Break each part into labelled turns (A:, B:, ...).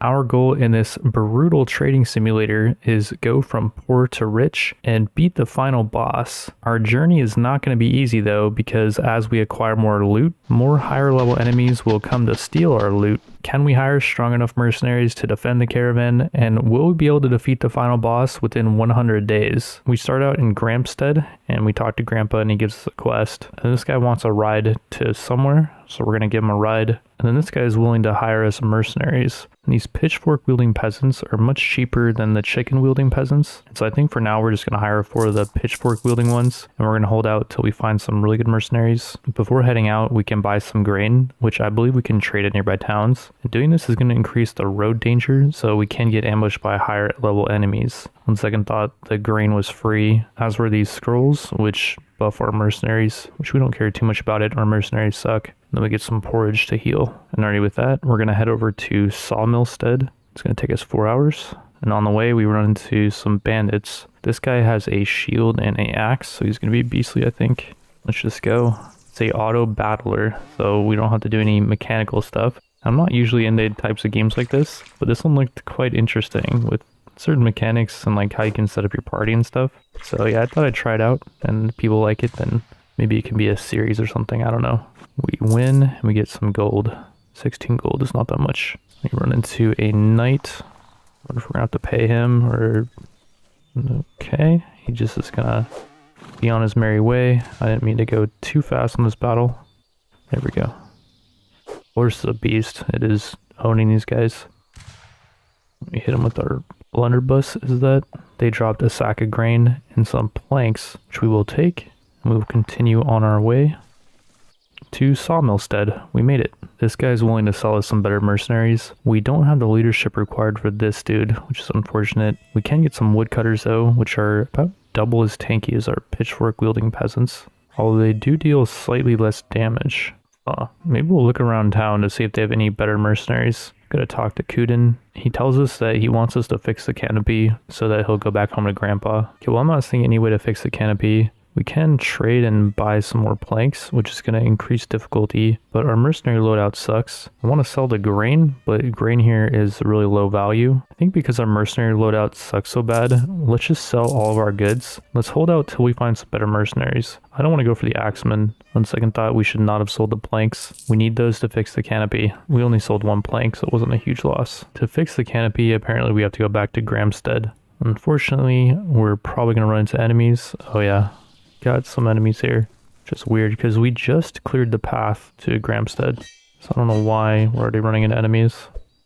A: Our goal in this brutal trading simulator is go from poor to rich and beat the final boss. Our journey is not going to be easy though, because as we acquire more loot, more higher level enemies will come to steal our loot. Can we hire strong enough mercenaries to defend the caravan, and will we be able to defeat the final boss within 100 days? We start out in Grampstead and we talk to Grandpa and he gives us a quest. And this guy wants a ride to somewhere, so we're going to give him a ride. And then this guy is willing to hire us mercenaries. And these pitchfork wielding peasants are much cheaper than the chicken wielding peasants. So I think for now we're just going to hire 4 of the pitchfork wielding ones, and we're going to hold out till we find some really good mercenaries. Before heading out, we can buy some grain, which I believe we can trade at nearby towns. And doing this is going to increase the road danger, so we can get ambushed by higher level enemies. On second thought, the grain was free, as were these scrolls, which buff our mercenaries, which we don't care too much about it. Our mercenaries suck. Then we get some porridge to heal. And already with that, we're going to head over to Sawmillstead. It's going to take us 4 hours. And on the way, we run into some bandits. This guy has a shield and an axe, so he's going to be beastly, I think. Let's just go. It's a auto battler, so we don't have to do any mechanical stuff. I'm not usually into types of games like this, but this one looked quite interesting with certain mechanics and like how you can set up your party and stuff. So yeah, I thought I'd try it out, and if people like it, then maybe it can be a series or something. I don't know. We win and we get some gold. 16 gold is not that much. We run into a knight. I wonder if we're gonna have to pay him or... Okay, he just is gonna be on his merry way. I didn't mean to go too fast in this battle. There we go. Horse is a beast. It is owning these guys. We hit him with our blunderbuss, is that? They dropped a sack of grain and some planks, which we will take, and we will continue on our way to Sawmillstead. We made it. This guy is willing to sell us some better mercenaries. We don't have the leadership required for this dude, which is unfortunate. We can get some woodcutters though, which are about double as tanky as our pitchfork wielding peasants, although they do deal slightly less damage. Maybe we'll look around town to see if they have any better mercenaries. Gotta talk to Kuden. He tells us that he wants us to fix the canopy so that he'll go back home to Grandpa. Okay, well, I'm not seeing any way to fix the canopy. We can trade and buy some more planks, which is going to increase difficulty, but our mercenary loadout sucks. I want to sell the grain, but grain here is really low value. I think because our mercenary loadout sucks so bad, let's just sell all of our goods. Let's hold out till we find some better mercenaries. I don't want to go for the axeman. On second thought, we should not have sold the planks. We need those to fix the canopy. We only sold 1 plank, so it wasn't a huge loss. To fix the canopy, apparently we have to go back to Grampstead. Unfortunately, we're probably going to run into enemies. Oh yeah. Got some enemies here. Just weird because we just cleared the path to Grampstead, so I don't know why we're already running into enemies.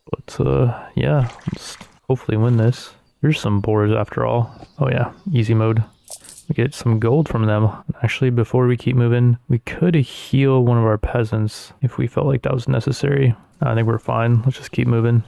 A: But yeah, let's hopefully win this. There's some boars after all. Oh yeah, easy mode. We get some gold from them. Actually, before we keep moving, we could heal one of our peasants if we felt like that was necessary. I think we're fine. Let's just keep moving.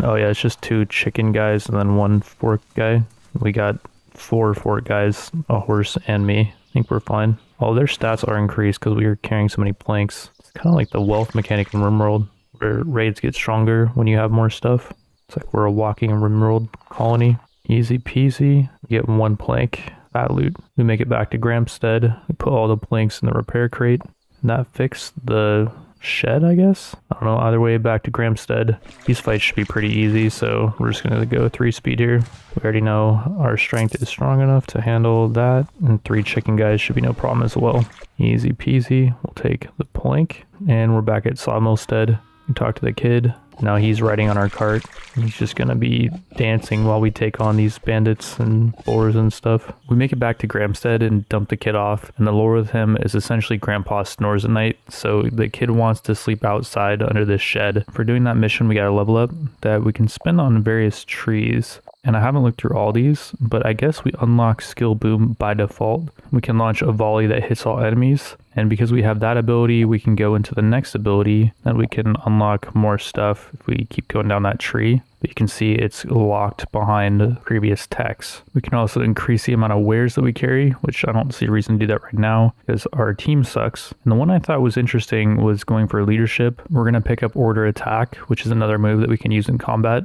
A: Oh yeah, it's just 2 chicken guys and then 1 fork guy. We got 4 fork guys, a horse, and me. I think we're fine. All their stats are increased because we are carrying so many planks. It's kind of like the wealth mechanic in RimWorld, where raids get stronger when you have more stuff. It's like we're a walking RimWorld colony. Easy peasy. We get 1 plank. Fat loot. We make it back to Grampstead. We put all the planks in the repair crate. And that fixed the shed, I guess? I don't know. Either way, back to Grampstead. These fights should be pretty easy, so we're just going to go 3 speed here. We already know our strength is strong enough to handle that, and 3 chicken guys should be no problem as well. Easy peasy. We'll take the plank, and we're back at Sawmillstead. We talk to the kid. Now he's riding on our cart. He's just gonna be dancing while we take on these bandits and boars and stuff. We make it back to Grampstead and dump the kid off, and the lore with him is essentially Grandpa snores at night, so the kid wants to sleep outside under this shed. For doing that mission, we got a level up that we can spend on various trees. And I haven't looked through all these, but I guess we unlock Skill Boom by default. We can launch a volley that hits all enemies, and because we have that ability, we can go into the next ability, and we can unlock more stuff if we keep going down that tree. But you can see it's locked behind previous techs. We can also increase the amount of wares that we carry, which I don't see a reason to do that right now because our team sucks. And the one I thought was interesting was going for leadership. We're going to pick up Order Attack, which is another move that we can use in combat.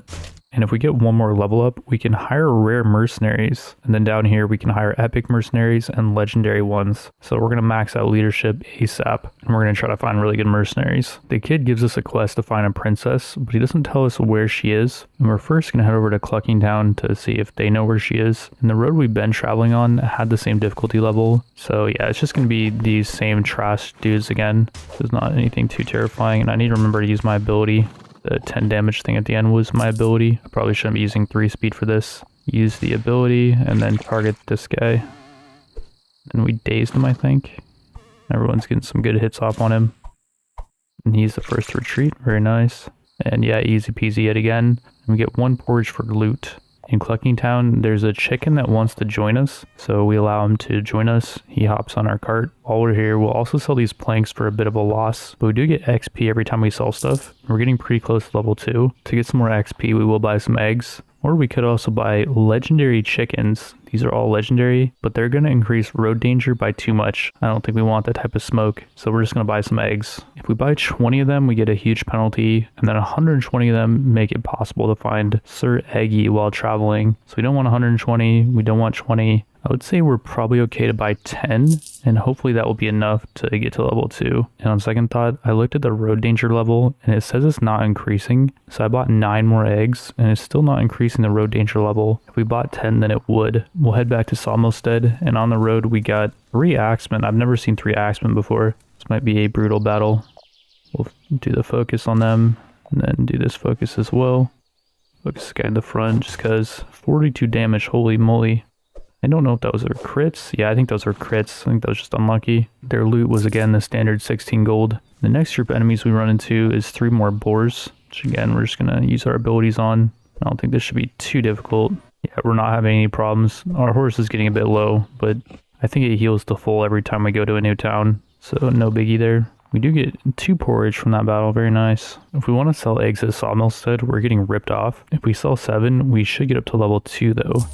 A: And if we get one more level up, we can hire rare mercenaries. And then down here, we can hire epic mercenaries and legendary ones. So we're going to max out leadership ASAP. And we're going to try to find really good mercenaries. The kid gives us a quest to find a princess, but he doesn't tell us where she is. And we're first going to head over to Clucking Town to see if they know where she is. And the road we've been traveling on had the same difficulty level. So yeah, it's just going to be these same trash dudes again. There's not anything too terrifying. And I need to remember to use my ability. The 10 damage thing at the end was my ability. I probably shouldn't be using 3 speed for this. Use the ability and then target this guy. And we dazed him, I think. Everyone's getting some good hits off on him. And he's the first to retreat. Very nice. And yeah, easy peasy yet again. And we get 1 porridge for loot. In Clucking Town, there's a chicken that wants to join us, so we allow him to join us. He hops on our cart. While we're here, we'll also sell these planks for a bit of a loss, but we do get XP every time we sell stuff. We're getting pretty close to level 2. To get some more XP, we will buy some eggs, or we could also buy legendary chickens. These are all legendary, but they're going to increase road danger by too much. I don't think we want that type of smoke, so we're just going to buy some eggs. If we buy 20 of them, we get a huge penalty, and then 120 of them make it possible to find Sir Eggy while traveling. So we don't want 120, we don't want 20. I would say we're probably okay to buy 10, and hopefully that will be enough to get to level 2. And on second thought, I looked at the road danger level, and it says it's not increasing. So I bought 9 more eggs, and it's still not increasing the road danger level. If we bought 10, then it would. We'll head back to Sawmilstead, and on the road we got 3 axemen. I've never seen 3 axemen before. This might be a brutal battle. We'll do the focus on them, and then do this focus as well. Focus this guy in the front, just because 42 damage, holy moly. I don't know if those are crits. Yeah, I think those are crits. I think that was just unlucky. Their loot was again the standard 16 gold. The next group of enemies we run into is 3 more boars, which again, we're just going to use our abilities on. I don't think this should be too difficult. Yeah, we're not having any problems. Our horse is getting a bit low, but I think it heals to full every time we go to a new town. So no biggie there. We do get 2 porridge from that battle, very nice. If we want to sell eggs at Sawmilstead, we're getting ripped off. If we sell 7, we should get up to level 2 though.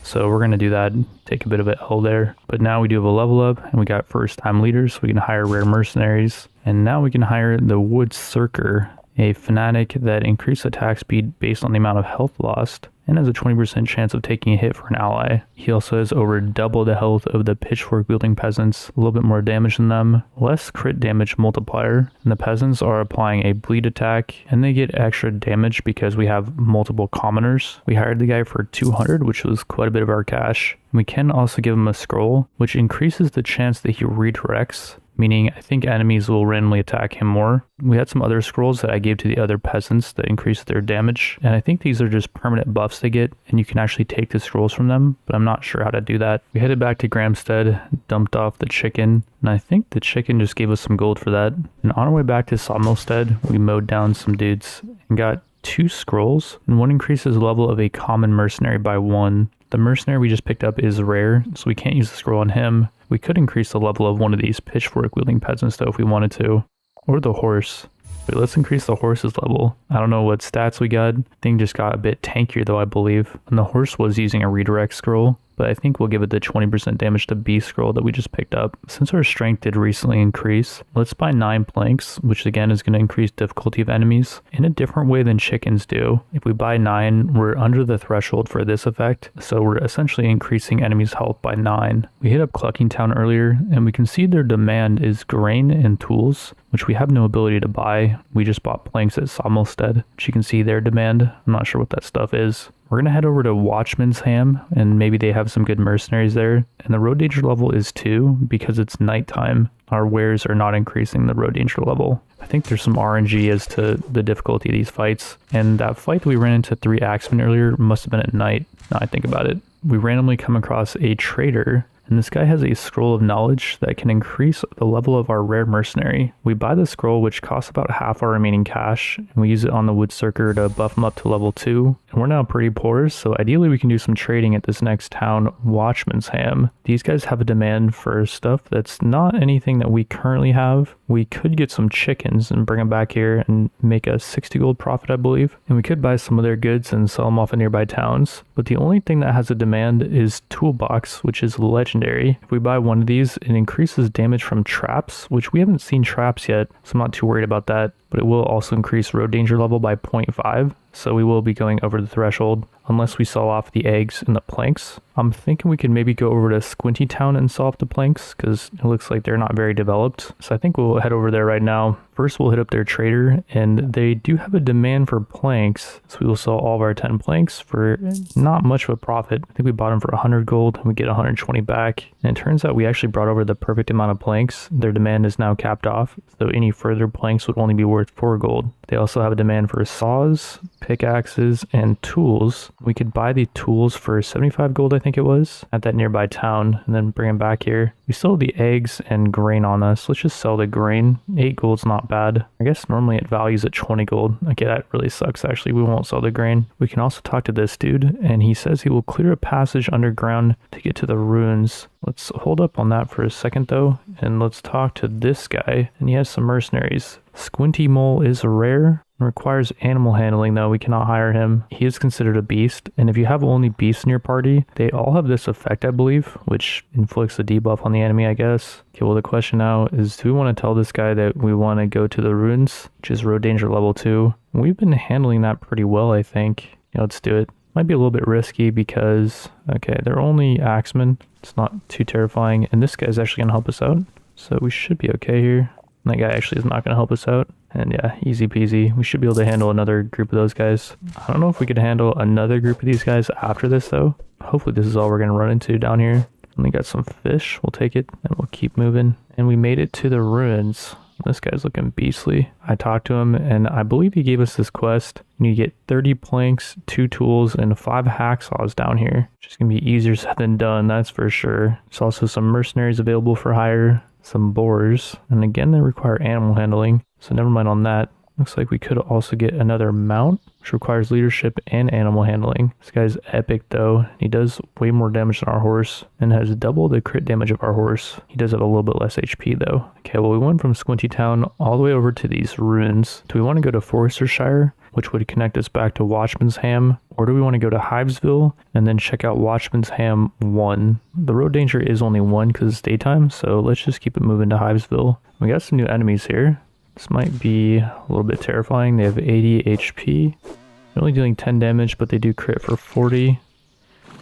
A: So we're going to do that, take a bit of an L there. But now we do have a level up, and we got first time leaders, so we can hire rare mercenaries. And now we can hire the Wood Circer, a fanatic that increases attack speed based on the amount of health lost, and has a 20% chance of taking a hit for an ally. He also has over double the health of the pitchfork wielding peasants, a little bit more damage than them, less crit damage multiplier, and the peasants are applying a bleed attack, and they get extra damage because we have multiple commoners. We hired the guy for 200, which was quite a bit of our cash. We can also give him a scroll, which increases the chance that he redirects, meaning I think enemies will randomly attack him more. We had some other scrolls that I gave to the other peasants that increase their damage, and I think these are just permanent buffs they get, and you can actually take the scrolls from them, but I'm not sure how to do that. We headed back to Gramstead, dumped off the chicken, and I think the chicken just gave us some gold for that. And on our way back to Sawmilstead, we mowed down some dudes and got 2 scrolls, and one increases the level of a common mercenary by 1. The mercenary we just picked up is rare, so we can't use the scroll on him. We could increase the level of one of these pitchfork wielding peasants though if we wanted to. Or the horse. Wait, let's increase the horse's level. I don't know what stats we got. Thing just got a bit tankier though, I believe. And the horse was using a redirect scroll, but I think we'll give it the 20% damage to beast scroll that we just picked up. Since our strength did recently increase, let's buy 9 planks, which again is going to increase difficulty of enemies in a different way than chickens do. If we buy 9, we're under the threshold for this effect, so we're essentially increasing enemies' health by 9. We hit up Clucking Town earlier, and we can see their demand is grain and tools, which we have no ability to buy. We just bought planks at Sawmilstead, which you can see their demand. I'm not sure what that stuff is. We're going to head over to Watchman's Ham, and maybe they have some good mercenaries there. And the road danger level is 2 because it's nighttime. Our wares are not increasing the road danger level. I think there's some RNG as to the difficulty of these fights. And that fight that we ran into 3 axemen earlier must have been at night. Now I think about it. We randomly come across a trader, and this guy has a scroll of knowledge that can increase the level of our rare mercenary. We buy the scroll, which costs about half our remaining cash, and we use it on the Wood Circer to buff him up to level 2. And we're now pretty poor, so ideally we can do some trading at this next town, Watchman's Ham. These guys have a demand for stuff that's not anything that we currently have. We could get some chickens and bring them back here and make a 60 gold profit, I believe. And we could buy some of their goods and sell them off in nearby towns. But the only thing that has a demand is Toolbox, which is legendary. If we buy one of these, it increases damage from traps, which we haven't seen traps yet, so I'm not too worried about that. but it will also increase road danger level by 0.5. So we will be going over the threshold unless we sell off the eggs and the planks. I'm thinking we could maybe go over to Squinty Town and sell off the planks because it looks like they're not very developed. So I think we'll head over there right now. First, we'll hit up their trader, and they do have a demand for planks. So we will sell all of our 10 planks for not much of a profit. I think we bought them for 100 gold and we get 120 back. And it turns out we actually brought over the perfect amount of planks. Their demand is now capped off, so any further planks would only be worth 4 gold. They also have a demand for saws, pickaxes, and tools. We could buy the tools for 75 gold, I think it was, at that nearby town, and then bring them back here. We still have the eggs and grain on us. Let's just sell the grain. 8 gold's not bad. I guess normally it values at 20 gold. Okay, that really sucks, actually. We won't sell the grain. We can also talk to this dude, and he says he will clear a passage underground to get to the ruins. Let's hold up on that for a second, though, and let's talk to this guy, and he has some mercenaries. Squinty Mole is rare and requires animal handling, though. We cannot hire him. He is considered a beast, and if you have only beasts in your party, they all have this effect, I believe, which inflicts a debuff on the enemy, I guess. Okay, well, the question now is, do we want to tell this guy that we want to go to the ruins, which is road danger level 2? We've been handling that pretty well, I think. Yeah, let's do it. Might be a little bit risky because, okay, they're only axemen. It's not too terrifying, and this guy's actually going to help us out, so we should be okay here. And that guy actually is not going to help us out, and yeah, easy peasy. We should be able to handle another group of those guys. I don't know if we could handle another group of these guys after this, though. Hopefully this is all we're going to run into down here. And we got some fish. We'll take it, and we'll keep moving. And we made it to the ruins. This guy's looking beastly. I talked to him, and I believe he gave us this quest. You get 30 planks, 2 tools, and 5 hacksaws down here. Which is going to be easier said than done, that's for sure. There's also some mercenaries available for hire, some boars, and again, they require animal handling, so never mind on that. Looks like we could also get another mount, which requires leadership and animal handling. This guy's epic, though. He does way more damage than our horse and has double the crit damage of our horse. He does have a little bit less HP, though. Okay, well, we went from Squinty Town all the way over to these ruins. Do we want to go to Forestershire, which would connect us back to Watchman's Ham, or do we want to go to Hivesville and then check out Watchman's Ham 1? The road danger is only 1 because it's daytime, so let's just keep it moving to Hivesville. We got some new enemies here. This might be a little bit terrifying. They have 80 HP. They're only dealing 10 damage, but they do crit for 40.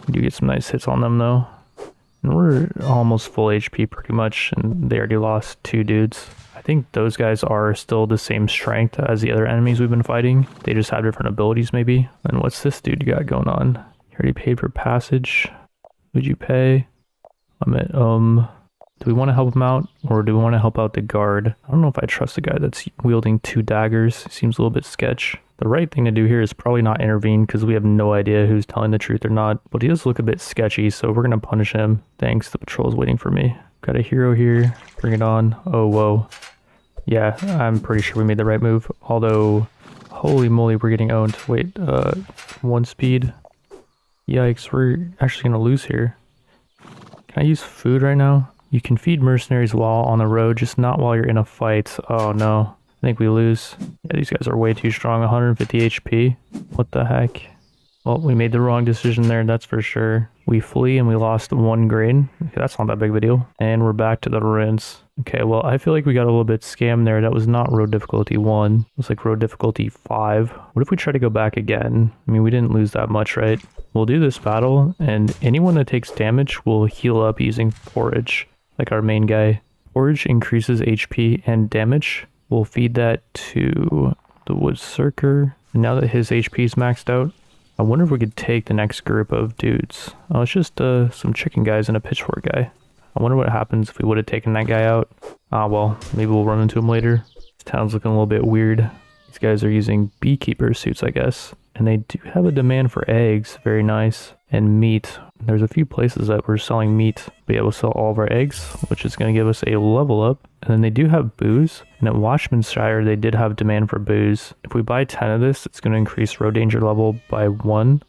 A: We do get some nice hits on them, though. And we're almost full HP pretty much, and they already lost 2 dudes. I think those guys are still the same strength as the other enemies we've been fighting. They just have different abilities, maybe. And what's this dude got going on? He already paid for passage. Would you pay? I'm at, do we want to help him out, or do we want to help out the guard? I don't know if I trust the guy that's wielding 2 daggers. Seems a little bit sketch. The right thing to do here is probably not intervene because we have no idea who's telling the truth or not. But he does look a bit sketchy, so we're going to punish him. Thanks, the patrol is waiting for me. Got a hero here. Bring it on. Oh, whoa. Yeah, I'm pretty sure we made the right move. Although, holy moly, we're getting owned. Wait, 1 speed. Yikes, we're actually going to lose here. Can I use food right now? You can feed mercenaries while on the road, just not while you're in a fight. Oh no, I think we lose. Yeah, these guys are way too strong, 150 HP. What the heck? Well, we made the wrong decision there, that's for sure. We flee and we lost 1 grain. Okay, that's not that big of a deal. And we're back to the ruins. Okay, well, I feel like we got a little bit scammed there. That was not road difficulty 1. It was like road difficulty 5. What if we try to go back again? I mean, we didn't lose that much, right? We'll do this battle, and anyone that takes damage will heal up using forage. Like our main guy. Forage increases HP and damage. We'll feed that to the Woodcirker. And now that his HP is maxed out, I wonder if we could take the next group of dudes. Oh, it's just some chicken guys and a pitchfork guy. I wonder what happens if we would have taken that guy out. Ah, well, maybe we'll run into him later. This town's looking a little bit weird. These guys are using beekeeper suits, I guess. And they do have a demand for eggs. Very nice. And meat. There's a few places that we're selling meat. But yeah, we'll sell all of our eggs, which is going to give us a level up. And then they do have booze. And at Watchmanshire, they did have demand for booze. If we buy 10 of this, it's going to increase road danger level by 1.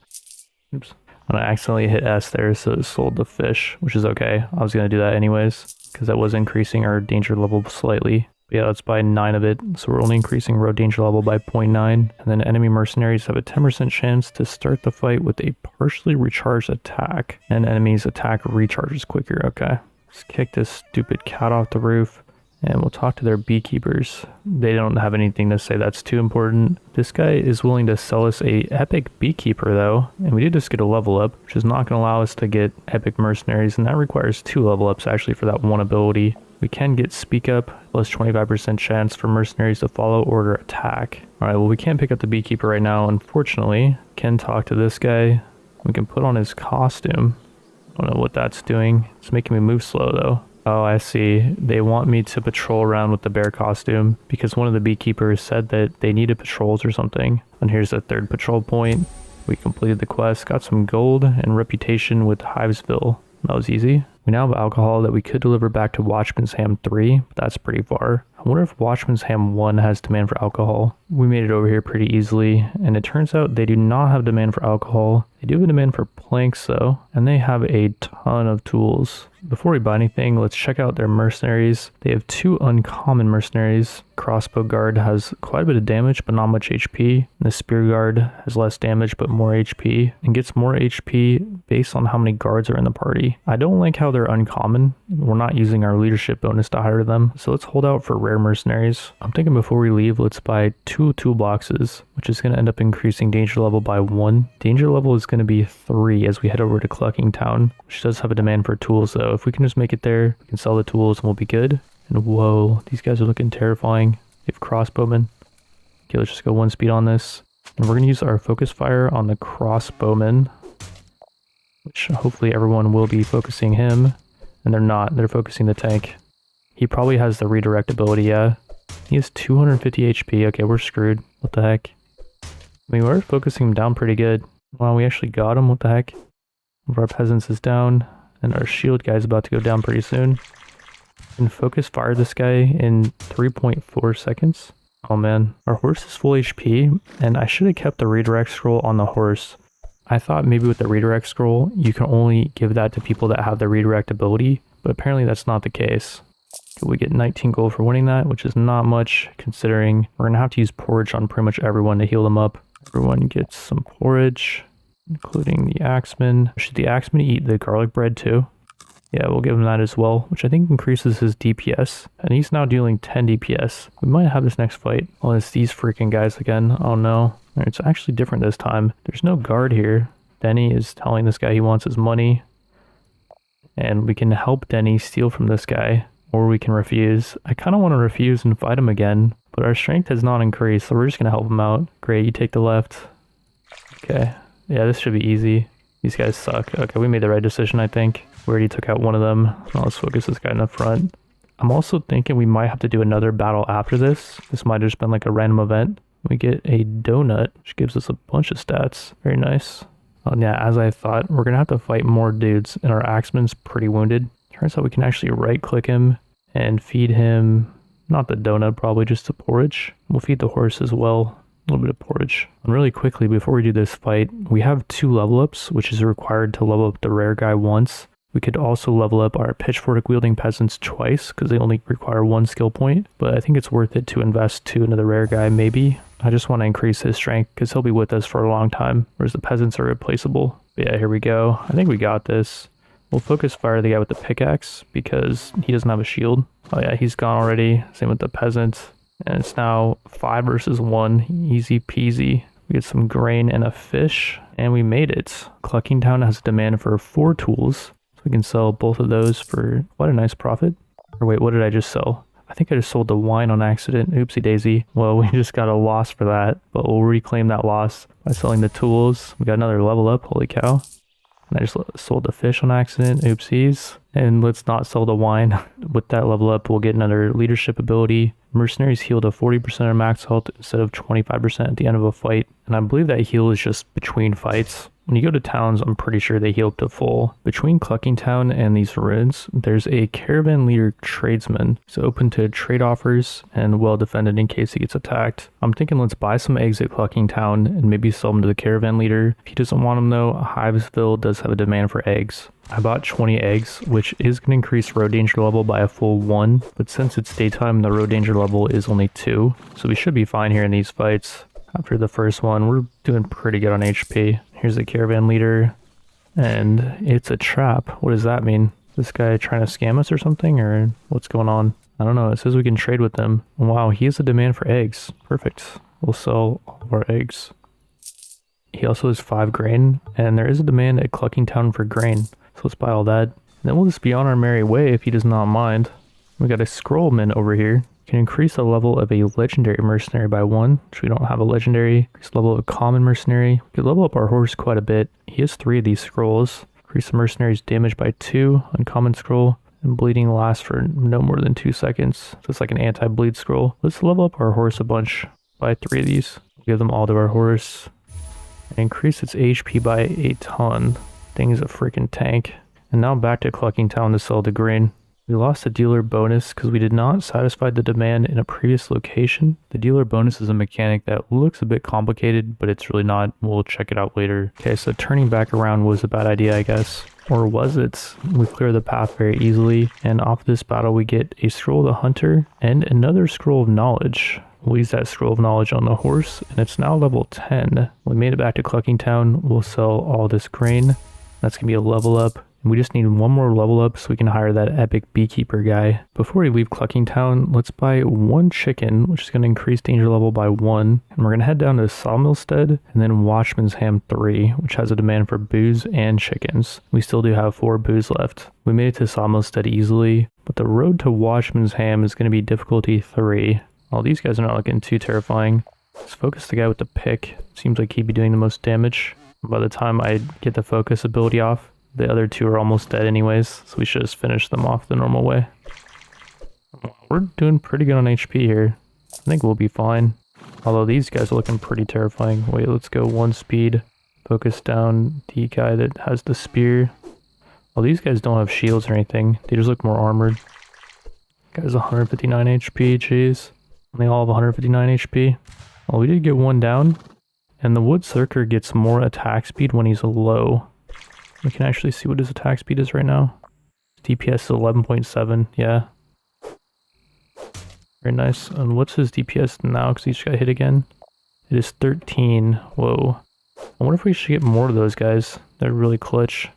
A: Oops. And I accidentally hit S there, so it sold the fish, which is okay. I was going to do that anyways, because that was increasing our danger level slightly. But yeah, let's buy 9 of it. So we're only increasing road danger level by 0.9. And then enemy mercenaries have a 10% chance to start the fight with a partially recharged attack. And enemies attack recharges quicker. Okay. Let's kick this stupid cat off the roof. And we'll talk to their beekeepers. They don't have anything to say that's too important. This guy is willing to sell us a epic beekeeper though, and we did just get a level up, which is not going to allow us to get epic mercenaries, and that requires 2 level ups actually for that one ability. We can get speak up, plus 25% chance for mercenaries to follow, order, attack. Alright, well we can't pick up the beekeeper right now, unfortunately. Can talk to this guy. We can put on his costume. I don't know what that's doing. It's making me move slow though. Oh, I see. They want me to patrol around with the bear costume because one of the beekeepers said that they needed patrols or something. And here's the 3rd patrol point. We completed the quest, got some gold and reputation with Hivesville. That was easy. We now have alcohol that we could deliver back to Watchman's Ham 3, but that's pretty far. I wonder if Watchman's Ham 1 has demand for alcohol. We made it over here pretty easily, and it turns out they do not have demand for alcohol. They do have a demand for planks though, and they have a ton of tools. Before we buy anything, let's check out their mercenaries. They have 2 uncommon mercenaries. Crossbow guard has quite a bit of damage but not much HP. And the spear guard has less damage but more HP, and gets more HP based on how many guards are in the party. I don't like how they're uncommon. We're not using our leadership bonus to hire them, so let's hold out for rare mercenaries. I'm thinking before we leave, let's buy 2 toolboxes, which is going to end up increasing danger level by 1. Danger level is going to be 3 as we head over to Clucking Town, which does have a demand for tools though. If we can just make it there, we can sell the tools and we'll be good. And whoa, these guys are looking terrifying. They have crossbowmen. Okay, let's just go 1 speed on this. And we're going to use our focus fire on the crossbowman, which hopefully everyone will be focusing him. And they're not, they're focusing the tank. He probably has the redirect ability, yeah. He has 250 HP. Okay, we're screwed. What the heck? I mean, we're focusing him down pretty good. Wow, we actually got him. What the heck? One of our peasants is down, and our shield guy is about to go down pretty soon. And focus fire this guy in 3.4 seconds. Oh man, our horse is full HP, and I should have kept the redirect scroll on the horse. I thought maybe with the redirect scroll, you can only give that to people that have the redirect ability, but apparently that's not the case. We get 19 gold for winning that, which is not much considering we're going to have to use porridge on pretty much everyone to heal them up. Everyone gets some porridge, including the axeman. Should the axeman eat the garlic bread too? Yeah, we'll give him that as well, which I think increases his DPS. And he's now dealing 10 DPS. We might have this next fight. Oh, it's these freaking guys again. Oh no. It's actually different this time. There's no guard here. Denny is telling this guy he wants his money. And we can help Denny steal from this guy. Or we can refuse. I kind of want to refuse and fight him again. But our strength has not increased, so we're just going to help him out. Great, you take the left. Okay. Yeah, this should be easy. These guys suck. Okay, we made the right decision, I think. We already took out one of them. Now let's focus this guy in the front. I'm also thinking we might have to do another battle after this. This might have just been like a random event. We get a donut, which gives us a bunch of stats. Very nice. Oh yeah, as I thought, we're going to have to fight more dudes, and our axeman's pretty wounded. Turns out we can actually right-click him and feed him, not the donut, probably just the porridge. We'll feed the horse as well. A little bit of porridge. And really quickly, before we do this fight, we have 2 level ups, which is required to level up the rare guy once. We could also level up our pitchfork wielding peasants twice because they only require 1 skill point, but I think it's worth it to invest 2 into the rare guy maybe. I just want to increase his strength because he'll be with us for a long time, whereas the peasants are replaceable. But yeah, here we go. I think we got this. We'll focus fire the guy with the pickaxe because he doesn't have a shield. Oh yeah, he's gone already. Same with the peasant. And it's now 5 versus 1. Easy peasy. We get some grain and a fish, and we made it. Clucking Town has a demand for 4 tools. So we can sell both of those for quite a nice profit. Or wait, what did I just sell? I think I just sold the wine on accident. Oopsie daisy. Well, we just got a loss for that, but we'll reclaim that loss by selling the tools. We got another level up. Holy cow. And I just sold the fish on accident. Oopsies. And let's not sell the wine. With that level up, we'll get another leadership ability. Mercenaries heal to 40% of max health instead of 25% at the end of a fight. And I believe that heal is just between fights. When you go to towns, I'm pretty sure they heal up to full. Between Clucking Town and these ruins, there's a Caravan leader Tradesman. He's open to trade offers and well defended in case he gets attacked. I'm thinking let's buy some eggs at Clucking Town and maybe sell them to the Caravan leader. If he doesn't want them though, Hivesville does have a demand for eggs. I bought 20 eggs, which is going to increase road danger level by a full 1, but since it's daytime, the road danger level is only 2, so we should be fine here in these fights. After the first one, we're doing pretty good on HP. Here's the Caravan leader, and it's a trap. What does that mean? This guy trying to scam us or something, or what's going on? I don't know. It says we can trade with them. Wow, he has a demand for eggs. Perfect. We'll sell all of our eggs. He also has 5 grain, and there is a demand at Clucking Town for grain. So let's buy all that. And then we'll just be on our merry way if he does not mind. We got a Scrollman over here. Can increase the level of a legendary mercenary by 1, which we don't have a legendary. Increase the level of a common mercenary. We could level up our horse quite a bit. He has 3 of these scrolls. Increase the mercenary's damage by 2, uncommon scroll. And bleeding lasts for no more than 2 seconds. So it's like an anti-bleed scroll. Let's level up our horse a bunch. Buy 3 of these. Give them all to our horse. And increase its HP by a ton. Thing is a freaking tank. And now back to Clucking Town to sell the grain. We lost the dealer bonus because we did not satisfy the demand in a previous location. The dealer bonus is a mechanic that looks a bit complicated, but it's really not. We'll check it out later. Okay, so turning back around was a bad idea, I guess. Or was it? We clear the path very easily, and off this battle we get a Scroll of the Hunter and another Scroll of Knowledge. We'll use that Scroll of Knowledge on the horse, and it's now level 10. We made it back to Clucking Town. We'll sell all this grain. That's going to be a level up. We just need one more level up so we can hire that epic beekeeper guy. Before we leave Clucking Town, let's buy 1 chicken, which is going to increase danger level by 1. And we're going to head down to Sawmillstead and then Watchman's Ham 3, which has a demand for booze and chickens. We still do have 4 booze left. We made it to Sawmillstead easily, but the road to Watchman's Ham is going to be difficulty 3. Well, these guys are not looking too terrifying. Let's focus the guy with the pick. Seems like he'd be doing the most damage. By the time I get the focus ability off, the other 2 are almost dead anyways, so we should just finish them off the normal way. We're doing pretty good on HP here. I think we'll be fine. Although these guys are looking pretty terrifying. Wait, let's go 1 speed. Focus down the guy that has the spear. Well, these guys don't have shields or anything. They just look more armored. Guy's 159 HP, jeez. And they all have 159 HP. Well, we did get 1 down. And the Wood Circer gets more attack speed when he's low. We can actually see what his attack speed is right now. DPS is 11.7, yeah. Very nice. And what's his DPS now, because he just got hit again? It is 13. Whoa. I wonder if we should get more of those guys. They're really clutch.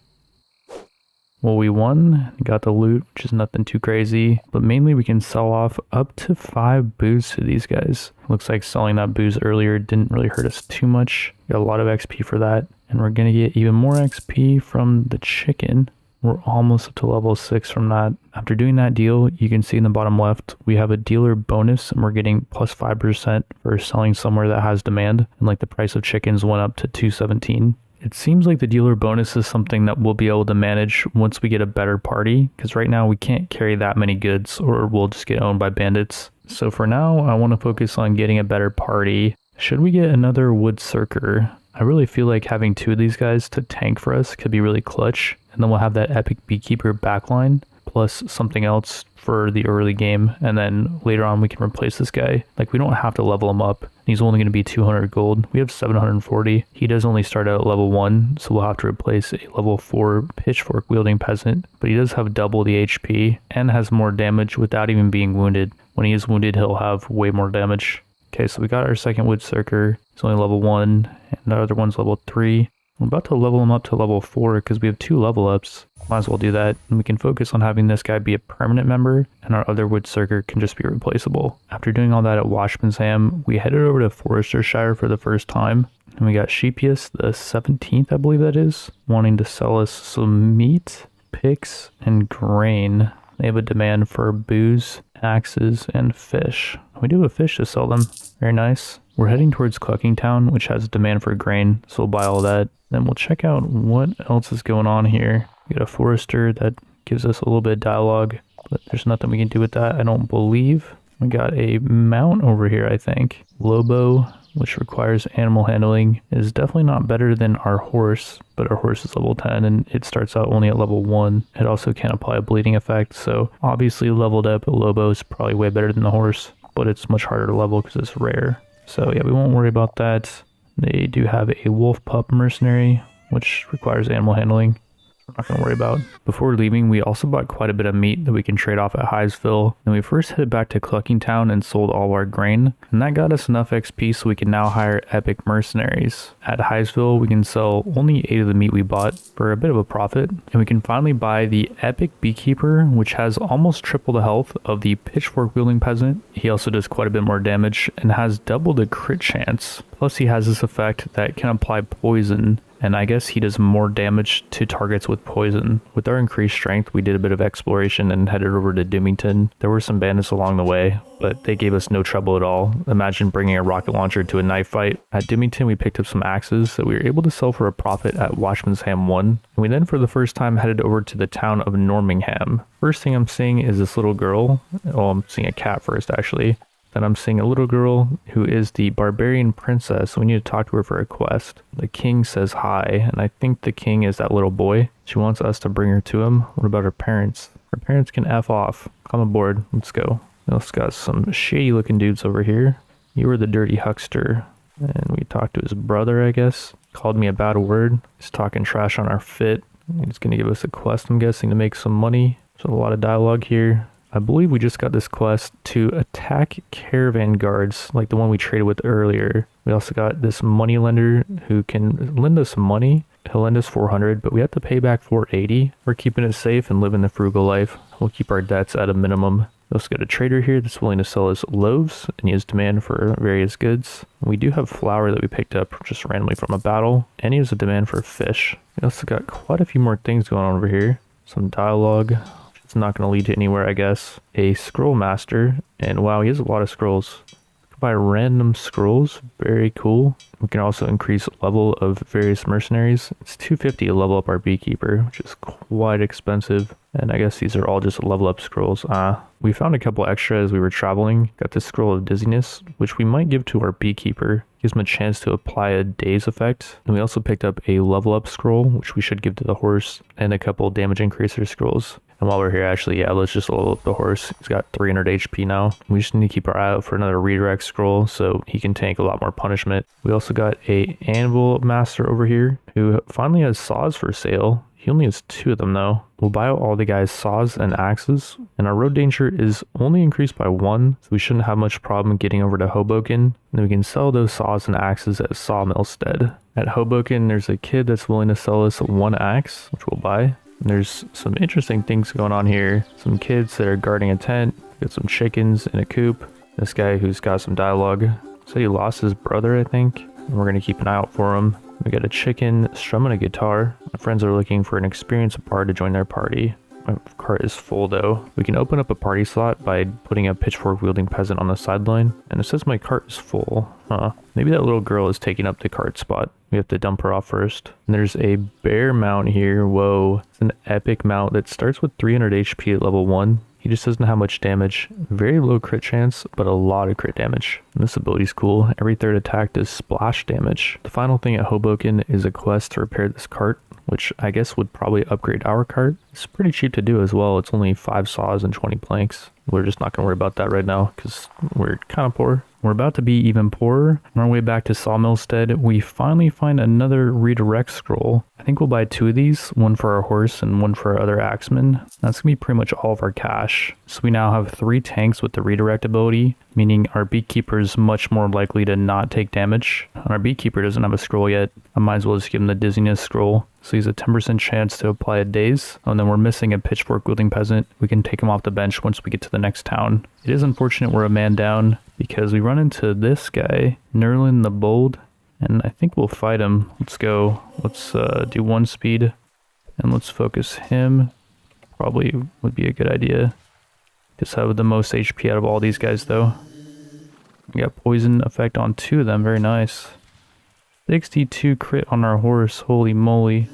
A: Well, we won, got the loot, which is nothing too crazy, but mainly we can sell off up to 5 booze to these guys. Looks like selling that booze earlier didn't really hurt us too much. Got a lot of XP for that, and we're gonna get even more XP from the chicken. We're almost up to level 6 from that. After doing that deal, you can see in the bottom left, we have a dealer bonus, and we're getting plus 5% for selling somewhere that has demand, and like the price of chickens went up to 217. It seems like the dealer bonus is something that we'll be able to manage once we get a better party, because right now we can't carry that many goods or we'll just get owned by bandits. So for now, I want to focus on getting a better party. Should we get another Wood Circer? I really feel like having 2 of these guys to tank for us could be really clutch, and then we'll have that epic beekeeper backline, plus something else for the early game, and then later on we can replace this guy. Like, we don't have to level him up. He's only going to be 200 gold. We have 740. He does only start out at level 1, so we'll have to replace a level 4 pitchfork wielding peasant, but he does have double the HP and has more damage without even being wounded. When he is wounded, he'll have way more damage. Okay, so we got our second Wood Circer. He's only level 1, and the other one's level 3. I'm about to level him up to level 4 because we have 2 level ups. Might as well do that, and we can focus on having this guy be a permanent member, and our other Wood Circer can just be replaceable. After doing all that at Watchman's Ham, we headed over to Forestershire for the first time, and we got Sheepius the 17th, I believe that is, wanting to sell us some meat, picks, and grain. They have a demand for booze, axes, and fish. We do have a fish to sell them. Very nice. We're heading towards Clucking Town, which has a demand for grain, so we'll buy all that. Then we'll check out what else is going on here. We got a forester that gives us a little bit of dialogue, but there's nothing we can do with that, I don't believe. We got a mount over here, I think. Lobo, which requires animal handling, is definitely not better than our horse, but our horse is level 10 and it starts out only at level 1. It also can't apply a bleeding effect, so obviously leveled up Lobo is probably way better than the horse, but it's much harder to level because it's rare. So yeah, we won't worry about that. They do have a wolf pup mercenary, which requires animal handling. We're not going to worry about. Before leaving, we also bought quite a bit of meat that we can trade off at Highsville. Then we first headed back to Clucking Town and sold all our grain, and that got us enough XP so we can now hire epic mercenaries. At Highsville, we can sell only 8 of the meat we bought for a bit of a profit, and we can finally buy the epic beekeeper, which has almost triple the health of the pitchfork wielding peasant. He also does quite a bit more damage and has double the crit chance. Plus he has this effect that can apply poison, and I guess he does more damage to targets with poison. With our increased strength, we did a bit of exploration and headed over to Doomington. There were some bandits along the way, but they gave us no trouble at all. Imagine bringing a rocket launcher to a knife fight. At Doomington, we picked up some axes that we were able to sell for a profit at Watchman's Ham 1. And we then for the first time headed over to the town of Normingham. First thing I'm seeing is this little girl. Oh, I'm seeing a cat first actually. Then I'm seeing a little girl who is the Barbarian princess. We need to talk to her for a quest. The king says hi, and I think the king is that little boy. She wants us to bring her to him. What about her parents? Her parents can F off. Come aboard. Let's go. We also got some shady looking dudes over here. You were the dirty huckster. And we talked to his brother, I guess. Called me a bad word. He's talking trash on our fit. He's going to give us a quest, I'm guessing, to make some money. So a lot of dialogue here. I believe we just got this quest to attack caravan guards like the one we traded with earlier. We also got this money lender who can lend us money. He'll lend us 400, but we have to pay back 480. We're keeping it safe and living the frugal life. We'll keep our debts at a minimum. We also got a trader here that's willing to sell us loaves, and he has demand for various goods. We do have flour that we picked up just randomly from a battle, and he has a demand for fish. We also got quite a few more things going on over here. Some dialogue. It's not going to lead to anywhere, I guess. A scroll master, and wow, he has a lot of scrolls. Buy random scrolls, very cool. We can also increase level of various mercenaries. It's 250 to level up our beekeeper, which is quite expensive. And I guess these are all just level up scrolls. We found a couple extra as we were traveling. Got this scroll of dizziness, which we might give to our beekeeper. Gives him a chance to apply a daze effect. And we also picked up a level up scroll, which we should give to the horse, and a couple damage increaser scrolls. And while we're here, actually, yeah, let's just level up the horse. He's got 300 HP now. We just need to keep our eye out for another redirect scroll so he can tank a lot more punishment. We also got a anvil master over here who finally has saws for sale. He only has 2 of them though. We'll buy out all the guys' saws and axes, and our road danger is only increased by 1, so we shouldn't have much problem getting over to Hoboken. And then we can sell those saws and axes at Sawmillstead. At Hoboken, there's a kid that's willing to sell us 1 axe, which we'll buy. And there's some interesting things going on here. Some kids that are guarding a tent. Got some chickens in a coop. This guy who's got some dialogue said he lost his brother, I think. And we're going to keep an eye out for him. We got a chicken strumming a guitar. My friends are looking for an experienced bard to join their party. My cart is full though. We can open up a party slot by putting a pitchfork wielding peasant on the sideline. And it says my cart is full. Maybe that little girl is taking up the cart spot. We have to dump her off first. And there's a bear mount here. Whoa. It's an epic mount that starts with 300 HP at level 1. He just doesn't have much damage. Very low crit chance, but a lot of crit damage. And this ability's cool. Every third attack does splash damage. The final thing at Hoboken is a quest to repair this cart, which I guess would probably upgrade our cart. It's pretty cheap to do as well. It's only 5 saws and 20 planks. We're just not going to worry about that right now because we're kind of poor. We're about to be even poorer. On our way back to Sawmillstead, we finally find another redirect scroll. I think we'll buy 2 of these, one for our horse and one for our other axeman. That's going to be pretty much all of our cash. So we now have 3 tanks with the redirect ability, meaning our beekeeper is much more likely to not take damage. And our beekeeper doesn't have a scroll yet. I might as well just give him the dizziness scroll. So he's a 10% chance to apply a daze. And then we're missing a pitchfork wielding peasant. We can take him off the bench once we get to the next town. It is unfortunate we're a man down because we run into this guy, Nerlin the Bold, and I think we'll fight him. Let's go. Let's do 1 speed and let's focus him. Probably would be a good idea. Just have the most HP out of all these guys though. We got poison effect on 2 of them. Very nice. 62 crit on our horse. Holy moly.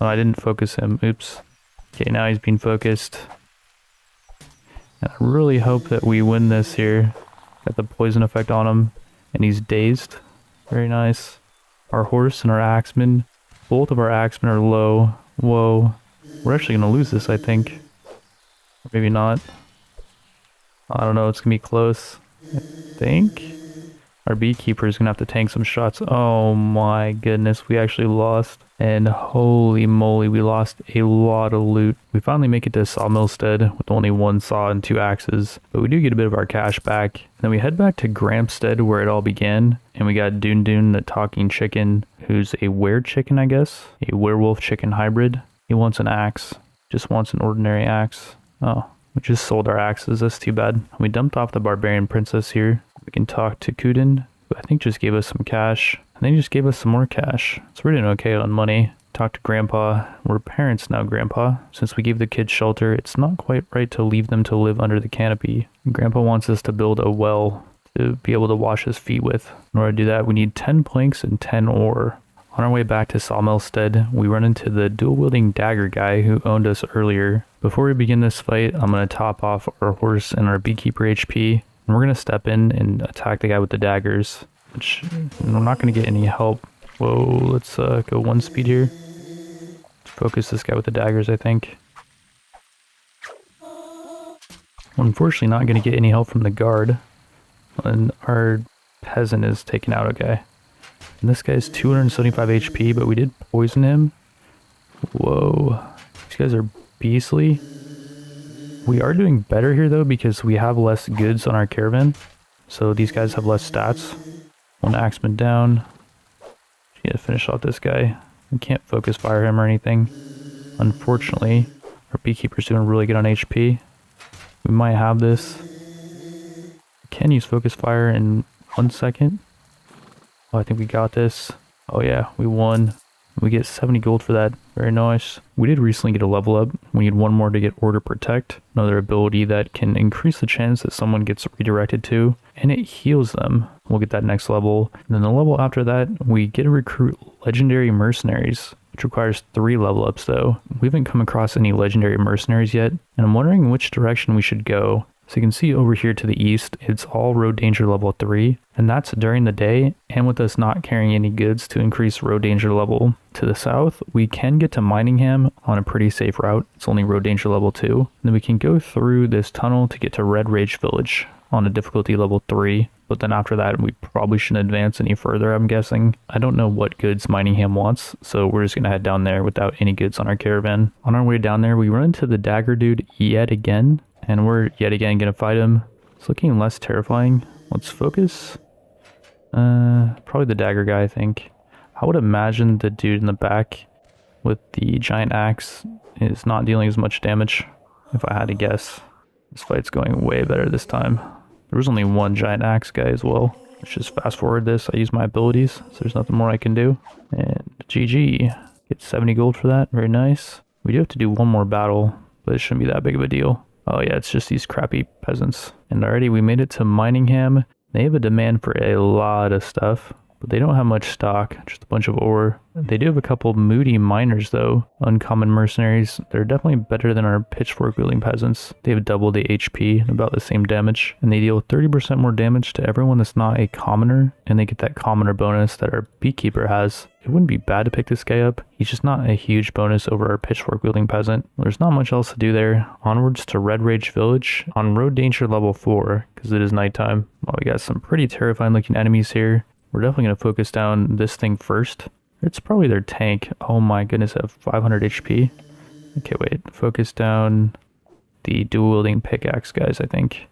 A: Oh, I didn't focus him. Oops. Okay, now he's being focused. And I really hope that we win this here. Got the poison effect on him. And he's dazed. Very nice. Our horse and our axeman. Both of our axemen are low. Whoa. We're actually going to lose this, I think. Or maybe not. I don't know. It's going to be close. I think. Our beekeeper is gonna have to tank some shots. Oh my goodness, we actually lost. And holy moly, we lost a lot of loot. We finally make it to Sawmillstead with only 1 saw and 2 axes, but we do get a bit of our cash back. Then we head back to Grampstead where it all began, and we got Doon Doon, the talking chicken, who's a were chicken, I guess, a werewolf chicken hybrid. He wants an axe, just wants an ordinary axe. Oh, we just sold our axes, that's too bad. We dumped off the Barbarian princess here. We can talk to Kuden, who I think just gave us some cash. And then he just gave us some more cash. So we're doing okay on money. Talk to Grandpa. We're parents now, Grandpa. Since we gave the kids shelter, it's not quite right to leave them to live under the canopy. Grandpa wants us to build a well to be able to wash his feet with. In order to do that, we need 10 planks and 10 ore. On our way back to Sawmillstead, we run into the dual-wielding dagger guy who owned us earlier. Before we begin this fight, I'm going to top off our horse and our beekeeper HP. And we're going to step in and attack the guy with the daggers, which we're not going to get any help. Whoa, let's go 1 speed here. Focus this guy with the daggers, I think. We're unfortunately not going to get any help from the guard. And our peasant is taken out, okay. And this guy's 275 HP, but we did poison him. Whoa, these guys are beastly. We are doing better here though because we have less goods on our caravan. So these guys have less stats. 1 axeman down. Just need to finish off this guy. We can't focus fire him or anything. Unfortunately, our beekeeper's doing really good on HP. We might have this. We can use focus fire in 1 second. Oh, I think we got this. Oh yeah, we won. We get 70 gold for that. Very nice. We did recently get a level up. We need 1 more to get Order Protect, another ability that can increase the chance that someone gets redirected to, and it heals them. We'll get that next level. And then the level after that, we get to recruit Legendary Mercenaries, which requires 3 level ups though. We haven't come across any Legendary Mercenaries yet, and I'm wondering which direction we should go. So you can see over here to the east, it's all road danger level 3, and that's during the day and with us not carrying any goods to increase road danger level. To the south, we can get to Miningham on a pretty safe route. It's only road danger level 2. And then we can go through this tunnel to get to Red Rage Village on a difficulty level 3. But then after that, we probably shouldn't advance any further, I'm guessing. I don't know what goods Miningham wants, so we're just going to head down there without any goods on our caravan. On our way down there, we run into the dagger dude yet again. And we're yet again going to fight him. It's looking less terrifying. Let's focus. Probably the dagger guy, I think. I would imagine the dude in the back with the giant axe is not dealing as much damage, if I had to guess. This fight's going way better this time. There was only 1 giant axe guy as well. Let's just fast forward this. I use my abilities, so there's nothing more I can do. And GG. Get 70 gold for that. Very nice. We do have to do 1 more battle, but it shouldn't be that big of a deal. Oh yeah, it's just these crappy peasants. And already we made it to Miningham. They have a demand for a lot of stuff, but they don't have much stock, just a bunch of ore. They do have a couple moody miners though, uncommon mercenaries. They're definitely better than our pitchfork wielding peasants. They have double the HP and about the same damage, and they deal 30% more damage to everyone that's not a commoner, and they get that commoner bonus that our beekeeper has. It wouldn't be bad to pick this guy up. He's just not a huge bonus over our pitchfork wielding peasant. There's not much else to do there. Onwards to Red Rage Village on road danger level 4 because it is nighttime. Well, we got some pretty terrifying looking enemies here. We're definitely going to focus down this thing first. It's probably their tank. Oh my goodness, I have 500 HP. Okay, wait. Focus down the dual wielding pickaxe guys, I think.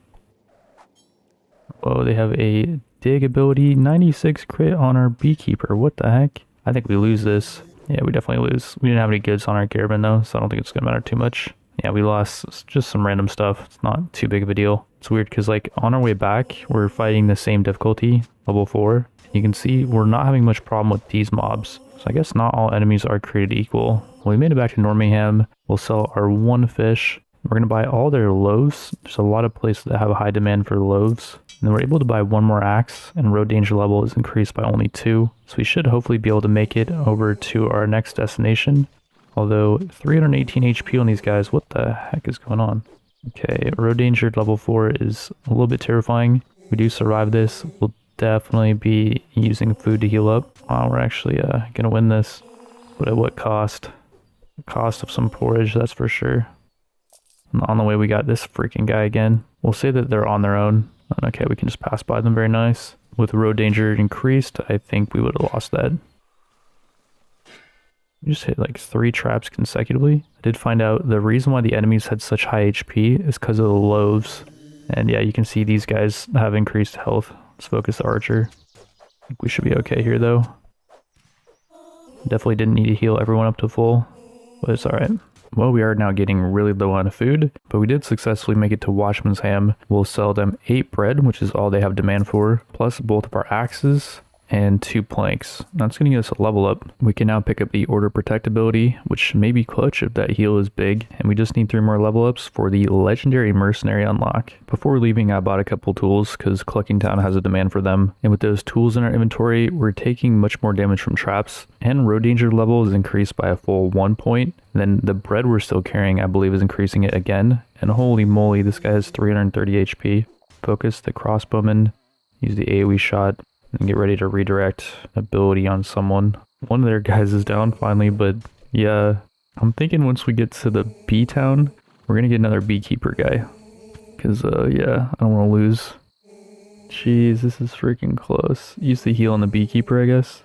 A: Oh, they have a dig ability. 96 crit on our beekeeper. What the heck? I think we lose this. Yeah, we definitely lose. We didn't have any goods on our caravan though, so I don't think it's going to matter too much. Yeah, we lost just some random stuff. It's not too big of a deal. It's weird because like on our way back, we're fighting the same difficulty, level 4. You can see we're not having much problem with these mobs. So I guess not all enemies are created equal. When we made it back to Normingham, we'll sell our 1 fish. We're going to buy all their loaves. There's a lot of places that have a high demand for loaves. And then we're able to buy 1 more axe, and road danger level is increased by only 2. So we should hopefully be able to make it over to our next destination. Although 318 HP on these guys, what the heck is going on? Okay, road danger level 4 is a little bit terrifying. If we do survive this, we'll definitely be using food to heal up. Wow, we're actually gonna win this, but at what cost? The cost of some porridge, that's for sure. And on the way we got this freaking guy again. We'll say that they're on their own. Okay, we can just pass by them. Very nice. With road danger increased, I think we would have lost that. We just hit like 3 traps consecutively. I did find out the reason why the enemies had such high HP is because of the loaves. And yeah, you can see these guys have increased health. Let's focus the archer. I think we should be okay here though. Definitely didn't need to heal everyone up to full, but it's alright. Well, we are now getting really low on food, but we did successfully make it to Watchman's Ham. We'll sell them 8 bread, which is all they have demand for, plus both of our axes and 2 planks. That's going to get us a level up. We can now pick up the Order Protect ability, which may be clutch if that heal is big, and we just need 3 more level ups for the Legendary Mercenary unlock. Before leaving, I bought a couple tools because Clucking Town has a demand for them, and with those tools in our inventory, we're taking much more damage from traps, and road danger level is increased by a full 1 point. Then the bread we're still carrying, I believe, is increasing it again, and holy moly, this guy has 330 HP. Focus the crossbowman, use the AoE shot, and get ready to redirect ability on someone. One of their guys is down finally, but yeah, I'm thinking once we get to the B town, we're gonna get another beekeeper guy. Cause yeah, I don't want to lose. Jeez, this is freaking close. Use the heal on the beekeeper, I guess.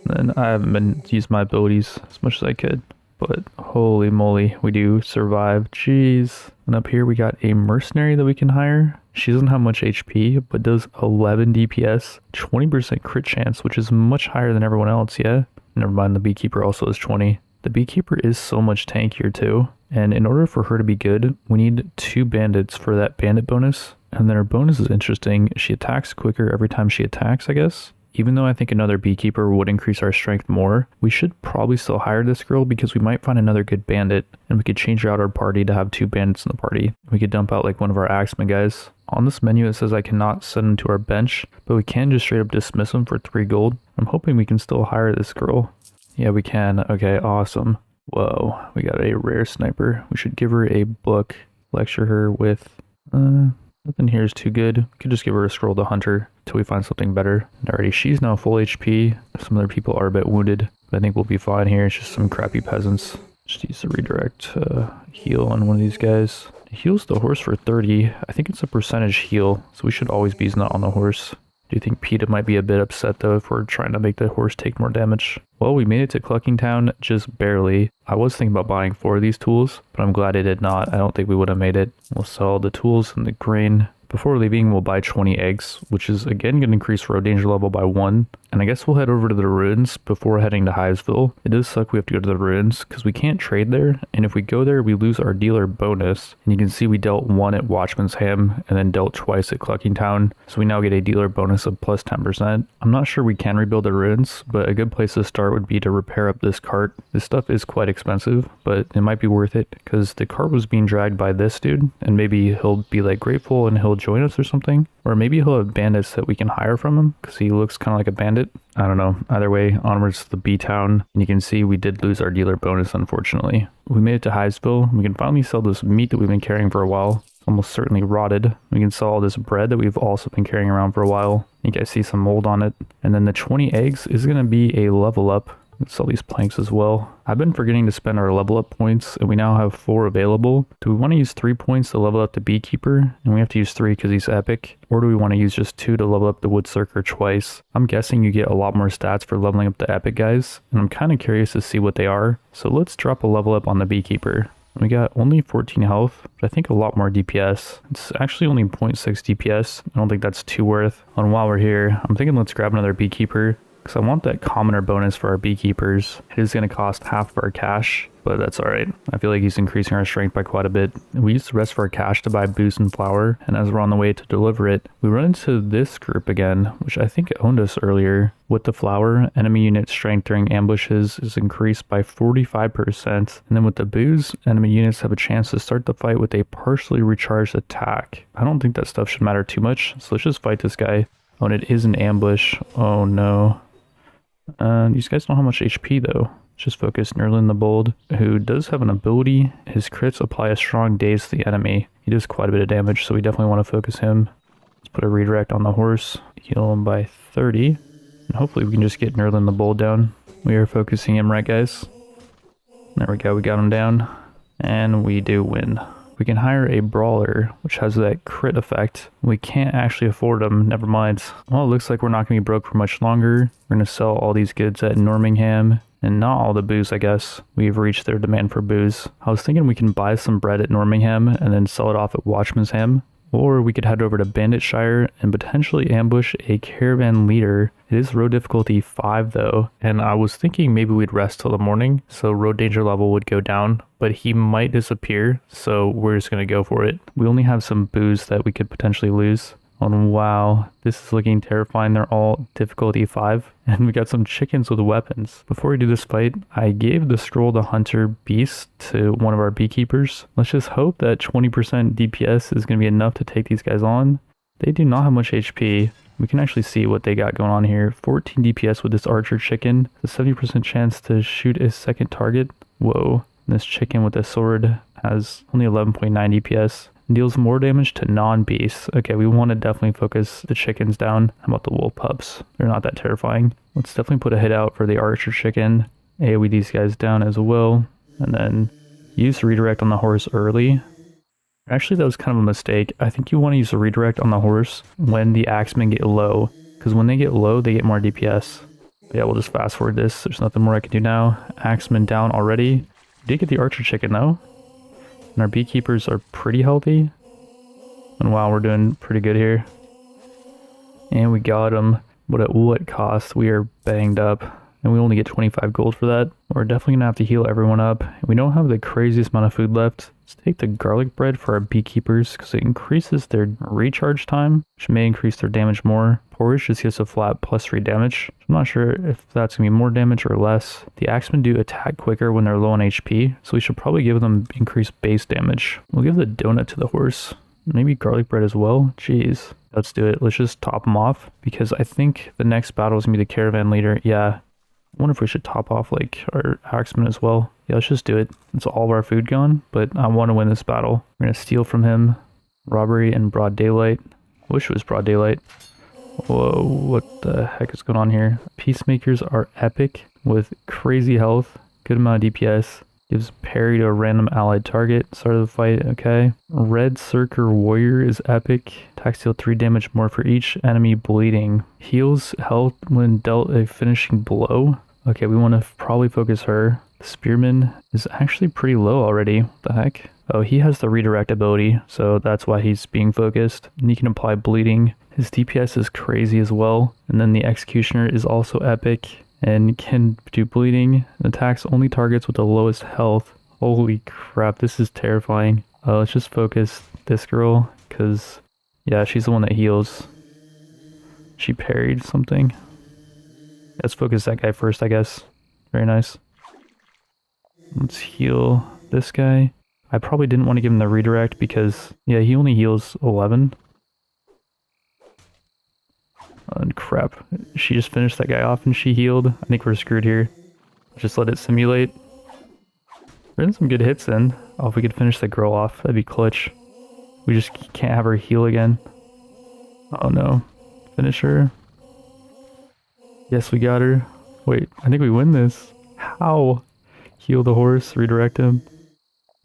A: And then I haven't been used my abilities as much as I could. But holy moly, we do survive. Jeez. And up here we got a mercenary that we can hire. She doesn't have much HP, but does 11 DPS, 20% crit chance, which is much higher than everyone else, yeah? Never mind, the beekeeper also is 20. The beekeeper is so much tankier too. And in order for her to be good, we need 2 bandits for that bandit bonus. And then her bonus is interesting. She attacks quicker every time she attacks, I guess. Even though I think another beekeeper would increase our strength more, we should probably still hire this girl because we might find another good bandit and we could change out our party to have 2 bandits in the party. We could dump out like one of our axeman guys. On this menu it says I cannot send him to our bench, but we can just straight up dismiss him for 3 gold. I'm hoping we can still hire this girl. Yeah, we can. Okay, awesome. Whoa, we got a rare sniper. We should give her a book, lecture her with... nothing here is too good. We could just give her a scroll to hunter till we find something better. Alrighty, she's now full HP. Some other people are a bit wounded, but I think we'll be fine here. It's just some crappy peasants. Just use the redirect heal on one of these guys. It heals the horse for 30. I think it's a percentage heal, so we should always be using that on the horse. Do you think PETA might be a bit upset though if we're trying to make the horse take more damage? Well, we made it to Clucking Town just barely. I was thinking about buying 4 of these tools, but I'm glad I did not. I don't think we would have made it. We'll sell the tools and the grain. Before leaving, we'll buy 20 eggs, which is again going to increase road danger level by 1. And I guess we'll head over to the ruins before heading to Hivesville. It does suck we have to go to the ruins because we can't trade there. And if we go there, we lose our dealer bonus. And you can see we dealt 1 at Watchman's Ham and then dealt twice at Clucking Town. So we now get a dealer bonus of plus 10%. I'm not sure we can rebuild the ruins, but a good place to start would be to repair up this cart. This stuff is quite expensive, but it might be worth it because the cart was being dragged by this dude. And maybe he'll be like grateful and he'll join us or something. Or maybe he'll have bandits that we can hire from him because he looks kind of like a bandit. I don't know. Either way, onwards to the B-Town. And you can see we did lose our dealer bonus, unfortunately. We made it to Hivesville. We can finally sell this meat that we've been carrying for a while. Almost certainly rotted. We can sell all this bread that we've also been carrying around for a while. You guys see some mold on it. And then the 20 eggs is going to be a level up. Let's sell these planks as well. I've been forgetting to spend our level up points, and we now have 4 available. Do we want to use 3 points to level up the beekeeper? And we have to use 3 because he's epic. Or do we want to use just 2 to level up the woodsucker twice? I'm guessing you get a lot more stats for leveling up the epic guys, and I'm kind of curious to see what they are. So let's drop a level up on the beekeeper. We got only 14 health, but I think a lot more DPS. It's actually only 0.6 DPS. I don't think that's too worth. And while we're here, I'm thinking let's grab another beekeeper. Because I want that commoner bonus for our beekeepers. It is going to cost half of our cash, but that's alright. I feel like he's increasing our strength by quite a bit. We used the rest of our cash to buy boost and flour, and as we're on the way to deliver it, we run into this group again, which I think owned us earlier. With the flour, enemy unit strength during ambushes is increased by 45%, and then with the booze, enemy units have a chance to start the fight with a partially recharged attack. I don't think that stuff should matter too much, so let's just fight this guy. Oh, and it is an ambush. Oh no. These guys don't have much HP though. Just focus Nerlin the Bold, who does have an ability. His crits apply a strong daze to the enemy. He does quite a bit of damage, so we definitely want to focus him. Let's put a redirect on the horse, heal him by 30, and hopefully we can just get Nerlin the Bold down. We are focusing him right, guys. There we go, we got him down, and we do win. We can hire a brawler, which has that crit effect. We can't actually afford them, never mind. Well, it looks like we're not going to be broke for much longer. We're going to sell all these goods at Normingham. And not all the booze, I guess. We've reached their demand for booze. I was thinking we can buy some bread at Normingham and then sell it off at Watchmansham. Or we could head over to Banditshire and potentially ambush a caravan leader. It is road difficulty 5 though, and I was thinking maybe we'd rest till the morning so road danger level would go down, but he might disappear, so we're just going to go for it. We only have some booze that we could potentially lose. Oh wow, this is looking terrifying. They're all difficulty 5, and we got some chickens with weapons. Before we do this fight, I gave the scroll to Hunter Beast to one of our beekeepers. Let's just hope that 20% DPS is going to be enough to take these guys on. They do not have much HP. We can actually see what they got going on here. 14 DPS with this archer chicken. A 70% chance to shoot a second target. Whoa. And this chicken with the sword has only 11.9 DPS. Deals more damage to non-beasts. Okay, we want to definitely focus the chickens down. How about the wolf pups? They're not that terrifying. Let's definitely put a hit out for the archer chicken. AoE these guys down as well. And then use redirect on the horse early. Actually, that was kind of a mistake. I think you want to use a redirect on the horse when the axemen get low. Because when they get low, they get more DPS. But yeah, we'll just fast forward this. There's nothing more I can do now. Axemen down already. Did get the archer chicken though. And our beekeepers are pretty healthy. And wow, we're doing pretty good here. And we got them. But at what cost? We are banged up. And we only get 25 gold for that. We're definitely going to have to heal everyone up. We don't have the craziest amount of food left. Let's take the garlic bread for our beekeepers because it increases their recharge time, which may increase their damage more. Porridge just gives a flat +3 damage. I'm not sure if that's going to be more damage or less. The axemen do attack quicker when they're low on HP, so we should probably give them increased base damage. We'll give the donut to the horse. Maybe garlic bread as well. Jeez. Let's do it. Let's just top them off because I think the next battle is going to be the caravan leader. Yeah. I wonder if we should top off like our axemen as well. Yeah, let's just do it. It's all of our food gone, but I want to win this battle. We're going to steal from him. Robbery in broad daylight. Wish it was broad daylight. Whoa, what the heck is going on here? Peacemakers are epic with crazy health, good amount of DPS. Gives parry to a random allied target. Start of the fight, okay. Red Circer Warrior is epic. Attacks deal 3 damage more for each enemy bleeding. Heals health when dealt a finishing blow. Okay, we want to probably focus her. The Spearman is actually pretty low already. What the heck? Oh, he has the redirect ability, so that's why he's being focused. And he can apply bleeding. His DPS is crazy as well. And then the Executioner is also epic and can do bleeding. And attacks only targets with the lowest health. Holy crap, this is terrifying. Let's just focus this girl, because, yeah, she's the one that heals. She parried something. Let's focus that guy first, I guess. Very nice. Let's heal this guy. I probably didn't want to give him the redirect because, yeah, he only heals 11. And crap. She just finished that guy off and she healed. I think we're screwed here. Just let it simulate. We're in some good hits in. Oh, if we could finish the girl off, that'd be clutch. We just can't have her heal again. Oh no. Finish her. Yes, we got her. Wait, I think we win this. How? Heal the horse, redirect him,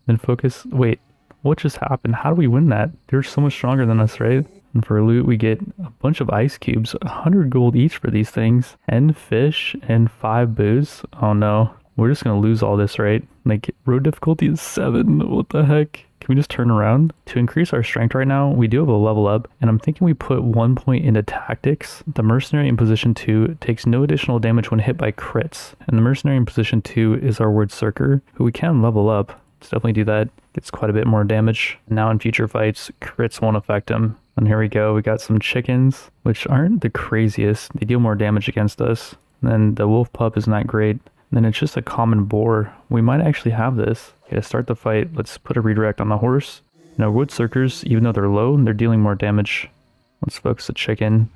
A: then focus. Wait, what just happened? How do we win that? They're so much stronger than us, right? And for loot, we get a bunch of ice cubes, 100 gold each for these things, and fish, and 5 booze. Oh no, we're just gonna lose all this, right? Like, road difficulty is 7. What the heck? Can we just turn around? To increase our strength right now, we do have a level up, and I'm thinking we put 1 point into tactics. The mercenary in position 2 takes no additional damage when hit by crits, and the mercenary in position 2 is our word Circer, who we can level up. Let's definitely do that. Gets quite a bit more damage. Now in future fights, crits won't affect him. And here we go, we got some chickens, which aren't the craziest. They deal more damage against us. And then the wolf pup is not great. And then it's just a common boar. We might actually have this. Okay, to start the fight, let's put a redirect on the horse. Now wood circers, even though they're low, they're dealing more damage. Let's focus the chicken.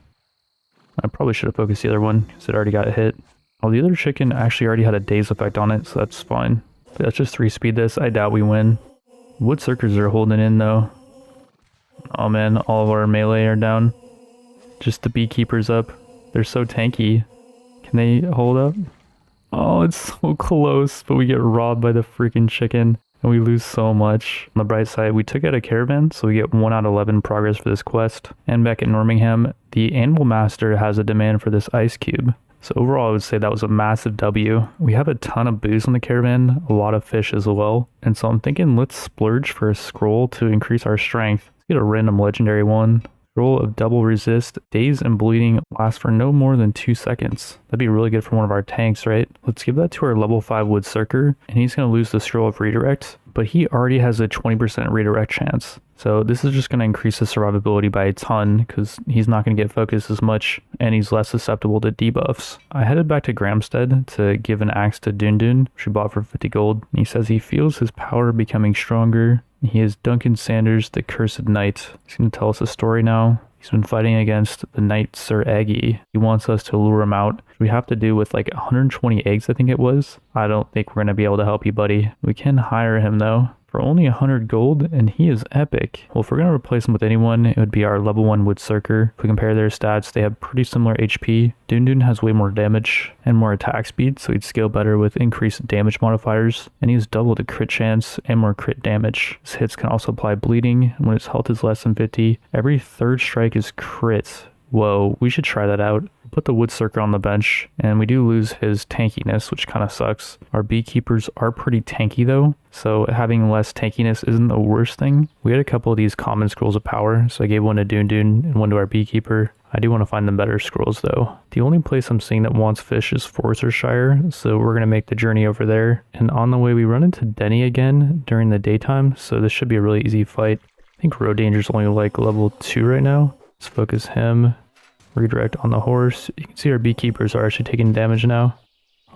A: I probably should have focused the other one because it already got hit. Oh, the other chicken actually already had a daze effect on it, so that's fine. But let's just 3-speed this. I doubt we win. Wood circers are holding in though. Oh man, all of our melee are down. Just the beekeepers up. They're so tanky. Can they hold up? Oh, it's so close, but we get robbed by the freaking chicken. And we lose so much. On the bright side, we took out a Caravan, so we get 1 out of 11 progress for this quest. And back at Normingham, the Animal Master has a demand for this ice cube. So overall, I would say that was a massive W. We have a ton of booze on the Caravan, a lot of fish as well. And so I'm thinking let's splurge for a scroll to increase our strength. Let's get a random legendary one. Scroll of double resist, daze and bleeding lasts for no more than 2 seconds. That'd be really good for one of our tanks, right? Let's give that to our level 5 Woodsucker, and he's going to lose the scroll of redirect, but he already has a 20% redirect chance. So this is just going to increase his survivability by a ton because he's not going to get focused as much and he's less susceptible to debuffs. I headed back to Gramstead to give an axe to Dundun, which we bought for 50 gold. And he says he feels his power becoming stronger. He is Duncan Sanders, the Cursed Knight. He's going to tell us a story now. He's been fighting against the knight Sir Eggy. He wants us to lure him out. We have to do with like 120 eggs, I think it was. I don't think we're going to be able to help you, buddy. We can hire him though. For only 100 gold, and he is epic. Well, if we're going to replace him with anyone, it would be our level 1 Woodsucker. If we compare their stats, they have pretty similar HP. Dundun has way more damage and more attack speed, so he'd scale better with increased damage modifiers. And he has double the crit chance and more crit damage. His hits can also apply bleeding, and when his health is less than 50, every third strike is crit. Whoa, we should try that out. Put the Woodsucker on the bench, and we do lose his tankiness, which kind of sucks. Our beekeepers are pretty tanky though, so having less tankiness isn't the worst thing. We had a couple of these common scrolls of power, so I gave one to Dundun and one to our beekeeper. I do want to find them better scrolls though. The only place I'm seeing that wants fish is Forstershire, so we're going to make the journey over there. And on the way we run into Denny again during the daytime, so this should be a really easy fight. I think Road Danger's only like level 2 right now. Let's focus him. Redirect on the horse. You can see our beekeepers are actually taking damage now.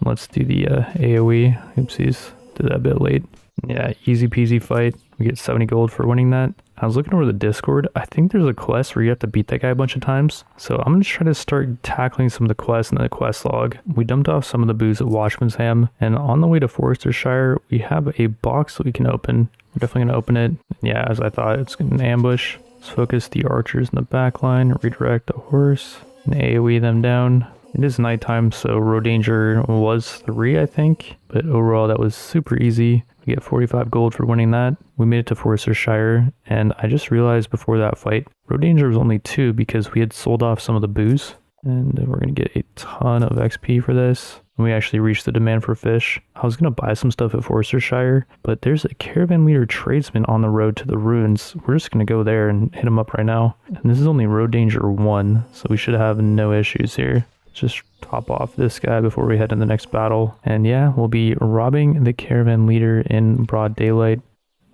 A: Let's do the AoE. Oopsies, did that a bit late. Yeah, easy peasy fight. We get 70 gold for winning that. I was looking over the Discord. I think there's a quest where you have to beat that guy a bunch of times. So I'm going to try to start tackling some of the quests in the quest log. We dumped off some of the booze at Watchman's Ham. And on the way to Forstershire, we have a box that we can open. We're definitely going to open it. Yeah, as I thought, it's an ambush. Let's focus the archers in the back line, redirect the horse, and AoE them down. It is nighttime, so Road Danger was 3, I think. But overall, that was super easy. We get 45 gold for winning that. We made it to Forstershire, and I just realized before that fight, Road Danger was only 2 because we had sold off some of the booze. And we're going to get a ton of XP for this. We actually reached the demand for fish. I was going to buy some stuff at Forstershire, but there's a caravan leader tradesman on the road to the ruins. We're just going to go there and hit him up right now. And this is only Road Danger 1, so we should have no issues here. Let's just top off this guy before we head in the next battle. And yeah, we'll be robbing the caravan leader in broad daylight.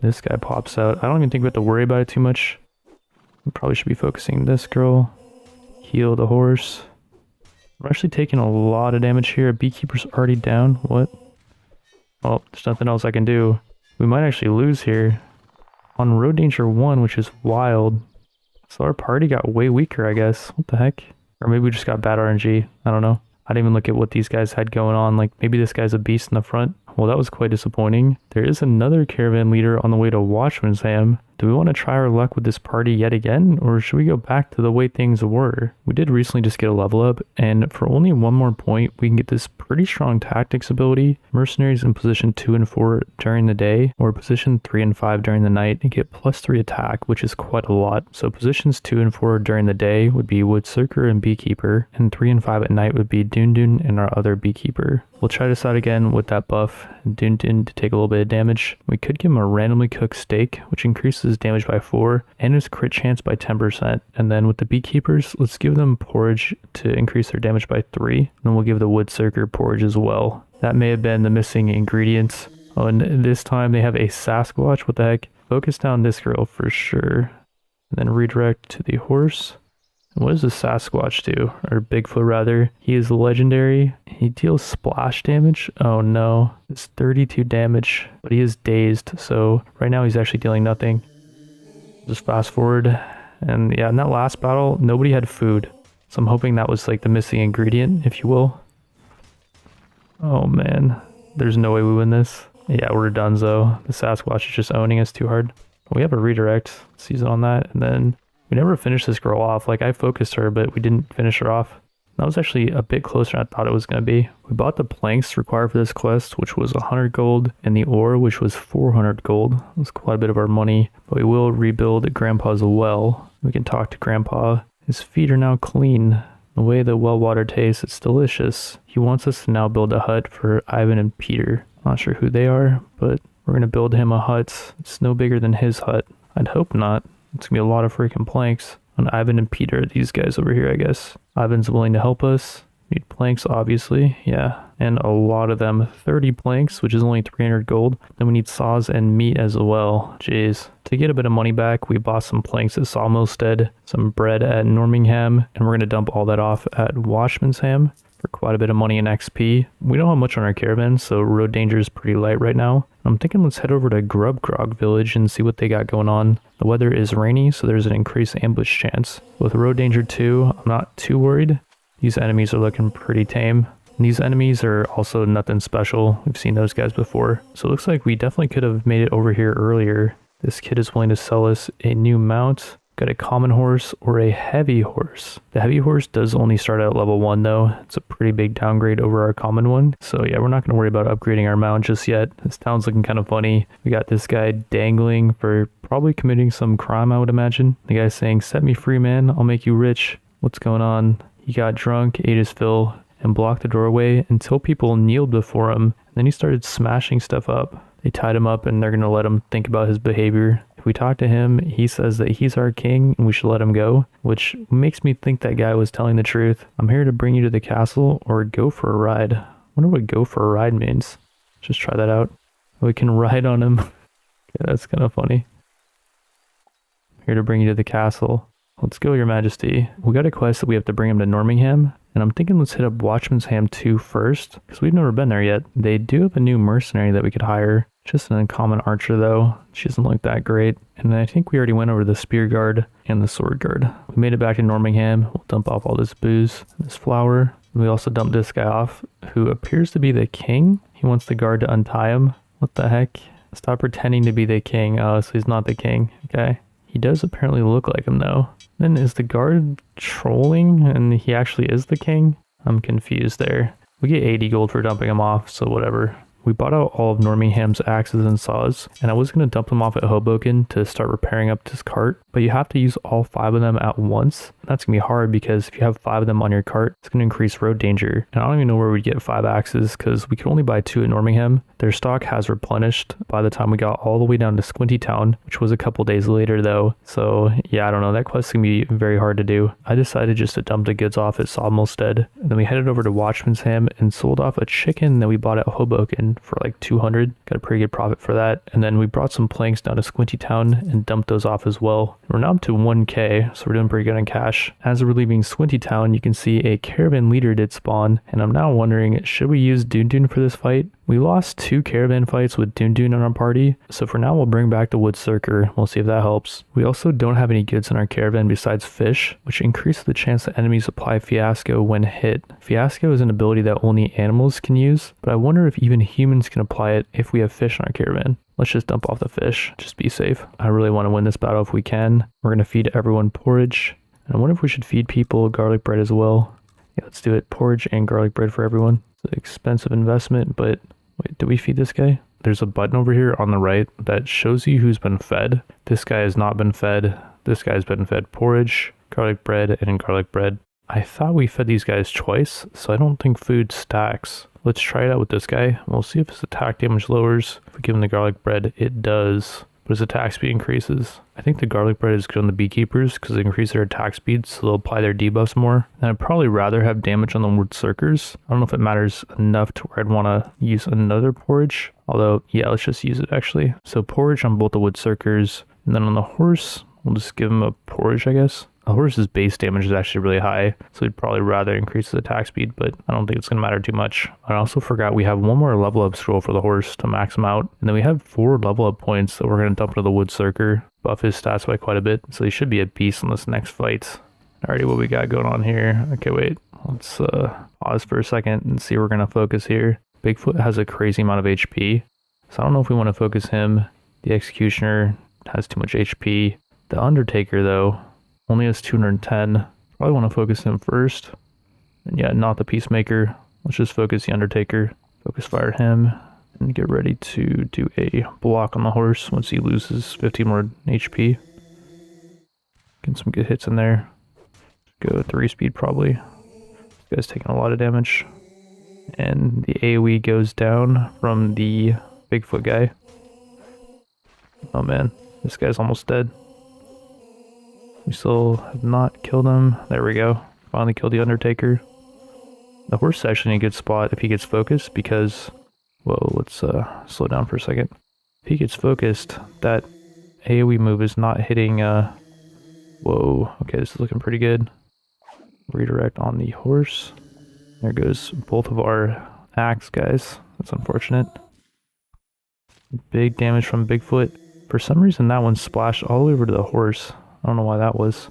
A: This guy pops out. I don't even think we have to worry about it too much. We probably should be focusing this girl. Heal the horse. We're actually taking a lot of damage here. Beekeeper's already down. What? Well, there's nothing else I can do. We might actually lose here. On Road Danger 1, which is wild. So our party got way weaker, I guess. What the heck? Or maybe we just got bad RNG. I don't know. I didn't even look at what these guys had going on. Like, maybe this guy's a beast in the front. Well, that was quite disappointing. There is another caravan leader on the way to Watchman's Ham. Do we want to try our luck with this party yet again, or should we go back to the way things were? We did recently just get a level up, and for only 1 more point, we can get this pretty strong tactics ability. Mercenaries in position 2 and 4 during the day, or position 3 and 5 during the night, and get +3 attack, which is quite a lot. So positions 2 and 4 during the day would be Woodsucker and Beekeeper, and 3 and 5 at night would be Dundun and our other Beekeeper. We'll try this out again with that buff, Dundun to take a little bit of damage. We could give him a randomly cooked steak, which increases his damage by 4 and his crit chance by 10%. And then with the Beekeepers, let's give them porridge to increase their damage by 3. And then we'll give the Woodsucker porridge as well. That may have been the missing ingredients. Oh, and this time they have a Sasquatch. What the heck? Focus down this girl for sure. And then redirect to the horse. What does the Sasquatch do? Or Bigfoot rather. He is legendary. He deals splash damage. Oh no. It's 32 damage. But he is dazed. So right now he's actually dealing nothing. Just fast forward. And yeah, in that last battle, nobody had food. So I'm hoping that was like the missing ingredient, if you will. Oh man. There's no way we win this. Yeah, we're donezo. The Sasquatch is just owning us too hard. We have a redirect. Seize it on that. And then we never finished this girl off. Like, I focused her, but we didn't finish her off. That was actually a bit closer than I thought it was going to be. We bought the planks required for this quest, which was 100 gold, and the ore, which was 400 gold. That was quite a bit of our money, but we will rebuild Grandpa's well. We can talk to Grandpa. His feet are now clean. The way the well water tastes, it's delicious. He wants us to now build a hut for Ivan and Peter. I'm not sure who they are, but we're going to build him a hut. It's no bigger than his hut. I'd hope not. It's going to be a lot of freaking planks. And Ivan and Peter are these guys over here, I guess. Ivan's willing to help us. Need planks, obviously. Yeah, and a lot of them. 30 planks, which is only 300 gold. Then we need saws and meat as well. Jeez. To get a bit of money back, we bought some planks at Sawmilstead, some bread at Normingham, and we're going to dump all that off at Watchmansham for quite a bit of money in XP. We don't have much on our caravan, so road danger is pretty light right now. I'm thinking let's head over to Grubkrog village and see what they got going on. The weather is rainy, so there's an increased ambush chance. With road danger 2, I'm not too worried. These enemies are looking pretty tame. And these enemies are also nothing special. We've seen those guys before. So it looks like we definitely could have made it over here earlier. This kid is willing to sell us a new mount. Got a common horse or a heavy horse. The heavy horse does only start at level 1 though. It's a pretty big downgrade over our common one. So yeah, we're not going to worry about upgrading our mount just yet. This town's looking kind of funny. We got this guy dangling for probably committing some crime, I would imagine. The guy's saying, "Set me free, man. I'll make you rich." What's going on? He got drunk, ate his fill, and blocked the doorway until people kneeled before him. And then he started smashing stuff up. They tied him up and they're going to let him think about his behavior. If we talk to him, he says that he's our king and we should let him go, which makes me think that guy was telling the truth. I'm here to bring you to the castle or go for a ride. I wonder what go for a ride means. Just try that out. We can ride on him. Okay, that's kind of funny. Here to bring you to the castle. Let's go, Your Majesty. We got a quest that we have to bring him to Normingham, and I'm thinking let's hit up Watchmansham 2 first, because we've never been there yet. They do have a new mercenary that we could hire. Just an uncommon archer though. She doesn't look that great. And I think we already went over the spear guard and the sword guard. We made it back to Normingham. We'll dump off all this booze, this flour. We also dumped this guy off, who appears to be the king. He wants the guard to untie him. What the heck? Stop pretending to be the king. Oh, so he's not the king. Okay. He does apparently look like him though. Then is the guard trolling and he actually is the king? I'm confused there. We get 80 gold for dumping him off, so whatever. We bought out all of Normingham's axes and saws, and I was going to dump them off at Hoboken to start repairing up this cart, but you have to use all 5 of them at once. That's going to be hard because if you have 5 of them on your cart, it's going to increase road danger. And I don't even know where we'd get 5 axes because we could only buy 2 at Normingham. Their stock has replenished by the time we got all the way down to Squinty Town, which was a couple days later though. So yeah, I don't know. That quest is going to be very hard to do. I decided just to dump the goods off at Sawmilstead, and then we headed over to Watchmansham and sold off a chicken that we bought at Hoboken for like 200. Got a pretty good profit for that. And then we brought some planks down to Squinty Town and dumped those off as well. We're now up to 1k, so we're doing pretty good on cash. As we're leaving Squinty Town, you can see a caravan leader did spawn, and I'm now wondering, should we use Dune for this fight? We lost 2 caravan fights with Dune in our party, so for now we'll bring back the Woodcirker. We'll see if that helps. We also don't have any goods in our caravan besides fish, which increases the chance that enemies apply Fiasco when hit. Fiasco is an ability that only animals can use, but I wonder if even humans can apply it if we have fish in our caravan. Let's just dump off the fish, just be safe. I really want to win this battle if we can. We're going to feed everyone porridge, and I wonder if we should feed people garlic bread as well. Yeah, let's do it. Porridge and garlic bread for everyone. It's an expensive investment, but wait, did we feed this guy? There's a button over here on the right that shows you who's been fed. This guy has not been fed. This guy's been fed porridge, garlic bread, and garlic bread. I thought we fed these guys twice, so I don't think food stacks. Let's try it out with this guy. We'll see if his attack damage lowers. If we give him the garlic bread, it does. But his attack speed increases. I think the garlic bread is good on the beekeepers because it increases their attack speed, so they'll apply their debuffs more. And I'd probably rather have damage on the Woodcirkers. I don't know if it matters enough to where I'd want to use another porridge. Although, yeah, let's just use it actually. So porridge on both the Woodcirkers. And then on the horse, we'll just give him a porridge, I guess. A horse's base damage is actually really high, so we'd probably rather increase the attack speed, but I don't think it's going to matter too much. I also forgot we have 1 more level up scroll for the horse to max him out, and then we have 4 level up points that we're going to dump into the Woodcirker, buff his stats by quite a bit, so he should be at peace in this next fight. Alrighty, what we got going on here? Okay, wait, let's pause for a second and see where we're going to focus here. Bigfoot has a crazy amount of HP, so I don't know if we want to focus him. The Executioner has too much HP. The Undertaker, though, only has 210. Probably want to focus him first. And yeah, not the Peacemaker. Let's just focus the Undertaker. Focus fire him. And get ready to do a block on the horse once he loses 15 more HP. Getting some good hits in there. Go 3 speed probably. This guy's taking a lot of damage. And the AoE goes down from the Bigfoot guy. Oh man, this guy's almost dead. We still have not killed him. There we go. Finally killed the Undertaker. The horse is actually in a good spot if he gets focused because... Whoa, let's slow down for a second. If he gets focused, that AoE move is not hitting... Whoa, okay, this is looking pretty good. Redirect on the horse. There goes both of our axe guys. That's unfortunate. Big damage from Bigfoot. For some reason that one splashed all the way over to the horse. I don't know why that was.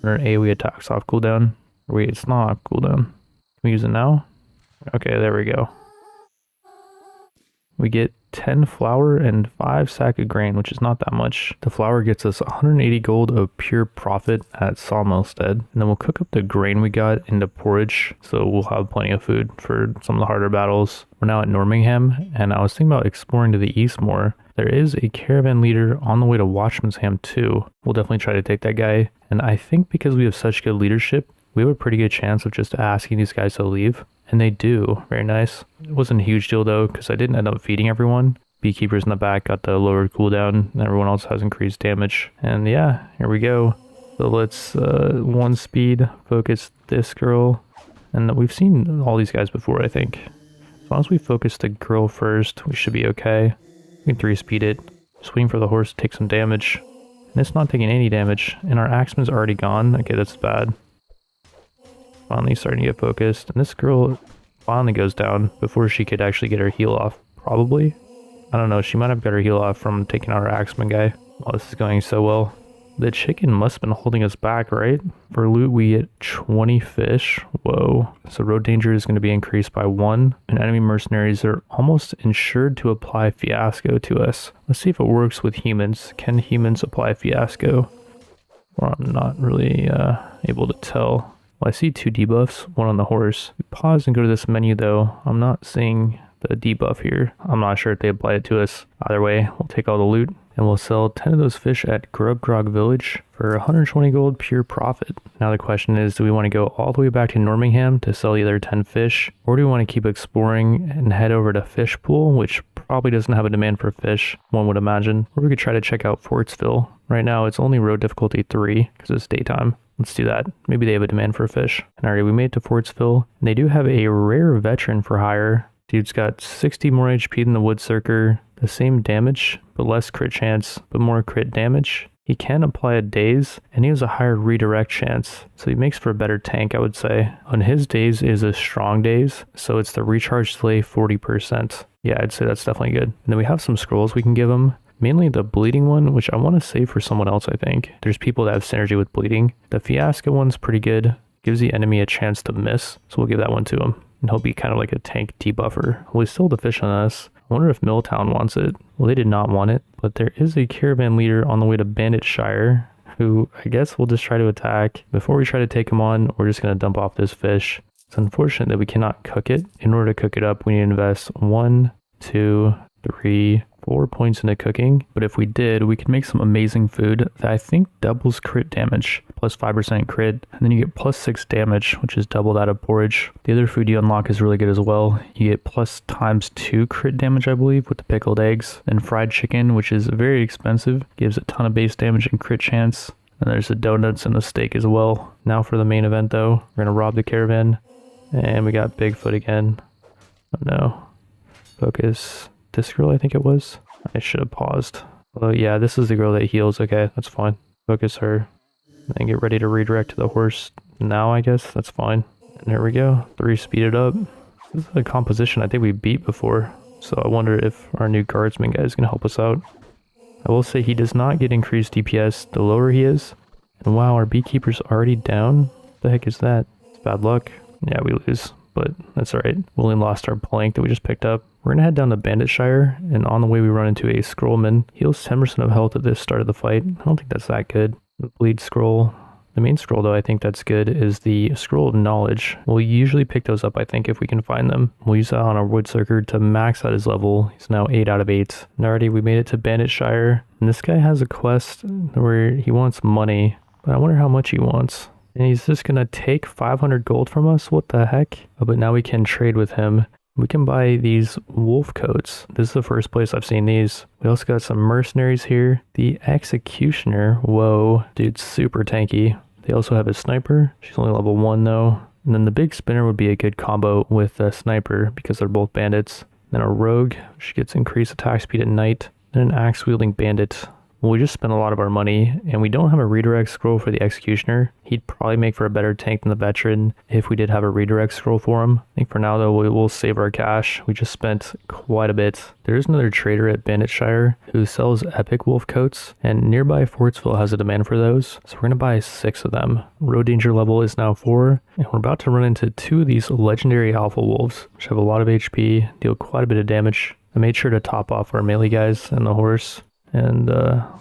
A: Or an AoE attacks off cooldown. Wait, it's not off cooldown. Can we use it now? Okay, there we go. We get 10 flour and 5 sack of grain, which is not that much. The flour gets us 180 gold of pure profit at Sawmillstead. And then we'll cook up the grain we got into porridge, so we'll have plenty of food for some of the harder battles. We're now at Normingham, and I was thinking about exploring to the east more. There is a caravan leader on the way to Watchmansham too. We'll definitely try to take that guy. And I think because we have such good leadership, we have a pretty good chance of just asking these guys to leave. And they do. Very nice. It wasn't a huge deal though, because I didn't end up feeding everyone. Beekeepers in the back got the lowered cooldown, and everyone else has increased damage. And yeah, here we go. So let's 1 speed focus this girl. And we've seen all these guys before, I think. As long as we focus the girl first, we should be okay. We can 3 speed it. Just waiting for the horse to take some damage. And it's not taking any damage. And our axeman's already gone. Okay, that's bad. Finally starting to get focused, and this girl finally goes down before she could actually get her heal off, probably. I don't know, she might have got her heal off from taking out our axeman guy. Oh, this is going so well. The chicken must have been holding us back, right? For loot, we get 20 fish. Whoa. So road danger is going to be increased by 1, and enemy mercenaries are almost ensured to apply fiasco to us. Let's see if it works with humans. Can humans apply fiasco? Well, I'm not really able to tell. Well, I see 2 debuffs, 1 on the horse. We pause and go to this menu though. I'm not seeing the debuff here. I'm not sure if they apply it to us. Either way, we'll take all the loot and we'll sell 10 of those fish at Grubgrog Village for 120 gold pure profit. Now the question is, do we want to go all the way back to Normingham to sell the other 10 fish? Or do we want to keep exploring and head over to Fishpool, which probably doesn't have a demand for fish, one would imagine. Or we could try to check out Fortsville. Right now it's only road difficulty 3 because it's daytime. Let's do that. Maybe they have a demand for fish. And alright, we made it to Fortsville. And they do have a rare veteran for hire. Dude's got 60 more HP than the Woodserker. The same damage, but less crit chance, but more crit damage. He can apply a daze, and he has a higher redirect chance. So he makes for a better tank, I would say. On his daze is a strong daze, so it's the recharge delay 40%. Yeah, I'd say that's definitely good. And then we have some scrolls we can give him. Mainly the bleeding one, which I want to save for someone else, I think. There's people that have synergy with bleeding. The fiasco one's pretty good. Gives the enemy a chance to miss, so we'll give that one to him. And he'll be kind of like a tank debuffer. Well, he's still deficient on us. I wonder if Milltown wants it. Well, they did not want it, but there is a caravan leader on the way to Banditshire, who I guess we'll just try to attack. Before we try to take him on, we're just going to dump off this fish. It's unfortunate that we cannot cook it. In order to cook it up, we need to invest 1, 2, 3, 4 points into cooking, but if we did, we could make some amazing food that I think doubles crit damage, plus 5% crit, and then you get plus 6 damage, which is double that of porridge. The other food you unlock is really good as well. You get plus times 2 crit damage, I believe, with the pickled eggs, and fried chicken, which is very expensive, gives a ton of base damage and crit chance. And there's the donuts and the steak as well. Now for the main event though, we're gonna rob the caravan, and we got Bigfoot again. Oh no. Focus. This girl, I think it was. I should have paused. Oh yeah, this is the girl that heals. Okay, that's fine. Focus her. And get ready to redirect to the horse now, I guess. That's fine. And there we go. 3 speeded up. This is a composition I think we beat before. So I wonder if our new guardsman guy is going to help us out. I will say he does not get increased DPS the lower he is. And wow, our beekeeper's already down? What the heck is that? It's bad luck. Yeah, we lose. But that's alright. We only lost our plank that we just picked up. We're gonna head down to Banditshire, and on the way we run into a scrollman. Heals 10% of health at the start of the fight. I don't think that's that good. The bleed scroll. The main scroll, though, I think that's good, is the Scroll of Knowledge. We'll usually pick those up, I think, if we can find them. We'll use that on our Woodsucker to max out his level. He's now 8 out of 8. And already we made it to Banditshire. And this guy has a quest where he wants money, but I wonder how much he wants. And he's just going to take 500 gold from us? What the heck? Oh, but now we can trade with him. We can buy these wolf coats. This is the first place I've seen these. We also got some mercenaries here. The Executioner. Whoa, dude's super tanky. They also have a sniper. She's only level 1 though. And then the big spinner would be a good combo with a sniper because they're both bandits. Then a rogue. She gets increased attack speed at night. Then an axe wielding bandit. Well, we just spent a lot of our money, and we don't have a redirect scroll for the Executioner. He'd probably make for a better tank than the Veteran if we did have a redirect scroll for him. I think for now, though, we'll save our cash. We just spent quite a bit. There is another trader at Banditshire who sells epic wolf coats, and nearby Fortsville has a demand for those, so we're going to buy 6 of them. Road danger level is now 4, and we're about to run into 2 of these legendary alpha wolves, which have a lot of HP, deal quite a bit of damage. I made sure to top off our melee guys and the horse. And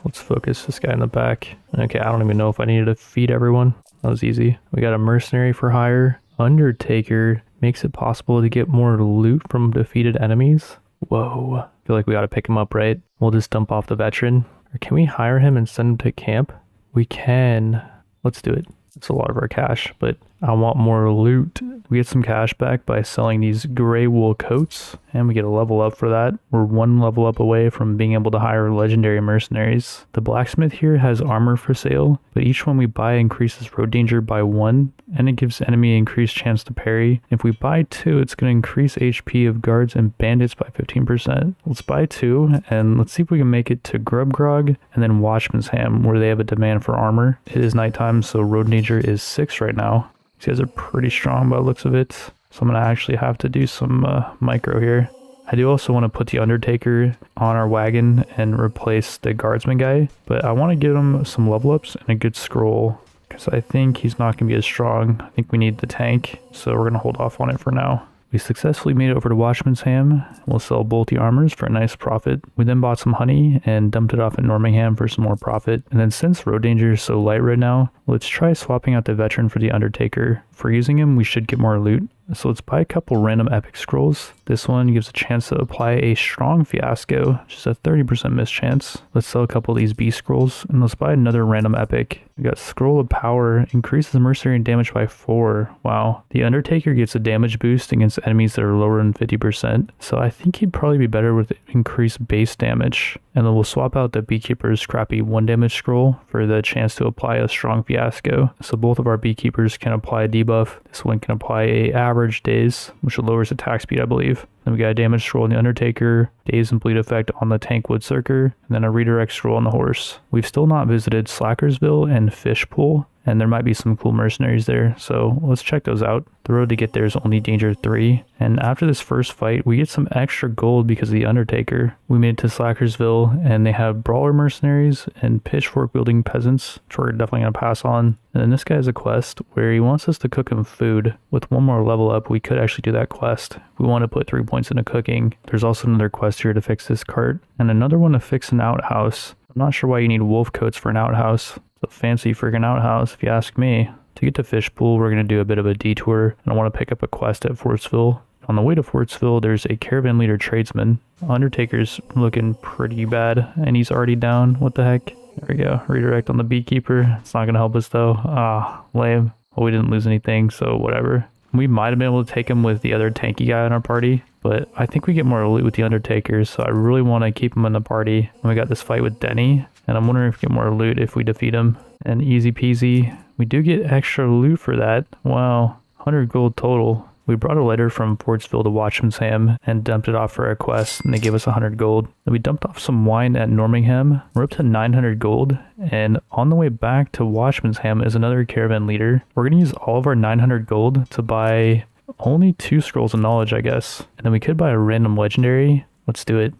A: let's focus this guy in the back. Okay, I don't even know if I needed to feed everyone. That was easy. We got a mercenary for hire. Undertaker makes it possible to get more loot from defeated enemies. Whoa. I feel like we ought to pick him up, right? We'll just dump off the Veteran. Or can we hire him and send him to camp? We can. Let's do it. It's a lot of our cash, but I want more loot. We get some cash back by selling these gray wool coats, and we get a level up for that. We're 1 level up away from being able to hire legendary mercenaries. The blacksmith here has armor for sale, but each one we buy increases road danger by 1, and it gives enemy increased chance to parry. If we buy 2, it's going to increase HP of guards and bandits by 15%. Let's buy 2, and let's see if we can make it to Grubgrog and then Watchman's Ham, where they have a demand for armor. It is nighttime, so road danger is 6 right now. These guys are pretty strong by the looks of it, so I'm going to actually have to do some micro here. I do also want to put the Undertaker on our wagon and replace the guardsman guy, but I want to give him some level ups and a good scroll, because I think he's not going to be as strong. I think we need the tank, so we're going to hold off on it for now. We successfully made it over to Watchman's Ham. We'll sell both the armors for a nice profit. We then bought some honey and dumped it off at Normingham for some more profit. And then since road danger is so light right now, let's try swapping out the Veteran for the Undertaker. For using him, we should get more loot. So let's buy a couple random epic scrolls. This one gives a chance to apply a strong fiasco, which is a 30% miss chance. Let's sell a couple of these B scrolls, and let's buy another random epic. We got Scroll of Power, increases mercenary damage by 4. Wow. The Undertaker gets a damage boost against enemies that are lower than 50%, so I think he'd probably be better with increased base damage. And then we'll swap out the Beekeeper's crappy 1 damage scroll for the chance to apply a strong fiasco. So both of our Beekeepers can apply a debuff. This one can apply a average daze, which lowers attack speed, I believe. Then we got a damage scroll on the Undertaker, daze and bleed effect on the tank Woodsucker, and then a redirect scroll on the horse. We've still not visited Slackersville and Fishpool, and there might be some cool mercenaries there, so let's check those out. The road to get there is only danger 3, and after this first fight, we get some extra gold because of the Undertaker. We made it to Slackersville, and they have brawler mercenaries and pitchfork wielding peasants, which we're definitely going to pass on. And then this guy has a quest where he wants us to cook him food. With 1 more level up, we could actually do that quest. We want to put 3 points into cooking. There's also another quest here to fix this cart, and another one to fix an outhouse. I'm not sure why you need wolf coats for an outhouse. It's a fancy freaking outhouse, if you ask me. To get to Fishpool, we're going to do a bit of a detour, and I want to pick up a quest at Fortsville. On the way to Fortsville, there's a caravan leader tradesman. Undertaker's looking pretty bad, and he's already down. What the heck? There we go. Redirect on the Beekeeper. It's not going to help us, though. Ah, lame. Well, we didn't lose anything, so whatever. We might have been able to take him with the other tanky guy in our party, but I think we get more loot with the Undertaker, so I really want to keep him in the party. And we got this fight with Denny, and I'm wondering if we get more loot if we defeat him. And easy peasy. We do get extra loot for that. Wow, 100 gold total. We brought a letter from Fortsville to Watchman's Ham and dumped it off for a quest, and they gave us 100 gold. Then we dumped off some wine at Normingham. We're up to 900 gold, and on the way back to Watchman's Ham is another caravan leader. We're going to use all of our 900 gold to buy only 2 scrolls of knowledge, I guess. And then we could buy a random legendary. Let's do it.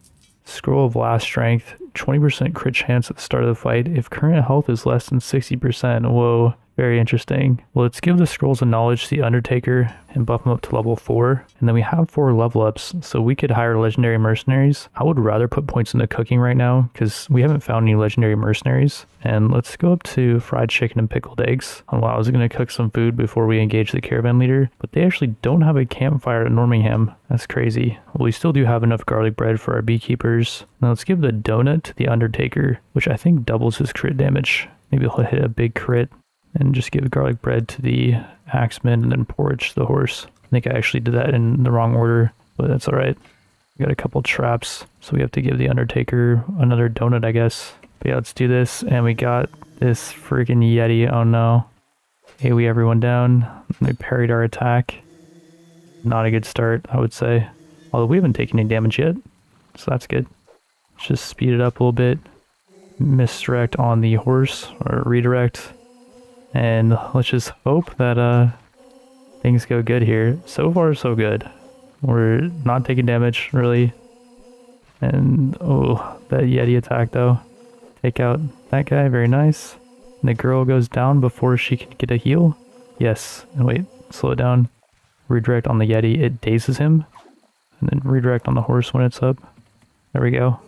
A: Scroll of Last Strength, 20% crit chance at the start of the fight if current health is less than 60%. Whoa. Very interesting. Well, let's give the Scrolls of Knowledge to the Undertaker and buff him up to level 4. And then we have 4 level ups, so we could hire legendary mercenaries. I would rather put points into cooking right now because we haven't found any legendary mercenaries. And let's go up to fried chicken and pickled eggs. Oh, wow, I was going to cook some food before we engage the caravan leader, but they actually don't have a campfire at Normingham. That's crazy. Well, we still do have enough garlic bread for our beekeepers. Now let's give the donut to the Undertaker, which I think doubles his crit damage. Maybe he'll hit a big crit. And just give garlic bread to the axeman and then porridge to the horse. I think I actually did that in the wrong order, but that's alright. We got a couple traps, so we have to give the Undertaker another donut, I guess. But yeah, let's do this. And we got this freaking Yeti. Oh no. AoE everyone down. They parried our attack. Not a good start, I would say. Although we haven't taken any damage yet, so that's good. Let's just speed it up a little bit. Misdirect on the horse, or redirect. And let's just hope that things go good here. So far, so good. We're not taking damage, really. And, oh, that Yeti attack, though. Take out that guy, very nice. And the girl goes down before she can get a heal. Yes, and wait, slow it down. Redirect on the Yeti, it dazes him. And then redirect on the horse when it's up. There we go.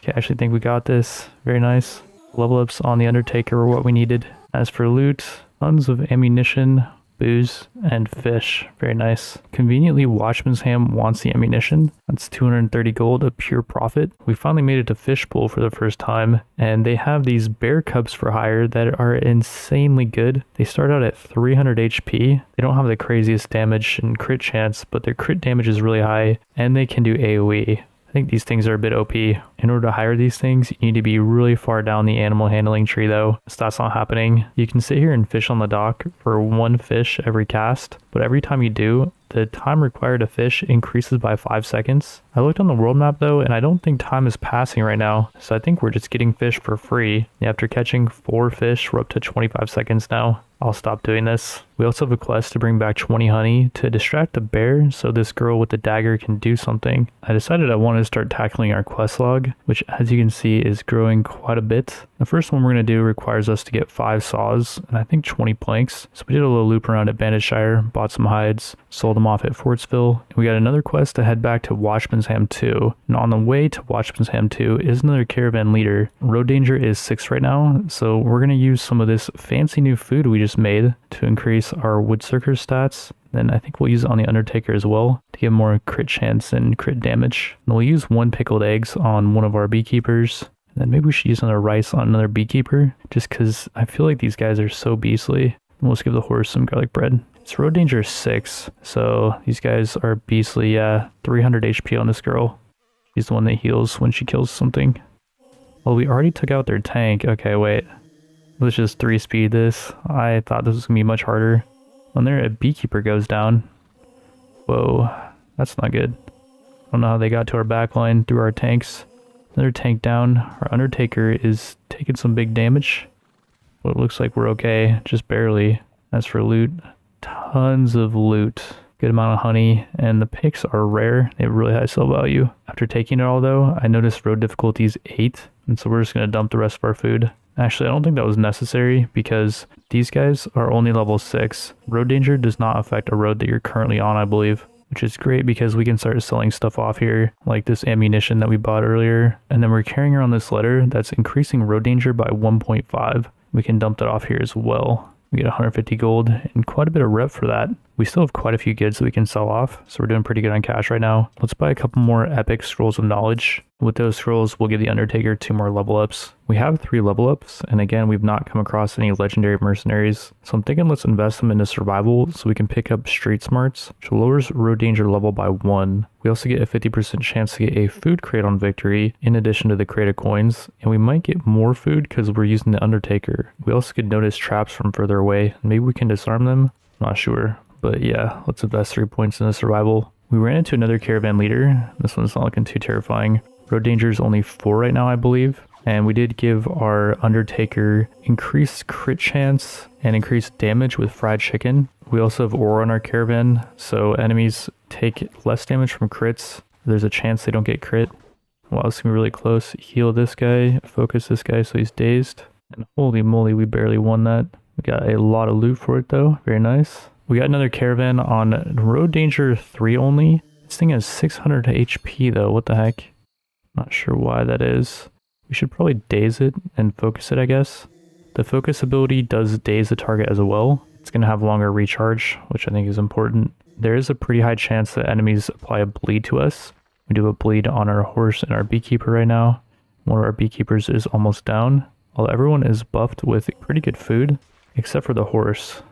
A: Okay, I actually think we got this. Very nice. Level ups on the Undertaker were what we needed. As for loot, tons of ammunition, booze, and fish. Very nice. Conveniently, Watchman's Ham wants the ammunition. That's 230 gold, a pure profit. We finally made it to Fishbowl for the first time, and they have these bear cubs for hire that are insanely good. They start out at 300 HP. They don't have the craziest damage and crit chance, but their crit damage is really high, and they can do AoE. I think these things are a bit OP. In order to hire these things, you need to be really far down the animal handling tree though, so that's not happening. You can sit here and fish on the dock for 1 fish every cast, but every time you do, the time required to fish increases by 5 seconds. I looked on the world map though, and I don't think time is passing right now, so I think we're just getting fish for free. After catching 4 fish, we're up to 25 seconds now. I'll stop doing this. We also have a quest to bring back 20 honey to distract the bear so this girl with the dagger can do something. I decided I wanted to start tackling our quest log, which as you can see is growing quite a bit. The first one we're going to do requires us to get 5 saws and I think 20 planks. So we did a little loop around at Banditshire, bought some hides, sold them off at Fortsville, and we got another quest to head back to Watchman's Ham 2. And on the way to Watchman's Ham 2 is another caravan leader. Road danger is 6 right now, so we're going to use some of this fancy new food we just made to increase our woodsucker stats. Then I think we'll use it on the Undertaker as well to give more crit chance and crit damage. And we'll use 1 pickled eggs on one of our beekeepers. And then maybe we should use another rice on another beekeeper just because I feel like these guys are so beastly. And we'll just give the horse some garlic bread. It's road danger 6, so these guys are beastly. 300 HP on this girl. She's the one that heals when she kills something. Well, we already took out their tank. Okay, wait. Let's just 3-speed this. I thought this was going to be much harder. When there, a beekeeper goes down. Whoa, that's not good. I don't know how they got to our backline through our tanks. Another tank down. Our Undertaker is taking some big damage. But it looks like we're okay, just barely. As for loot, tons of loot. Good amount of honey, and the picks are rare. They have really high sell value. After taking it all though, I noticed road difficulty is 8, and so we're just going to dump the rest of our food. Actually, I don't think that was necessary because these guys are only level 6. Road danger does not affect a road that you're currently on, I believe, which is great because we can start selling stuff off here, like this ammunition that we bought earlier. And then we're carrying around this letter that's increasing road danger by 1.5. We can dump that off here as well. We get 150 gold and quite a bit of rep for that. We still have quite a few goods that we can sell off, so we're doing pretty good on cash right now. Let's buy a couple more epic scrolls of knowledge. With those scrolls, we'll give the Undertaker 2 more level ups. We have 3 level ups, and again, we've not come across any legendary mercenaries. So I'm thinking let's invest them into survival so we can pick up street smarts, which lowers road danger level by 1. We also get a 50% chance to get a food crate on victory in addition to the crate of coins, and we might get more food because we're using the Undertaker. We also could notice traps from further away. Maybe we can disarm them? I'm not sure. But yeah, let's invest 3 points in the survival. We ran into another caravan leader. This one's not looking too terrifying. Road danger is only 4 right now, I believe. And we did give our Undertaker increased crit chance and increased damage with fried chicken. We also have ore on our caravan, so enemies take less damage from crits. There's a chance they don't get crit. Wow, this is gonna be really close. Heal this guy, focus this guy so he's dazed. And holy moly, we barely won that. We got a lot of loot for it though. Very nice. We got another caravan on road danger 3 only. This thing has 600 HP though. What the heck? Not sure why that is. We should probably daze it and focus it, I guess. The focus ability does daze the target as well. It's going to have longer recharge, which I think is important. There is a pretty high chance that enemies apply a bleed to us. We do a bleed on our horse and our beekeeper right now. One of our beekeepers is almost down. While everyone is buffed with pretty good food, except for the horse.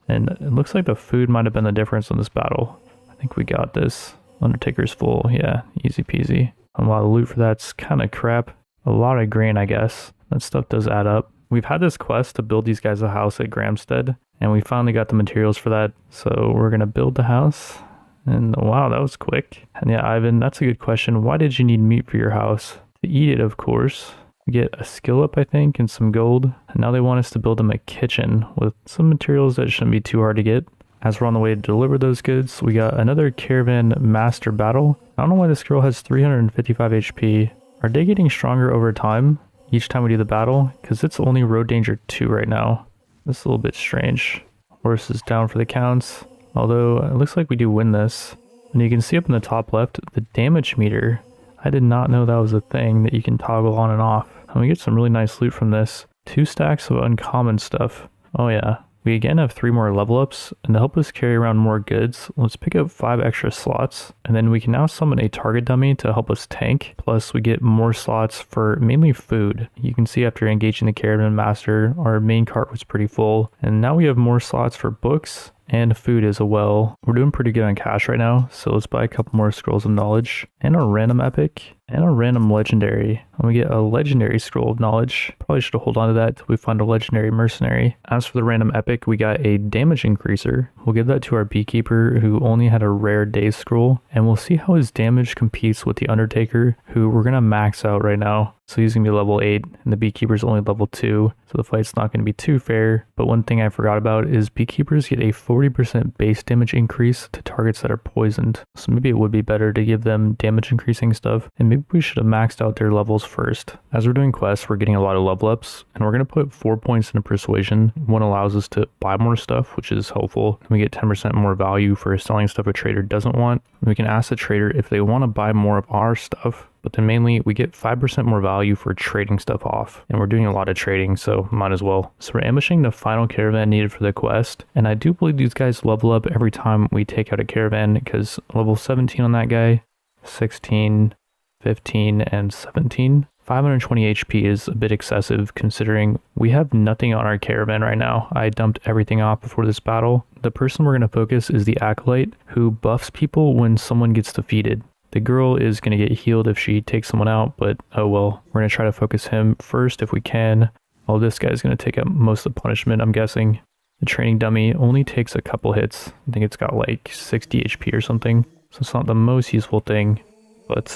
A: And it looks like the food might have been the difference in this battle. I think we got this. Undertaker's full. Yeah, easy peasy. And while the loot for that's kind of crap. A lot of grain, I guess. That stuff does add up. We've had this quest to build these guys a house at Grahamstead, and we finally got the materials for that. So we're going to build the house. And wow, that was quick. And yeah, Ivan, that's a good question. Why did you need meat for your house? To eat it, of course. We get a skill up, I think, and some gold. And now they want us to build them a kitchen with some materials that shouldn't be too hard to get. As we're on the way to deliver those goods, we got another caravan master battle. I don't know why this girl has 355 HP. Are they getting stronger over time? Each time we do the battle? Because it's only road danger 2 right now. This is a little bit strange. Horse is down for the counts. Although, it looks like we do win this. And you can see up in the top left, the damage meter. I did not know that was a thing that you can toggle on and off. And we get some really nice loot from this. 2 stacks of uncommon stuff. Oh yeah. We again have 3 more level ups, and to help us carry around more goods, let's pick up 5 extra slots, and then we can now summon a target dummy to help us tank, plus we get more slots for mainly food. You can see after engaging the Caravan Master, our main cart was pretty full, and now we have more slots for books and food as well. We're doing pretty good on cash right now, so let's buy a couple more scrolls of knowledge, and a random epic, and a random legendary. And we get a legendary scroll of knowledge. Probably should hold on to that till we find a legendary mercenary. As for the random epic, we got a damage increaser. We'll give that to our beekeeper who only had a rare day scroll, and we'll see how his damage competes with the Undertaker, who we're gonna max out right now. So he's gonna be level 8 and the beekeeper's only level 2, so the fight's not gonna be too fair. But one thing I forgot about is beekeepers get a 40% base damage increase to targets that are poisoned. So maybe it would be better to give them damage increasing stuff, and maybe we should have maxed out their levels first. As we're doing quests, we're getting a lot of level ups, and we're gonna put 4 points into persuasion. One allows us to buy more stuff, which is helpful. We get 10% more value for selling stuff a trader doesn't want. We can ask the trader if they want to buy more of our stuff. But then mainly we get 5% more value for trading stuff off. And we're doing a lot of trading, so might as well. So we're ambushing the final caravan needed for the quest. And I do believe these guys level up every time we take out a caravan, because level 17 on that guy, 16, 15, and 17. 520 HP is a bit excessive considering we have nothing on our caravan right now. I dumped everything off before this battle. The person we're going to focus is the Acolyte, who buffs people when someone gets defeated. The girl is going to get healed if she takes someone out, but oh well. We're going to try to focus him first if we can. Well, this guy's going to take up most of the punishment, I'm guessing. The training dummy only takes a couple hits. I think it's got like 60 HP or something. So it's not the most useful thing. But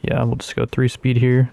A: yeah, we'll just go 3 speed here.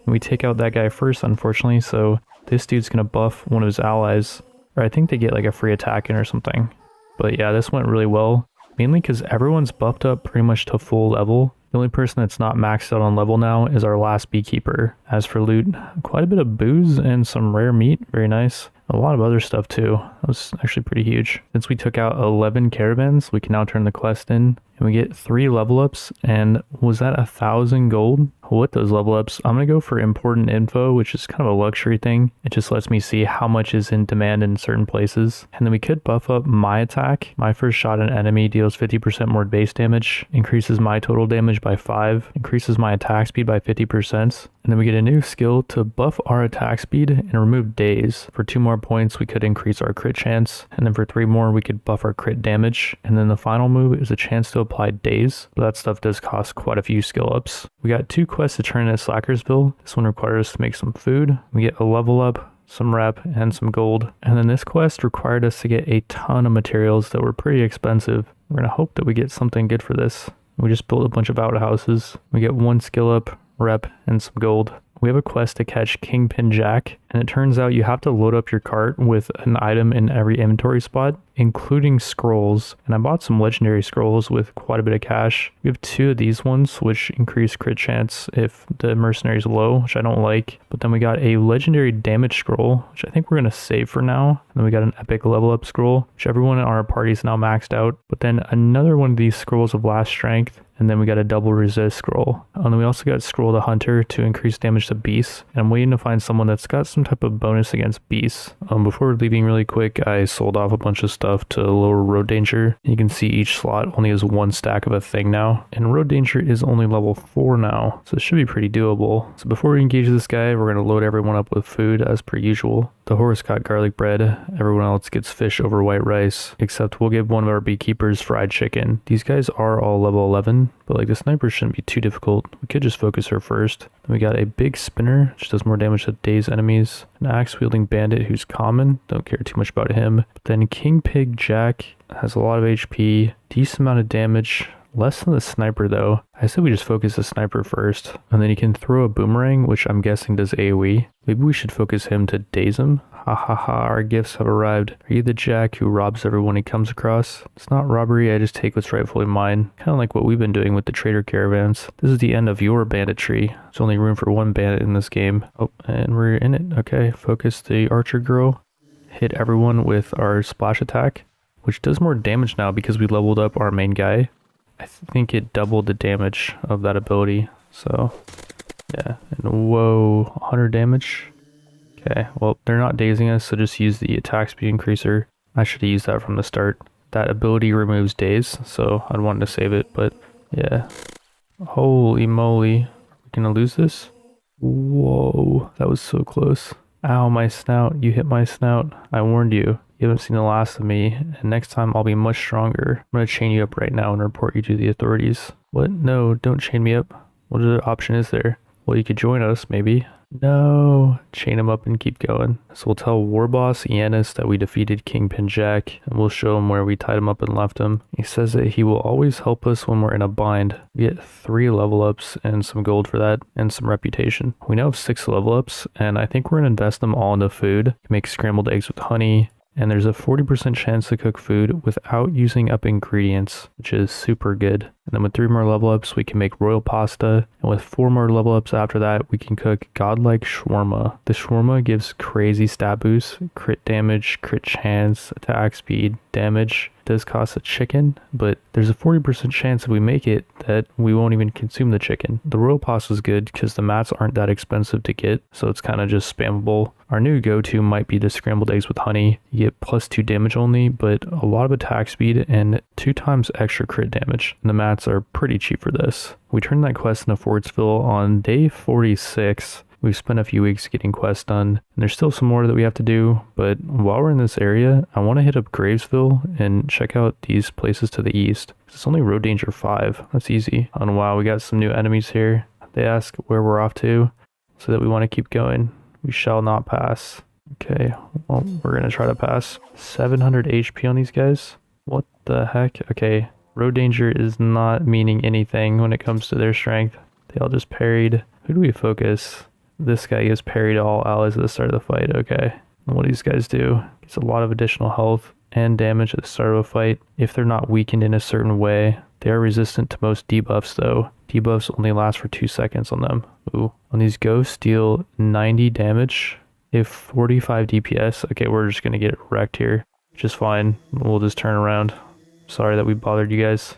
A: And we take out that guy first, unfortunately. So this dude's going to buff one of his allies. Or I think they get like a free attack in or something. But yeah, this went really well. Mainly because everyone's buffed up pretty much to full level. The only person that's not maxed out on level now is our last beekeeper. As for loot, quite a bit of booze and some rare meat. Very nice. A lot of other stuff too. That was actually pretty huge. Since we took out 11 caravans, we can now turn the quest in. And we get 3 level ups. And was that 1,000 gold? With those level ups, I'm going to go for important info, which is kind of a luxury thing. It just lets me see how much is in demand in certain places. And then we could buff up my attack. My first shot at an enemy deals 50% more base damage, increases my total damage by 5, increases my attack speed by 50%. And then we get a new skill to buff our attack speed and remove daze. For 2 more points, we could increase our crit chance. And then for 3 more, we could buff our crit damage. And then the final move is a chance to apply daze. But that stuff does cost quite a few skill ups. We got 2 quests to turn in at Slackersville. This one requires us to make some food. We get a level up, some rep, and some gold. And then this quest required us to get a ton of materials that were pretty expensive. We're going to hope that we get something good for this. We just built a bunch of outhouses. We get 1 skill up, rep, and some gold. We have a quest to catch Kingpin Jack, and it turns out you have to load up your cart with an item in every inventory spot. including scrolls. And I bought some legendary scrolls with quite a bit of cash. We have 2 of these ones, which increase crit chance if the mercenary is low, which I don't like. But then we got a legendary damage scroll, which I think we're going to save for now. And then we got an epic level up scroll, which everyone in our party is now maxed out. But then another one of these scrolls of last strength. And then we got a double resist scroll. And then we also got scroll the hunter to increase damage to beasts. And I'm waiting to find someone that's got some type of bonus against beasts. Before leaving really quick, I sold off a bunch of stuff to lower road danger. You can see each slot only has 1 stack of a thing now. And road danger is only level 4 now. So it should be pretty doable. So before we engage this guy, we're going to load everyone up with food as per usual. The horse got garlic bread, everyone else gets fish over white rice, except we'll give one of our beekeepers fried chicken. These guys are all level 11, but like the sniper shouldn't be too difficult. We could just focus her first. Then we got a big spinner, which does more damage to dazed enemies. An axe wielding bandit who's common, don't care too much about him. But then Kingpig Jack has a lot of HP, decent amount of damage. Less than the sniper though. I said we just focus the sniper first. And then he can throw a boomerang, which I'm guessing does AoE. Maybe we should focus him to daze him. Ha ha ha, our gifts have arrived. Are you the Jack who robs everyone he comes across? It's not robbery, I just take what's rightfully mine. Kind of like what we've been doing with the trader caravans. This is the end of your banditry. There's only room for 1 bandit in this game. Oh, and we're in it. Okay, focus the archer girl. Hit everyone with our splash attack, which does more damage now because we leveled up our main guy. I think it doubled the damage of that ability. So, yeah. And whoa, 100 damage. Okay, well, they're not dazing us, so just use the attack speed increaser. I should have used that from the start. That ability removes daze, so I'd wanted to save it, but yeah. Holy moly. Are we gonna lose this? Whoa, that was so close. Ow, my snout. You hit my snout. I warned you. You haven't seen the last of me, and next time I'll be much stronger. I'm gonna chain you up right now and report you to the authorities. What? No, don't chain me up. What other option is there? Well, you could join us, maybe. No, chain him up and keep going. So we'll tell War Boss Yanis that we defeated Kingpin Jack, and we'll show him where we tied him up and left him. He says that he will always help us when we're in a bind. We get 3 level ups and some gold for that, and some reputation. We now have 6 level ups, and I think we're gonna invest them all into food. Make scrambled eggs with honey, and there's a 40% chance to cook food without using up ingredients, which is super good. And then with 3 more level ups, we can make royal pasta. And with 4 more level ups after that, we can cook godlike shawarma. The shawarma gives crazy stat boosts, crit damage, crit chance, attack speed, damage. It does cost a chicken, but there's a 40% chance if we make it that we won't even consume the chicken. The royal pasta is good because the mats aren't that expensive to get, so it's kind of just spammable. Our new go-to might be the scrambled eggs with honey. You get +2 damage only, but a lot of attack speed and 2 times extra crit damage. And the mats are pretty cheap for this. We turned that quest into Fortsville on day 46. We've spent a few weeks getting quests done, and there's still some more that we have to do, but while we're in this area, I want to hit up Gravesville and check out these places to the east. It's only road danger 5. That's easy. And wow, we got some new enemies here. They ask where we're off to, so that we want to keep going. We shall not pass. Okay, well, we're going to try to pass. 700 HP on these guys? What the heck? Okay, road danger is not meaning anything when it comes to their strength. They all just parried. Who do we focus? This guy gets parried to all allies at the start of the fight. Okay. And what do these guys do? Gets a lot of additional health and damage at the start of a fight. If they're not weakened in a certain way, they are resistant to most debuffs though. Debuffs only last for 2 seconds on them. Ooh. On these ghosts, deal 90 damage. If 45 DPS. Okay, we're just gonna get wrecked here. Which is fine. We'll just turn around. Sorry that we bothered you guys.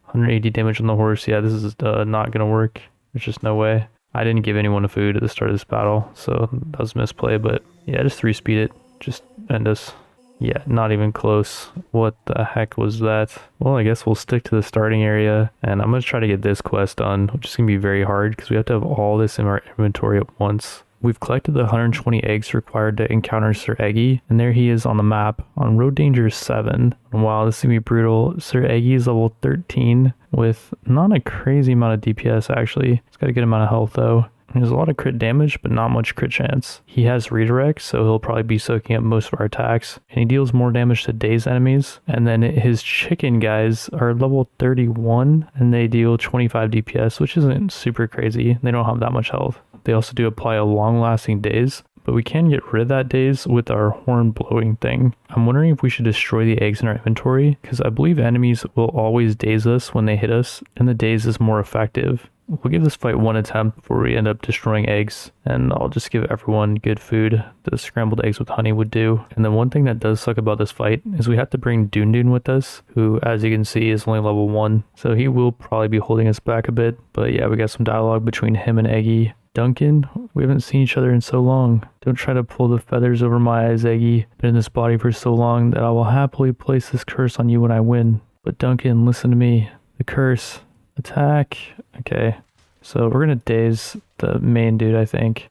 A: 180 damage on the horse. Yeah, this is not gonna work. There's just no way. I didn't give anyone a food at the start of this battle, so that was a misplay, but yeah, just 3-speed it. Just end us. Yeah, not even close. What the heck was that? Well, I guess we'll stick to the starting area, and I'm going to try to get this quest done, which is going to be very hard because we have to have all this in our inventory at once. We've collected the 120 eggs required to encounter Sir Eggy, and there he is on the map on road danger 7. And wow, this is going to be brutal. Sir Eggy is level 13 with not a crazy amount of DPS actually. He's got a good amount of health though. There's a lot of crit damage, but not much crit chance. He has redirect, so he'll probably be soaking up most of our attacks. And he deals more damage to dazed enemies. And then his chicken guys are level 31, and they deal 25 DPS, which isn't super crazy. They don't have that much health. They also do apply a long-lasting daze, but we can get rid of that daze with our horn blowing thing. I'm wondering if we should destroy the eggs in our inventory, because I believe enemies will always daze us when they hit us, and the daze is more effective. We'll give this fight one attempt before we end up destroying eggs, and I'll just give everyone good food. The scrambled eggs with honey would do. And then one thing that does suck about this fight is we have to bring Dune with us, who, as you can see, is only level 1. So he will probably be holding us back a bit. But yeah, we got some dialogue between him and Eggy. Duncan, we haven't seen each other in so long. Don't try to pull the feathers over my eyes, Eggy. Been in this body for so long that I will happily place this curse on you when I win. But Duncan, listen to me. The curse. Attack. Okay. So we're going to daze the main dude, I think.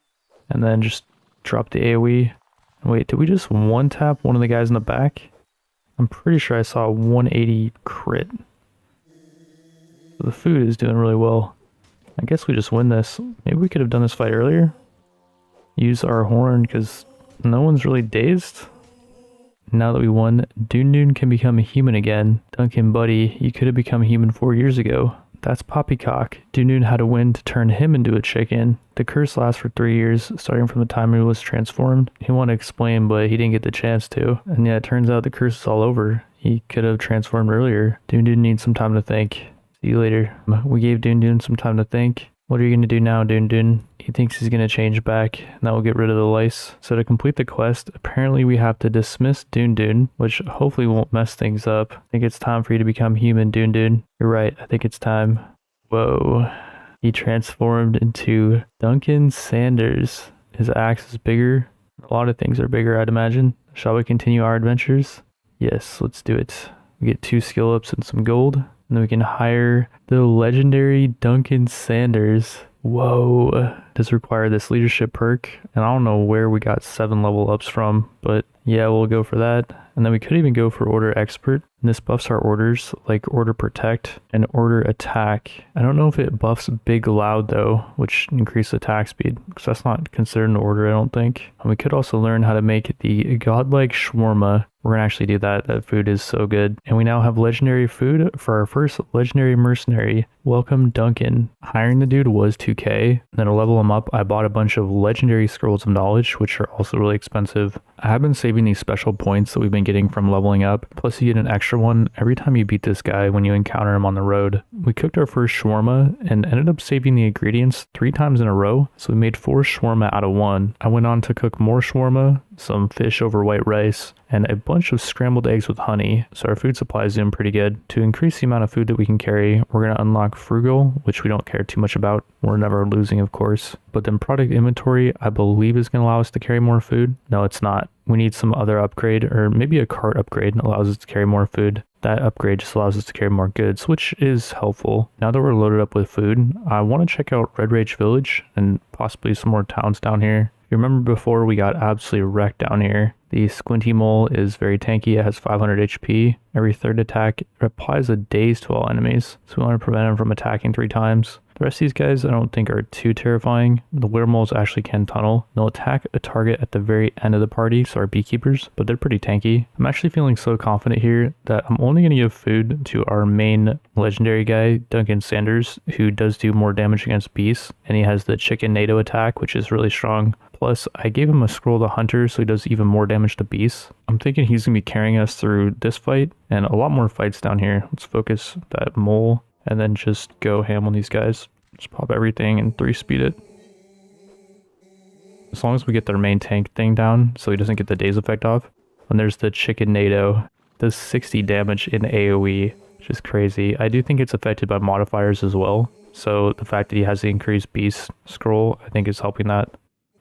A: And then just drop the AoE. Wait, did we just one-tap one of the guys in the back? I'm pretty sure I saw a 180 crit. So the food is doing really well. I guess we just win this. Maybe we could have done this fight earlier. Use our horn, because no one's really dazed. Now that we won, Dune can become a human again. Duncan, buddy, you could have become human 4 years ago. That's Poppycock. Dune had a win to turn him into a chicken. The curse lasts for 3 years, starting from the time he was transformed. He wanted to explain, but he didn't get the chance to. And yeah, it turns out the curse is all over. He could have transformed earlier. Dune needs some time to think. See you later. We gave Dune some time to think. What are you going to do now, Dune? He thinks he's going to change back, and that will get rid of the lice. So to complete the quest, apparently we have to dismiss Dune, which hopefully won't mess things up. I think it's time for you to become human, Dune. You're right, I think it's time. Whoa. He transformed into Duncan Sanders. His axe is bigger. A lot of things are bigger, I'd imagine. Shall we continue our adventures? Yes, let's do it. We get 2 skill ups and some gold. And then we can hire the legendary Duncan Sanders. Whoa. Does require this leadership perk. And I don't know where we got 7 level ups from, but yeah, we'll go for that. And then we could even go for Order Expert. And this buffs our orders, like Order Protect and Order Attack. I don't know if it buffs Big Loud though, which increases attack speed, because that's not considered an order, I don't think. And we could also learn how to make the godlike shawarma. We're gonna actually do that. That food is so good. And we now have legendary food for our first legendary mercenary. Welcome, Duncan. Hiring the dude was 2k. And then to level him up, I bought a bunch of legendary scrolls of knowledge, which are also really expensive. I have been saving these special points that we've been getting from leveling up. Plus you get an extra one every time you beat this guy when you encounter him on the road. We cooked our first shawarma and ended up saving the ingredients 3 times in a row. So we made 4 shawarma out of 1. I went on to cook more shawarma, some fish over white rice, and a bunch of scrambled eggs with honey. So our food supply is doing pretty good. To increase the amount of food that we can carry, we're going to unlock Frugal, which we don't care too much about. We're never losing, of course. But then product inventory, I believe, is going to allow us to carry more food. No, it's not. We need some other upgrade, or maybe a cart upgrade allows us to carry more food. That upgrade just allows us to carry more goods, which is helpful. Now that we're loaded up with food, I want to check out Red Rage Village and possibly some more towns down here. You remember before we got absolutely wrecked down here. The Squinty Mole is very tanky. It has 500 HP. Every 3rd attack, it applies a daze to all enemies. So we want to prevent them from attacking 3 times. The rest of these guys I don't think are too terrifying. The werewolves actually can tunnel. They'll attack a target at the very end of the party, so our beekeepers, but they're pretty tanky. I'm actually feeling so confident here that I'm only going to give food to our main legendary guy, Duncan Sanders, who does do more damage against beasts. And he has the chicken NATO attack, which is really strong. Plus, I gave him a scroll to Hunter, so he does even more damage to beasts. I'm thinking he's going to be carrying us through this fight and a lot more fights down here. Let's focus that mole and then just go ham on these guys. Just pop everything and 3-speed it. As long as we get their main tank thing down so he doesn't get the daze effect off. And there's the chicken NATO. Does 60 damage in AoE, which is crazy. I do think it's affected by modifiers as well. So the fact that he has the increased beast scroll, I think is helping that.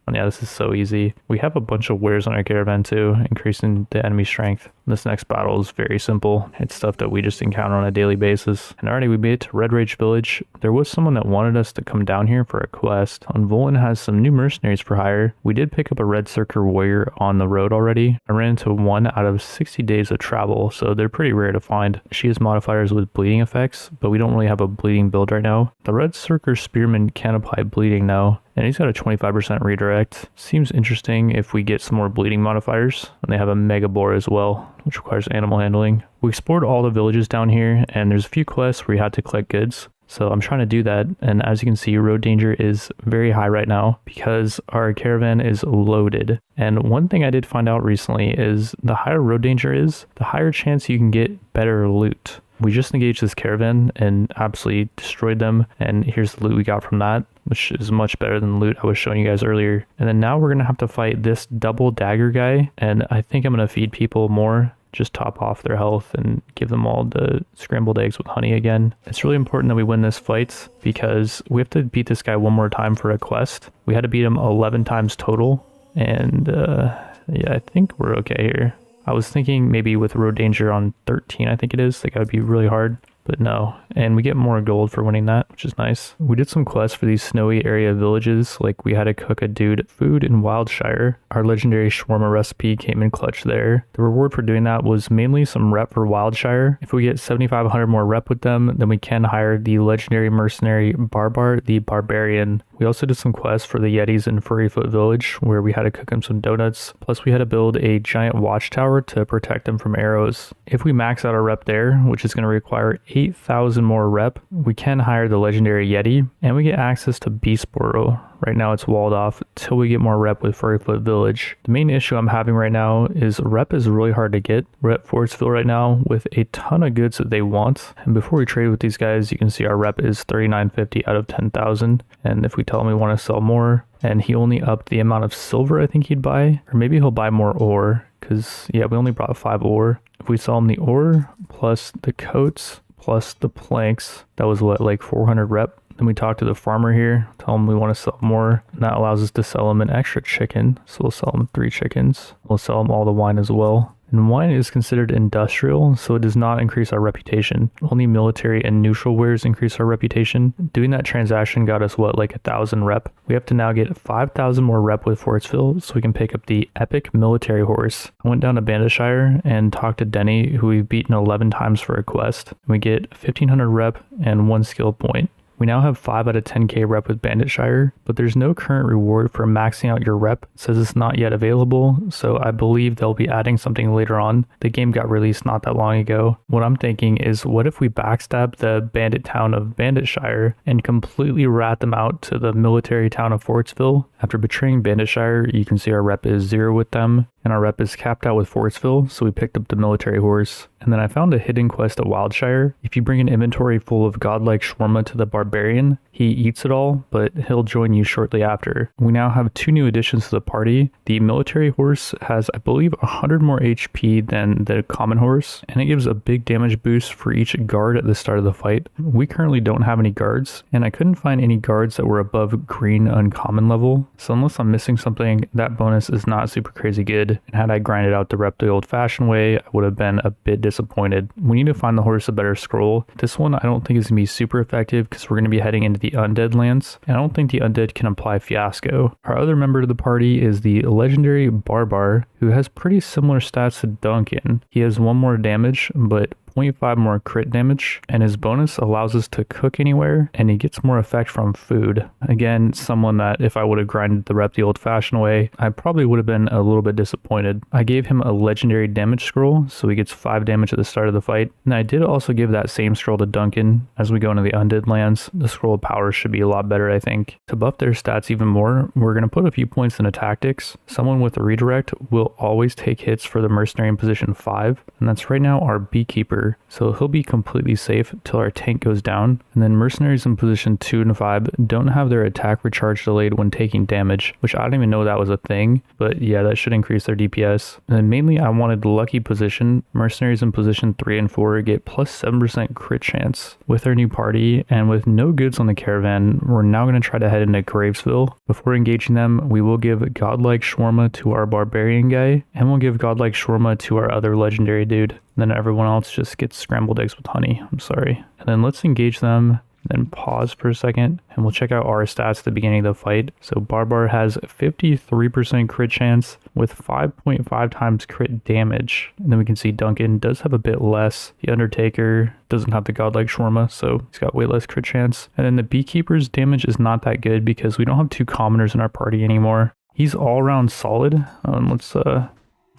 A: And yeah, this is so easy. We have a bunch of wares on our caravan too, increasing the enemy strength. This next battle is very simple. It's stuff that we just encounter on a daily basis. And already we made it to Red Rage Village. There was someone that wanted us to come down here for a quest. Volin has some new mercenaries for hire. We did pick up a Red Circle warrior on the road already. I ran into 1 out of 60 days of travel, so they're pretty rare to find. She has modifiers with bleeding effects, but we don't really have a bleeding build right now. The Red Circle spearman can apply bleeding though. And he's got a 25% redirect. Seems interesting if we get some more bleeding modifiers. And they have a mega boar as well, which requires animal handling. We explored all the villages down here, and there's a few quests where you had to collect goods. So I'm trying to do that, and as you can see, road danger is very high right now because our caravan is loaded. And one thing I did find out recently is the higher road danger is, the higher chance you can get better loot. We just engaged this caravan and absolutely destroyed them, and here's the loot we got from that, which is much better than the loot I was showing you guys earlier. And then now we're going to have to fight this double dagger guy, and I think I'm going to feed people more, just top off their health and give them all the scrambled eggs with honey again. It's really important that we win this fight because we have to beat this guy one more time for a quest. We had to beat him 11 times total, and yeah, I think we're okay here. I was thinking maybe with road danger on 13, I think it is, like that would be really hard. But no, and we get more gold for winning that, which is nice. We did some quests for these snowy area villages, like we had to cook a dude food in Wildshire. Our legendary shawarma recipe came in clutch there. The reward for doing that was mainly some rep for Wildshire. If we get 7,500 more rep with them, then we can hire the legendary mercenary Barbar, the Barbarian. We also did some quests for the Yetis in Furryfoot Village, where we had to cook them some donuts. Plus we had to build a giant watchtower to protect them from arrows. If we max out our rep there, which is going to require 8,000 more rep, we can hire the legendary Yeti, and we get access to Beastboro. Right now it's walled off till we get more rep with Furryfoot Village. The main issue I'm having right now is rep is really hard to get. We're at Fortsville right now with a ton of goods that they want. And before we trade with these guys, you can see our rep is 3950 out of 10,000. And if we tell him we want to sell more, and he only upped the amount of silver I think he'd buy, or maybe he'll buy more ore, because yeah, we only brought 5 ore. If we sell him the ore plus the coats plus the planks, that was what, like 400 rep. Then we talk to the farmer here, tell him we want to sell more, and that allows us to sell him an extra chicken. So we'll sell him 3 chickens. We'll sell him all the wine as well. And wine is considered industrial, so it does not increase our reputation. Only military and neutral wares increase our reputation. Doing that transaction got us what, like 1,000 rep. We have to now get 5,000 more rep with Fortsville so we can pick up the epic military horse. I went down to Banditshire and talked to Denny, who we've beaten 11 times for a quest. We get 1,500 rep and 1 skill point. We now have 5 out of 10k rep with Banditshire, but there's no current reward for maxing out your rep. It says it's not yet available, so I believe they'll be adding something later on. The game got released not that long ago. What I'm thinking is, what if we backstab the bandit town of Banditshire and completely rat them out to the military town of Fortsville? After betraying Banditshire, you can see our rep is 0 with them, and our rep is capped out with Fortsville, so we picked up the military horse. And then I found a hidden quest at Wildshire. If you bring an inventory full of godlike shawarma to the Barbarian, he eats it all, but he'll join you shortly after. We now have 2 new additions to the party. The military horse has, I believe, 100 more HP than the common horse, and it gives a big damage boost for each guard at the start of the fight. We currently don't have any guards, and I couldn't find any guards that were above green uncommon level, so unless I'm missing something, that bonus is not super crazy good. And had I grinded out the rep the old-fashioned way, I would have been a bit disappointed. We need to find the horse a better scroll. This one I don't think is going to be super effective because we're going to be heading into the undead lands, and I don't think the undead can apply fiasco. Our other member of the party is the legendary Barbar, who has pretty similar stats to Duncan. He has 1 more damage, but 0.5 more crit damage, and his bonus allows us to cook anywhere, and he gets more effect from food. Again, someone that if I would have grinded the rep the old-fashioned way, I probably would have been a little bit disappointed. I gave him a legendary damage scroll, so he gets 5 damage at the start of the fight, and I did also give that same scroll to Duncan. As we go into the undead lands, the scroll of power should be a lot better, I think. To buff their stats even more, we're going to put a few points into tactics. Someone with a redirect will always take hits for the mercenary in position 5, and that's right now our beekeeper. So he'll be completely safe till our tank goes down. And then mercenaries in position 2 and 5 don't have their attack recharge delayed when taking damage, which I don't even know that was a thing, but yeah, that should increase their DPS. And then mainly I wanted the lucky position. Mercenaries in position 3 and 4 get plus 7% crit chance. With our new party and with no goods on the caravan, we're now going to try to head into Gravesville. Before engaging them, we will give godlike shawarma to our barbarian guy, and we'll give godlike shawarma to our other legendary dude. Then everyone else just gets scrambled eggs with honey. I'm sorry. And then let's engage them, then pause for a second, and we'll check out our stats at the beginning of the fight. So Barbar has 53% crit chance with 5.5 times crit damage. And then we can see Duncan does have a bit less. The Undertaker doesn't have the godlike shawarma, so he's got way less crit chance. And then the Beekeeper's damage is not that good because we don't have 2 commoners in our party anymore. He's all around solid. Let's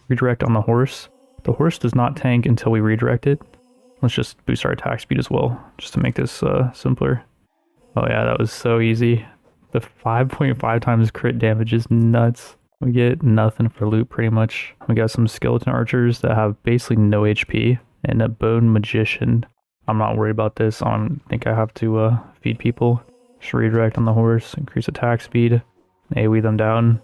A: redirect on the horse. The horse does not tank until we redirect it. Let's just boost our attack speed as well, just to make this simpler. Oh yeah, that was so easy. The 5.5 times crit damage is nuts. We get nothing for loot pretty much. We got some skeleton archers that have basically no HP and a bone magician. I'm not worried about this. I don't think I have to feed people. Just redirect on the horse, increase attack speed, AoE them down.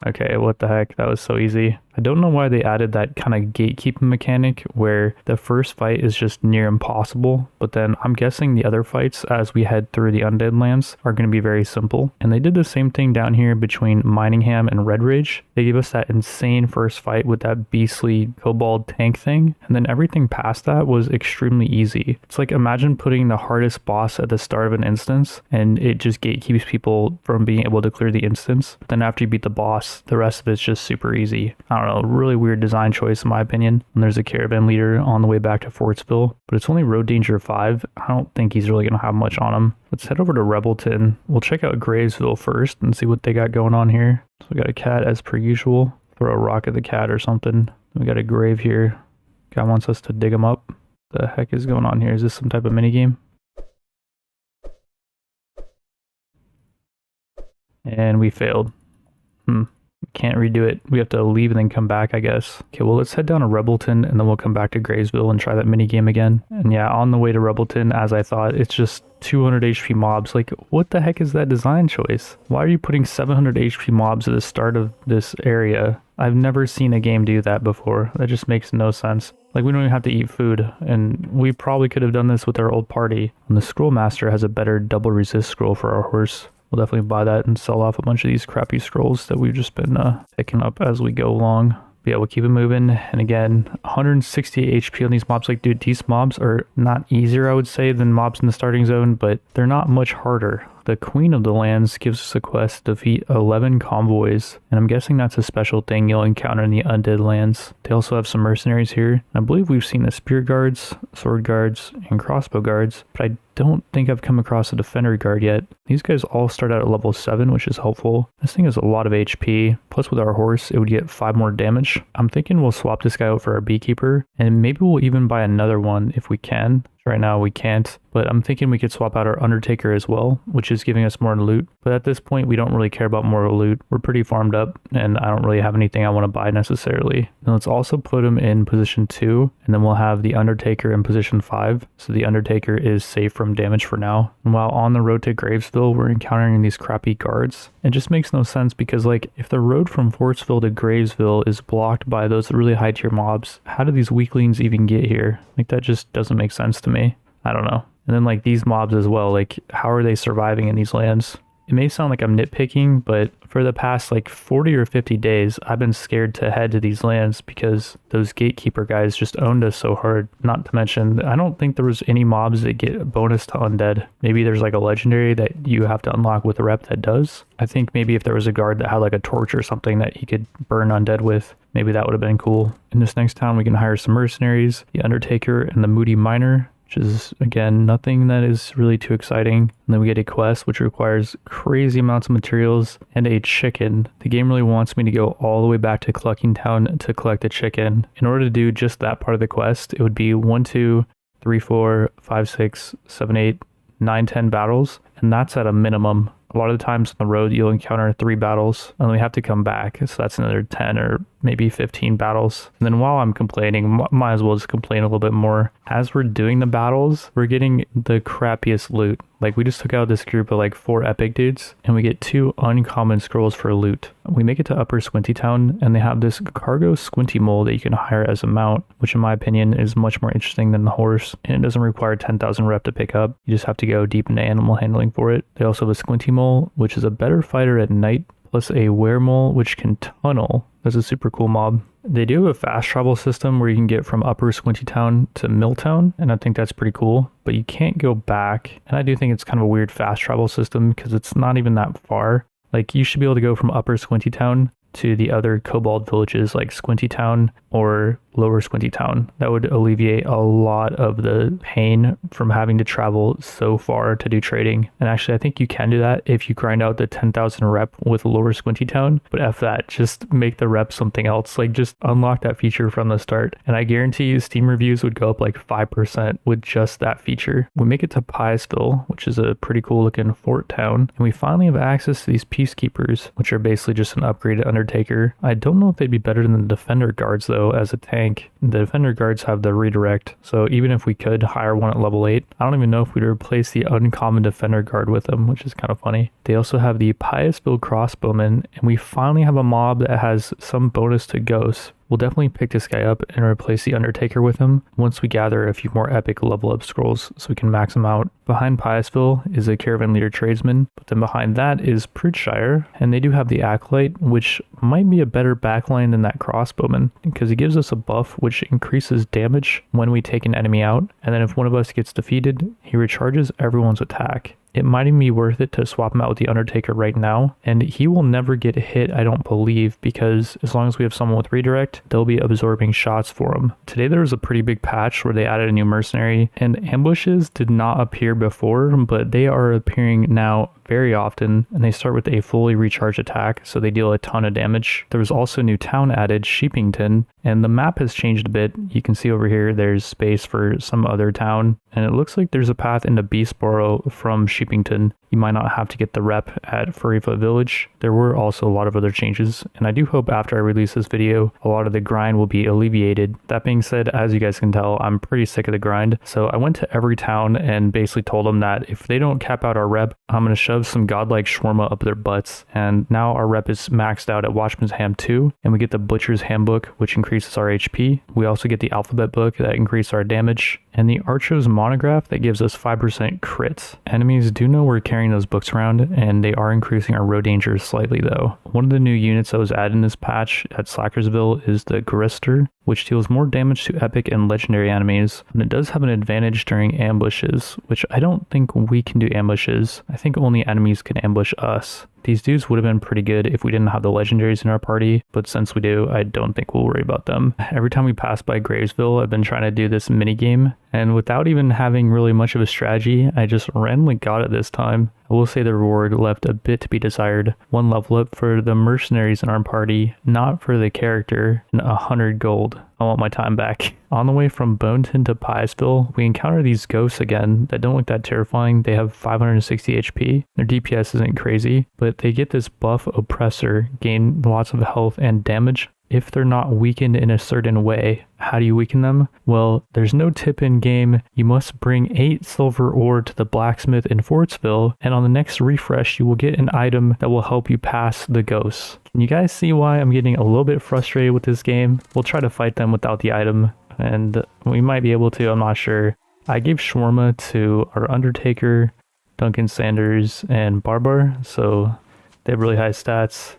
A: Okay, what the heck? That was so easy. I don't know why they added that kind of gatekeeping mechanic where the first fight is just near impossible, but then I'm guessing the other fights as we head through the Undead Lands are going to be very simple. And they did the same thing down here between Miningham and Red Ridge. They gave us that insane first fight with that beastly kobold tank thing, and then everything past that was extremely easy. It's like imagine putting the hardest boss at the start of an instance and it just gatekeeps people from being able to clear the instance. But then after you beat the boss, the rest of it's just super easy. I don't know, really weird design choice in my opinion. And there's a caravan leader on the way back to Fortsville, but it's only road danger 5. I don't think he's really going to have much on him. Let's head over to Rebelton. We'll check out Gravesville first and see what they got going on here. So we got a cat as per usual. Throw a rock at the cat or something. We got a grave here. Guy wants us to dig him up. The heck is going on here? Is this some type of minigame? And we failed. Can't redo it. We have to leave and then come back, I guess. Okay, well, let's head down to Rebelton and then we'll come back to Gravesville and try that minigame again. And yeah, on the way to Rebelton, as I thought, it's just 200 HP mobs. Like, what the heck is that design choice? Why are you putting 700 HP mobs at the start of this area? I've never seen a game do that before. That just makes no sense. Like, we don't even have to eat food, and we probably could have done this with our old party. And the Scroll Master has a better double resist scroll for our horse. We'll definitely buy that and sell off a bunch of these crappy scrolls that we've just been picking up as we go along. But yeah, we'll keep it moving. And again, 168 HP on these mobs. Like, dude, these mobs are not easier, I would say, than mobs in the starting zone, but they're not much harder. The Queen of the Lands gives us a quest to defeat 11 convoys, and I'm guessing that's a special thing you'll encounter in the Undead Lands. They also have some mercenaries here. I believe we've seen the spear guards, sword guards, and crossbow guards, but I don't think I've come across a defender guard yet. These guys all start out at level 7, which is helpful. This thing has a lot of HP, plus with our horse, it would get 5 more damage. I'm thinking we'll swap this guy out for our beekeeper, and maybe we'll even buy another one if we can. Right now we can't, but I'm thinking we could swap out our Undertaker as well, which is giving us more loot. But at this point, we don't really care about more loot. We're pretty farmed up, and I don't really have anything I want to buy necessarily. And let's also put him in position 2, and then we'll have the Undertaker in position 5. So the Undertaker is safe from damage for now. And while on the road to Gravesville, we're encountering these crappy guards. It just makes no sense because, like, if the road from Fortsville to Gravesville is blocked by those really high tier mobs, how do these weaklings even get here? Like, that just doesn't make sense to me. I don't know. And then, like, these mobs as well, like, how are they surviving in these lands? It may sound like I'm nitpicking, but for the past like 40 or 50 days, I've been scared to head to these lands because those gatekeeper guys just owned us so hard. Not to mention, I don't think there was any mobs that get a bonus to undead. Maybe there's like a legendary that you have to unlock with a rep that does. I think maybe if there was a guard that had like a torch or something that he could burn undead with, maybe that would have been cool. In this next town, we can hire some mercenaries, the Undertaker and the Moody Miner, which is, again, nothing that is really too exciting. And then we get a quest which requires crazy amounts of materials and a chicken. The game really wants me to go all the way back to Clucking Town to collect a chicken. In order to do just that part of the quest, it would be 1, 2, 3, 4, 5, 6, 7, 8, 9, 10 battles, and that's at a minimum. A lot of the times on the road, you'll encounter 3 battles, and we have to come back, so that's another 10 or maybe 15 battles. And then while I'm complaining, might as well just complain a little bit more. As we're doing the battles, we're getting the crappiest loot. Like, we just took out this group of like 4 epic dudes, and we get 2 uncommon scrolls for loot. We make it to Upper Squinty Town, and they have this cargo squinty mole that you can hire as a mount, which in my opinion is much more interesting than the horse, and it doesn't require 10,000 rep to pick up. You just have to go deep into animal handling for it. They also have a squinty mole, which is a better fighter at night, plus a weremole, which can tunnel. That's a super cool mob. They do have a fast travel system where you can get from Upper Squinty Town to Milltown, and I think that's pretty cool, but you can't go back. And I do think it's kind of a weird fast travel system because it's not even that far. Like, you should be able to go from Upper Squinty Town to the other kobold villages like Squinty Town or Lower Squinty Town. That would alleviate a lot of the pain from having to travel so far to do trading. And actually, I think you can do that if you grind out the 10,000 rep with Lower Squinty Town. But F that, just make the rep something else. Like, just unlock that feature from the start. And I guarantee you Steam reviews would go up like 5% with just that feature. We make it to Piesville, which is a pretty cool looking fort town. And we finally have access to these Peacekeepers, which are basically just an upgraded Undertaker. I don't know if they'd be better than the Defender Guards though as a tank. The Defender Guards have the redirect, so even if we could hire one at level 8, I don't even know if we'd replace the uncommon Defender Guard with them, which is kind of funny. They also have the Piesville Crossbowman, and we finally have a mob that has some bonus to ghosts. We'll definitely pick this guy up and replace the Undertaker with him once we gather a few more epic level up scrolls so we can max them out. Behind Piesville is a Caravan Leader Tradesman, but then behind that is Prudshire, and they do have the Acolyte, which might be a better backline than that Crossbowman because he gives us a buff which increases damage when we take an enemy out, and then if one of us gets defeated, he recharges everyone's attack. It might even be worth it to swap him out with the Undertaker right now, and he will never get hit, I don't believe, because as long as we have someone with redirect, they'll be absorbing shots for him. Today there was a pretty big patch where they added a new mercenary, and ambushes did not appear before, but they are appearing now very often, and they start with a fully recharged attack, so they deal a ton of damage. There was also a new town added, Sheepington, and the map has changed a bit. You can see over here there's space for some other town, and it looks like there's a path into Beastboro from Sheepington. You might not have to get the rep at Furryfoot Village. There were also a lot of other changes, and I do hope after I release this video, a lot of the grind will be alleviated. That being said, as you guys can tell, I'm pretty sick of the grind, so I went to every town and basically told them that if they don't cap out our rep, I'm going to shove some godlike shawarma up their butts. And now our rep is maxed out at Watchman's Ham 2, and we get the Butcher's Handbook, which increases our HP. We also get the Alphabet Book that increases our damage, and the Archo's Monograph that gives us 5% crits. Enemies do know we're carrying those books around, and they are increasing our road danger slightly though. One of the new units that was added in this patch at Slackersville is the Grister, which deals more damage to epic and legendary enemies, and it does have an advantage during ambushes, which I don't think we can do ambushes. I think only enemies can ambush us. These dudes would have been pretty good if we didn't have the legendaries in our party, but since we do, I don't think we'll worry about them. Every time we pass by Gravesville, I've been trying to do this mini game, and without even having really much of a strategy, I just randomly got it this time. I will say the reward left a bit to be desired. 1 level up for the mercenaries in our party, not for the character, and 100 gold. I want my time back. On the way from Bonton to Piesville, we encounter these ghosts again that don't look that terrifying. They have 560 HP. Their DPS isn't crazy, but they get this buff Oppressor, gain lots of health and damage if they're not weakened in a certain way. How do you weaken them? Well, there's no tip in game. You must bring 8 silver ore to the blacksmith in Fortsville, and on the next refresh, you will get an item that will help you pass the ghosts. Can you guys see why I'm getting a little bit frustrated with this game? We'll try to fight them without the item, and we might be able to, I'm not sure. I gave shawarma to our Undertaker, Duncan Sanders, and Barbar, so they have really high stats,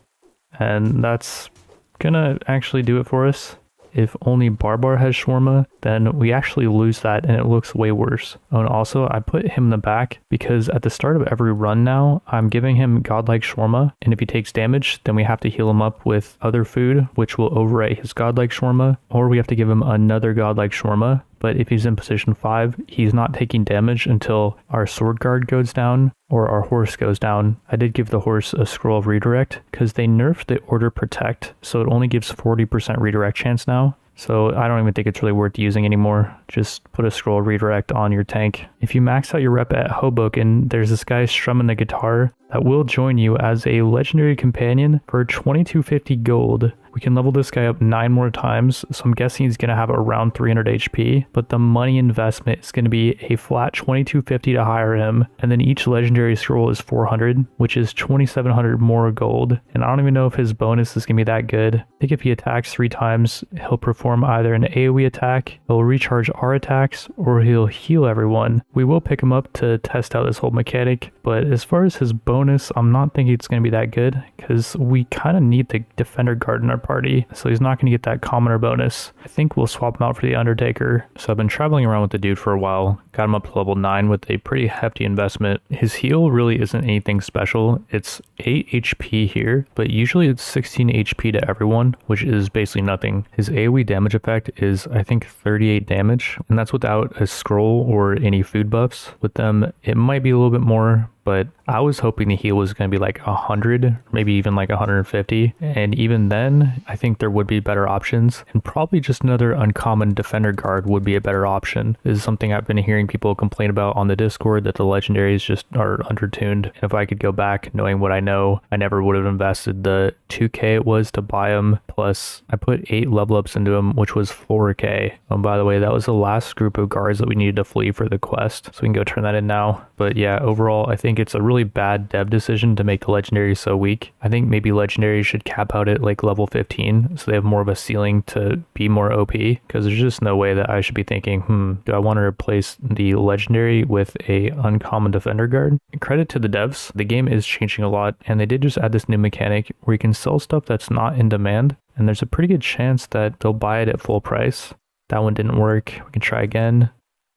A: and that's gonna actually do it for us. If only Barbar has shawarma, then we actually lose that and it looks way worse. Oh, and also I put him in the back because at the start of every run now, I'm giving him godlike shawarma, and if he takes damage, then we have to heal him up with other food, which will overwrite his godlike shawarma, or we have to give him another godlike shawarma. But if he's in position 5, he's not taking damage until our sword guard goes down or our horse goes down. I did give the horse a scroll of redirect because they nerfed the order protect, so it only gives 40% redirect chance now. So I don't even think it's really worth using anymore. Just put a scroll redirect on your tank. If you max out your rep at Hoboken, there's this guy strumming the guitar that will join you as a legendary companion for 2250 gold. We can level this guy up 9 more times, so I'm guessing he's going to have around 300 HP, but the money investment is going to be a flat 2250 to hire him, and then each legendary scroll is 400, which is 2700 more gold, and I don't even know if his bonus is going to be that good. I think if he attacks 3 times, he'll perform either an AoE attack, he'll recharge our attacks, or he'll heal everyone. We will pick him up to test out this whole mechanic, but as far as his bonus bonus, I'm not thinking it's going to be that good because we kind of need the defender guard in our party, so he's not going to get that commoner bonus. I think we'll swap him out for the Undertaker. So I've been traveling around with the dude for a while, got him up to level 9 with a pretty hefty investment. His heal really isn't anything special. It's 8 HP here, but usually it's 16 HP to everyone, which is basically nothing. His AoE damage effect is, I think, 38 damage, and that's without a scroll or any food buffs. With them, it might be a little bit more, but I was hoping the heal was going to be like 100, maybe even like 150. And even then, I think there would be better options. And probably just another uncommon defender guard would be a better option. This is something I've been hearing people complain about on the Discord, that the legendaries just are undertuned. And if I could go back knowing what I know, I never would have invested the 2k it was to buy them. Plus, I put 8 level ups into them, which was 4k. Oh, by the way, that was the last group of guards that we needed to flee for the quest. So we can go turn that in now. But yeah, overall, I think it's a really bad dev decision to make the legendary so weak. I think maybe legendaries should cap out at like level 15 so they have more of a ceiling to be more OP, because there's just no way that I should be thinking, do I want to replace the legendary with a uncommon defender guard? Credit to the devs, the game is changing a lot, and they did just add this new mechanic where you can sell stuff that's not in demand, and there's a pretty good chance that they'll buy it at full price. That one didn't work. We can try again.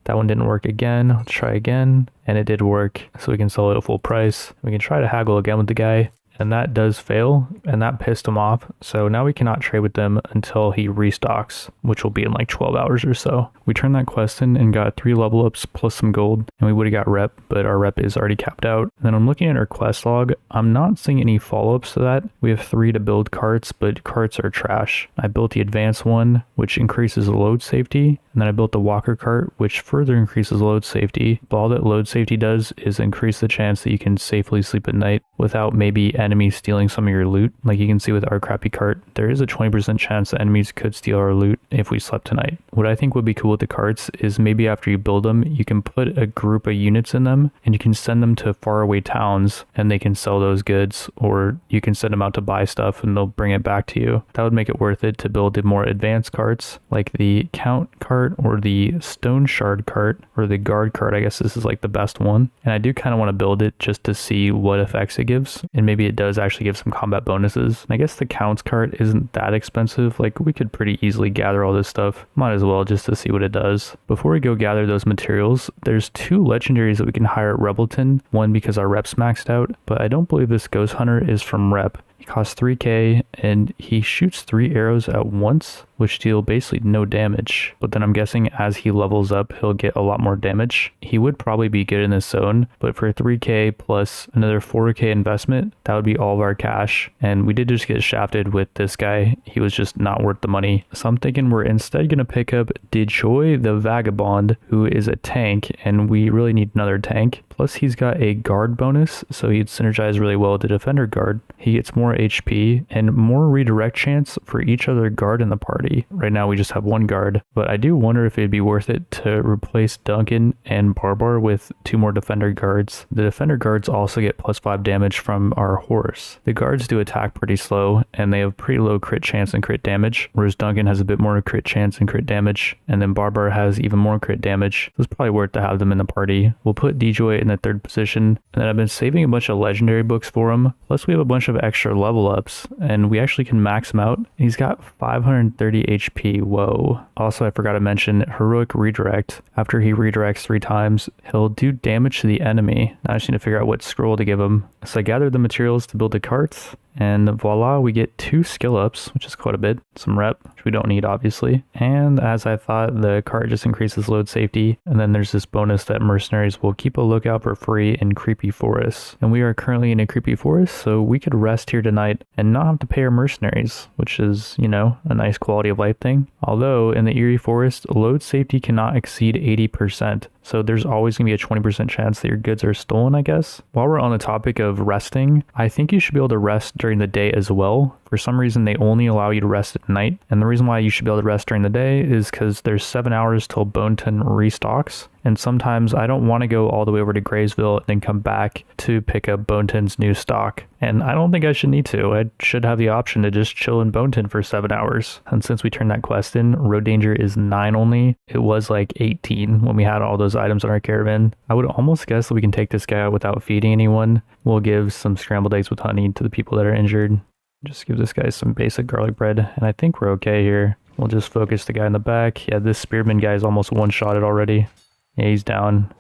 A: That one didn't work again. Let's try again. And it did work, so we can sell it at full price. We can try to haggle again with the guy, and that does fail, and that pissed him off. So now we cannot trade with them until he restocks, which will be in like 12 hours or so. We turned that quest in and got 3 level ups plus some gold, and we would have got rep, but our rep is already capped out. And then I'm looking at our quest log. I'm not seeing any follow-ups to that. We have 3 to build carts, but carts are trash. I built the advanced one, which increases load safety, and then I built the walker cart, which further increases load safety. But all that load safety does is increase the chance that you can safely sleep at night without maybe enemies stealing some of your loot. Like you can see with our crappy cart, there is a 20% chance that enemies could steal our loot if we slept tonight. What I think would be cool with the carts is maybe after you build them, you can put a group of units in them and you can send them to faraway towns and they can sell those goods, or you can send them out to buy stuff and they'll bring it back to you. That would make it worth it to build the more advanced carts, like the count cart or the stone shard cart or the guard cart. I guess this is like the best one, and I do kind of want to build it just to see what effects it gives, and maybe it does actually give some combat bonuses. And I guess the counts cart isn't that expensive. Like we could pretty easily gather all this stuff. Might as well just to see what it does. Before we go gather those materials, there's 2 legendaries that we can hire at Rebelton. One because our rep's maxed out, but I don't believe this ghost hunter is from rep. He costs 3k and he shoots 3 arrows at once, which deal basically no damage. But then I'm guessing as he levels up, he'll get a lot more damage. He would probably be good in this zone, but for 3k plus another 4k investment, that would be all of our cash. And we did just get shafted with this guy. He was just not worth the money. So I'm thinking we're instead going to pick up Dijoy the Vagabond, who is a tank, and we really need another tank. Plus he's got a guard bonus, so he'd synergize really well with the defender guard. He gets more HP and more redirect chance for each other guard in the party. Right now we just have 1 guard, but I do wonder if it'd be worth it to replace Duncan and Barbar with 2 more defender guards. The defender guards also get +5 damage from our horse. The guards do attack pretty slow and they have pretty low crit chance and crit damage, whereas Duncan has a bit more crit chance and crit damage, and then Barbar has even more crit damage. So it's probably worth to have them in the party. We'll put Dijoy in the 3rd position, and then I've been saving a bunch of legendary books for him. Plus we have a bunch of extra level ups, and we actually can max him out. He's got 530 HP. Whoa. Also, I forgot to mention heroic redirect. After he redirects 3 times, he'll do damage to the enemy. Now I just need to figure out what scroll to give him. So I gathered the materials to build the carts, and voila, we get 2 skill ups, which is quite a bit. Some rep, which we don't need obviously. And as I thought, the cart just increases load safety, and then there's this bonus that mercenaries will keep a lookout for free in creepy forests. And we are currently in a creepy forest, so we could rest here tonight and not have to pay our mercenaries, which is, you know, a nice quality of life thing. Although in the eerie forest, load safety cannot exceed 80%. So there's always going to be a 20% chance that your goods are stolen, I guess. While we're on the topic of resting, I think you should be able to rest during the day as well For some reason, they only allow you to rest at night. And the reason why you should be able to rest during the day is because there's 7 hours till Boneton restocks. And sometimes I don't want to go all the way over to Graysville and then come back to pick up Boneton's new stock. And I don't think I should need to. I should have the option to just chill in Boneton for 7 hours. And since we turned that quest in, road danger is 9 only. It was like 18 when we had all those items on our caravan. I would almost guess that we can take this guy out without feeding anyone. We'll give some scrambled eggs with honey to the people that are injured. Just give this guy some basic garlic bread, and I think we're okay here. We'll just focus the guy in the back. Yeah, this spearman guy is almost one-shotted already. Yeah, he's down.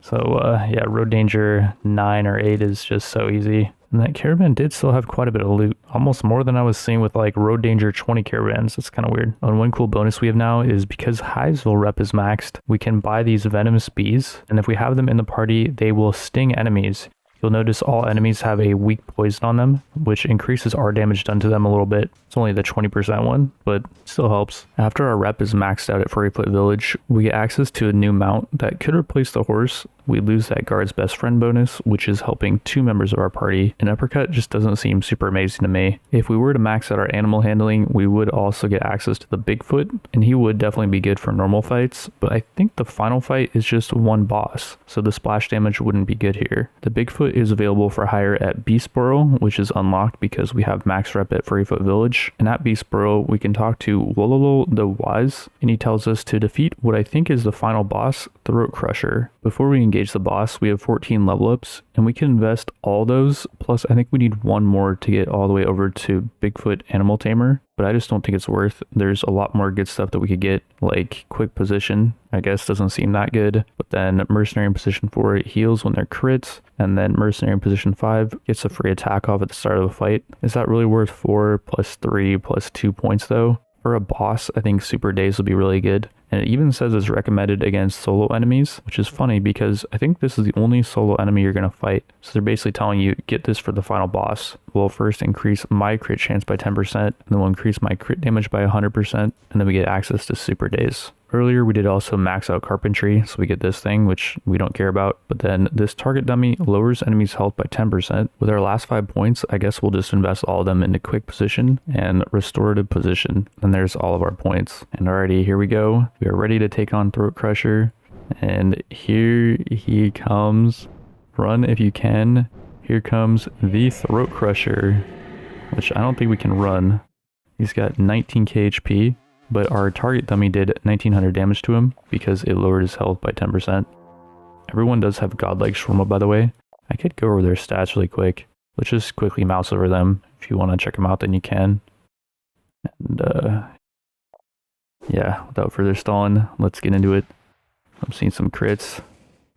A: So, yeah, road danger 9 or 8 is just so easy. And that caravan did still have quite a bit of loot. Almost more than I was seeing with, like, road danger 20 caravans. That's kind of weird. And one cool bonus we have now is because Hivesville rep is maxed, we can buy these venomous bees. And if we have them in the party, they will sting enemies. You'll notice all enemies have a weak poison on them, which increases our damage done to them a little bit. It's only the 20% one, but still helps. After our rep is maxed out at Furryfoot Village, we get access to a new mount that could replace the horse. We lose that guard's best friend bonus, which is helping 2 members of our party. An uppercut just doesn't seem super amazing to me. If we were to max out our animal handling, we would also get access to the Bigfoot, and he would definitely be good for normal fights, but I think the final fight is just one boss, so the splash damage wouldn't be good here. The Bigfoot is available for hire at Beastboro, which is unlocked because we have max rep at Furryfoot Village, and at Beastboro we can talk to Wololo the Wise, and he tells us to defeat what I think is the final boss, Throatcrusher. Before we engage the boss, we have 14 level ups, and we can invest all those, plus I think we need 1 more to get all the way over to Bigfoot Animal Tamer, but I just don't think it's worth. There's a lot more good stuff that we could get, like quick position, I guess doesn't seem that good, but then mercenary in position 4 heals when they're crits, and then mercenary in position 5 gets a free attack off at the start of the fight. Is that really worth 4 plus 3 plus 2 points though? For a boss, I think Super Days will be really good. And it even says it's recommended against solo enemies, which is funny because I think this is the only solo enemy you're going to fight. So they're basically telling you, get this for the final boss. We'll first increase my crit chance by 10%, and then we'll increase my crit damage by 100%, and then we get access to Super Days. Earlier, we did also max out carpentry, so we get this thing, which we don't care about. But then this target dummy lowers enemies' health by 10%. With our last 5 points, I guess we'll just invest all of them into quick position and restorative position. And there's all of our points. And alrighty, here we go. We are ready to take on Throatcrusher. And here he comes. Run if you can. Here comes the Throatcrusher, which I don't think we can run. He's got 19k HP. But our target dummy did 1900 damage to him because it lowered his health by 10%. Everyone does have godlike shawarma, by the way. I could go over their stats really quick. Let's just quickly mouse over them. If you want to check them out, then you can. And yeah, without further stalling, let's get into it. I'm seeing some crits.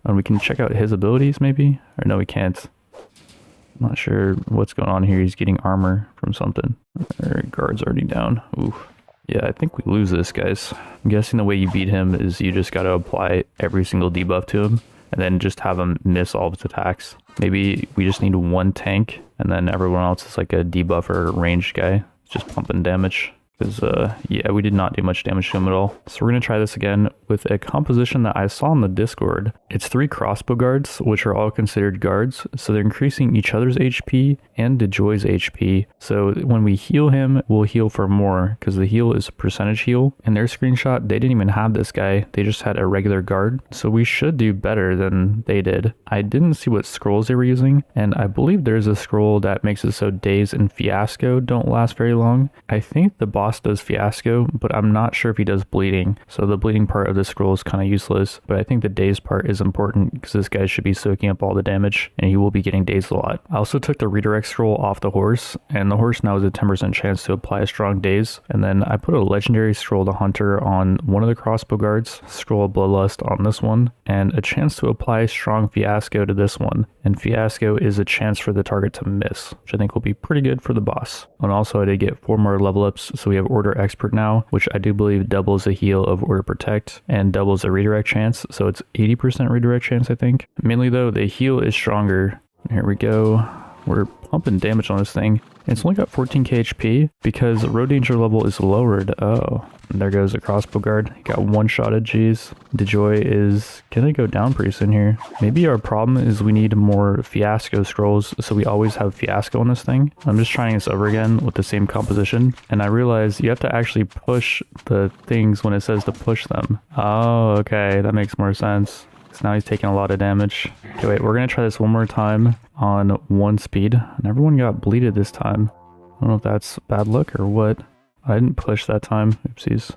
A: And we can check out his abilities maybe? Or no, we can't. I'm not sure what's going on here. He's getting armor from something. Our guard's already down. Oof. Yeah, I think we lose this, guys. I'm guessing the way you beat him is you just gotta apply every single debuff to him, and then just have him miss all of his attacks. Maybe we just need 1 tank, and then everyone else is like a debuffer ranged guy. Just pumping damage. Because, yeah, we did not do much damage to him at all. So we're going to try this again with a composition that I saw on the Discord. It's 3 crossbow guards, which are all considered guards. So they're increasing each other's HP and Dijoy's HP. So when we heal him, we'll heal for more, because the heal is a percentage heal. In their screenshot, they didn't even have this guy. They just had a regular guard. So we should do better than they did. I didn't see what scrolls they were using, and I believe there's a scroll that makes it so Daze and Fiasco don't last very long. I think the boss does Fiasco, but I'm not sure if he does bleeding, so the bleeding part of the scroll is kind of useless, but I think the Daze part is important because this guy should be soaking up all the damage and he will be getting dazed a lot. I also took the redirect scroll off the horse, and the horse now has a 10% chance to apply a strong daze, and then I put a legendary scroll to Hunter on one of the crossbow guards, scroll of Bloodlust on this one, and a chance to apply strong Fiasco to this one, and Fiasco is a chance for the target to miss, which I think will be pretty good for the boss. And also I did get 4 more level ups, so we have Order Expert now, which I do believe doubles the heal of Order Protect and doubles the redirect chance, so it's 80% redirect chance I think. Mainly though, the heal is stronger. Here we go. We're pumping damage on this thing. It's only got 14k HP because road danger level is lowered. Oh, and there goes a crossbow guard. He got one-shotted, geez. Dijoy is gonna go down pretty soon here. Maybe our problem is we need more fiasco scrolls, so we always have fiasco on this thing. I'm just trying this over again with the same composition, and I realize you have to actually push the things when it says to push them. Oh, okay, that makes more sense. So now he's taking a lot of damage. Okay, wait, we're gonna try this one more time on 1 speed. And everyone got bleeded this time. I don't know if that's bad luck or what. I didn't push that time. Oopsies.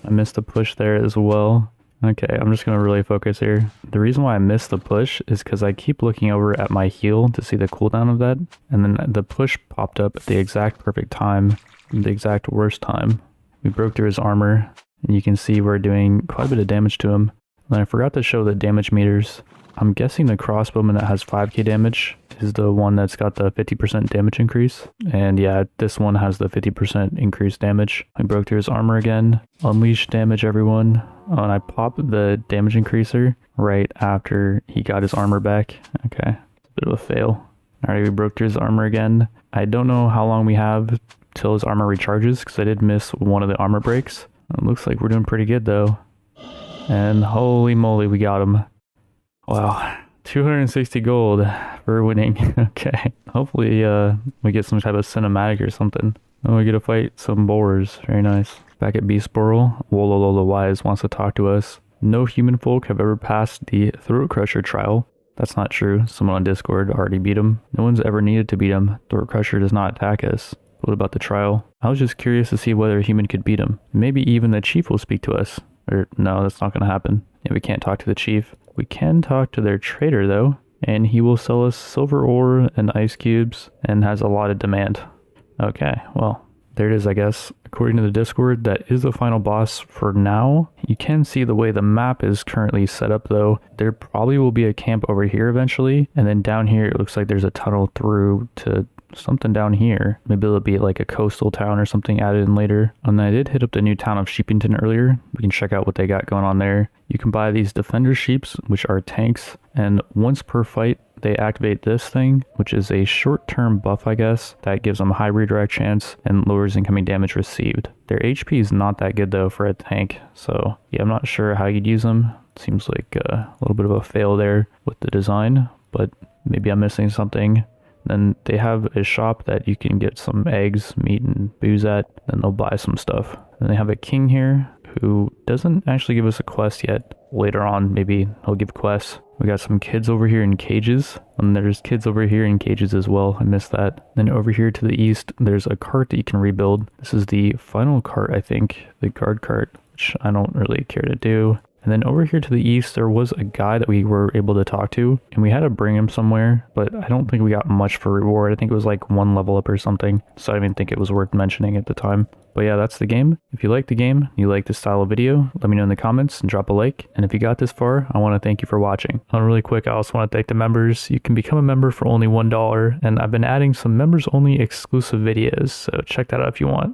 A: I missed the push there as well. Okay, I'm just gonna really focus here. The reason why I missed the push is because I keep looking over at my heal to see the cooldown of that. And then the push popped up at the exact perfect time, the exact worst time. We broke through his armor, and you can see we're doing quite a bit of damage to him. And I forgot to show the damage meters. I'm guessing the crossbowman that has 5k damage is the one that's got the 50% damage increase. And yeah, this one has the 50% increased damage. I broke through his armor again. Unleash damage, everyone. Oh, and I popped the damage increaser right after he got his armor back. Okay, it's a bit of a fail. Alright, we broke through his armor again. I don't know how long we have till his armor recharges because I did miss one of the armor breaks. It looks like we're doing pretty good though. And holy moly, we got him. Wow, 260 gold for winning. Okay, hopefully we get some type of cinematic or something. Oh, we get to fight some boars. Very nice. Back at Beast Boral, Wololola Wise wants to talk to us. No human folk have ever passed the Throatcrusher trial. That's not true. Someone on Discord already beat him. No one's ever needed to beat him. Throatcrusher does not attack us. What about the trial? I was just curious to see whether a human could beat him. Maybe even the chief will speak to us. Or no, that's not going to happen. Yeah, we can't talk to the chief. We can talk to their trader though, and he will sell us silver ore and ice cubes and has a lot of demand. Okay, well, there it is, I guess. According to the Discord, that is the final boss for now. You can see the way the map is currently set up though. There probably will be a camp over here eventually, and then down here it looks like there's a tunnel through to something down here. Maybe it'll be like a coastal town or something added in later. And I did hit up the new town of Sheepington earlier. We can check out what they got going on there. You can buy these defender sheeps, which are tanks, and once per fight they activate this thing, which is a short-term buff, I guess, that gives them high redirect chance and lowers incoming damage received. Their HP is not that good though for a tank, so yeah, I'm not sure how you'd use them. Seems like a little bit of a fail there with the design, but maybe I'm missing something. Then they have a shop that you can get some eggs, meat, and booze at. Then they'll buy some stuff. Then they have a king here who doesn't actually give us a quest yet. Later on, maybe he'll give quests. We got some kids over here in cages. And there's kids over here in cages as well. I missed that. Then over here to the east, there's a cart that you can rebuild. This is the final cart, I think. The guard cart, which I don't really care to do. And then over here to the east, there was a guy that we were able to talk to, and we had to bring him somewhere, but I don't think we got much for reward. I think it was like 1 level up or something, so I didn't think it was worth mentioning at the time. But yeah, that's the game. If you like the game, you like this style of video, let me know in the comments and drop a like. And if you got this far, I want to thank you for watching. Really quick, I also want to thank the members. You can become a member for only $1, and I've been adding some members only exclusive videos, so check that out if you want.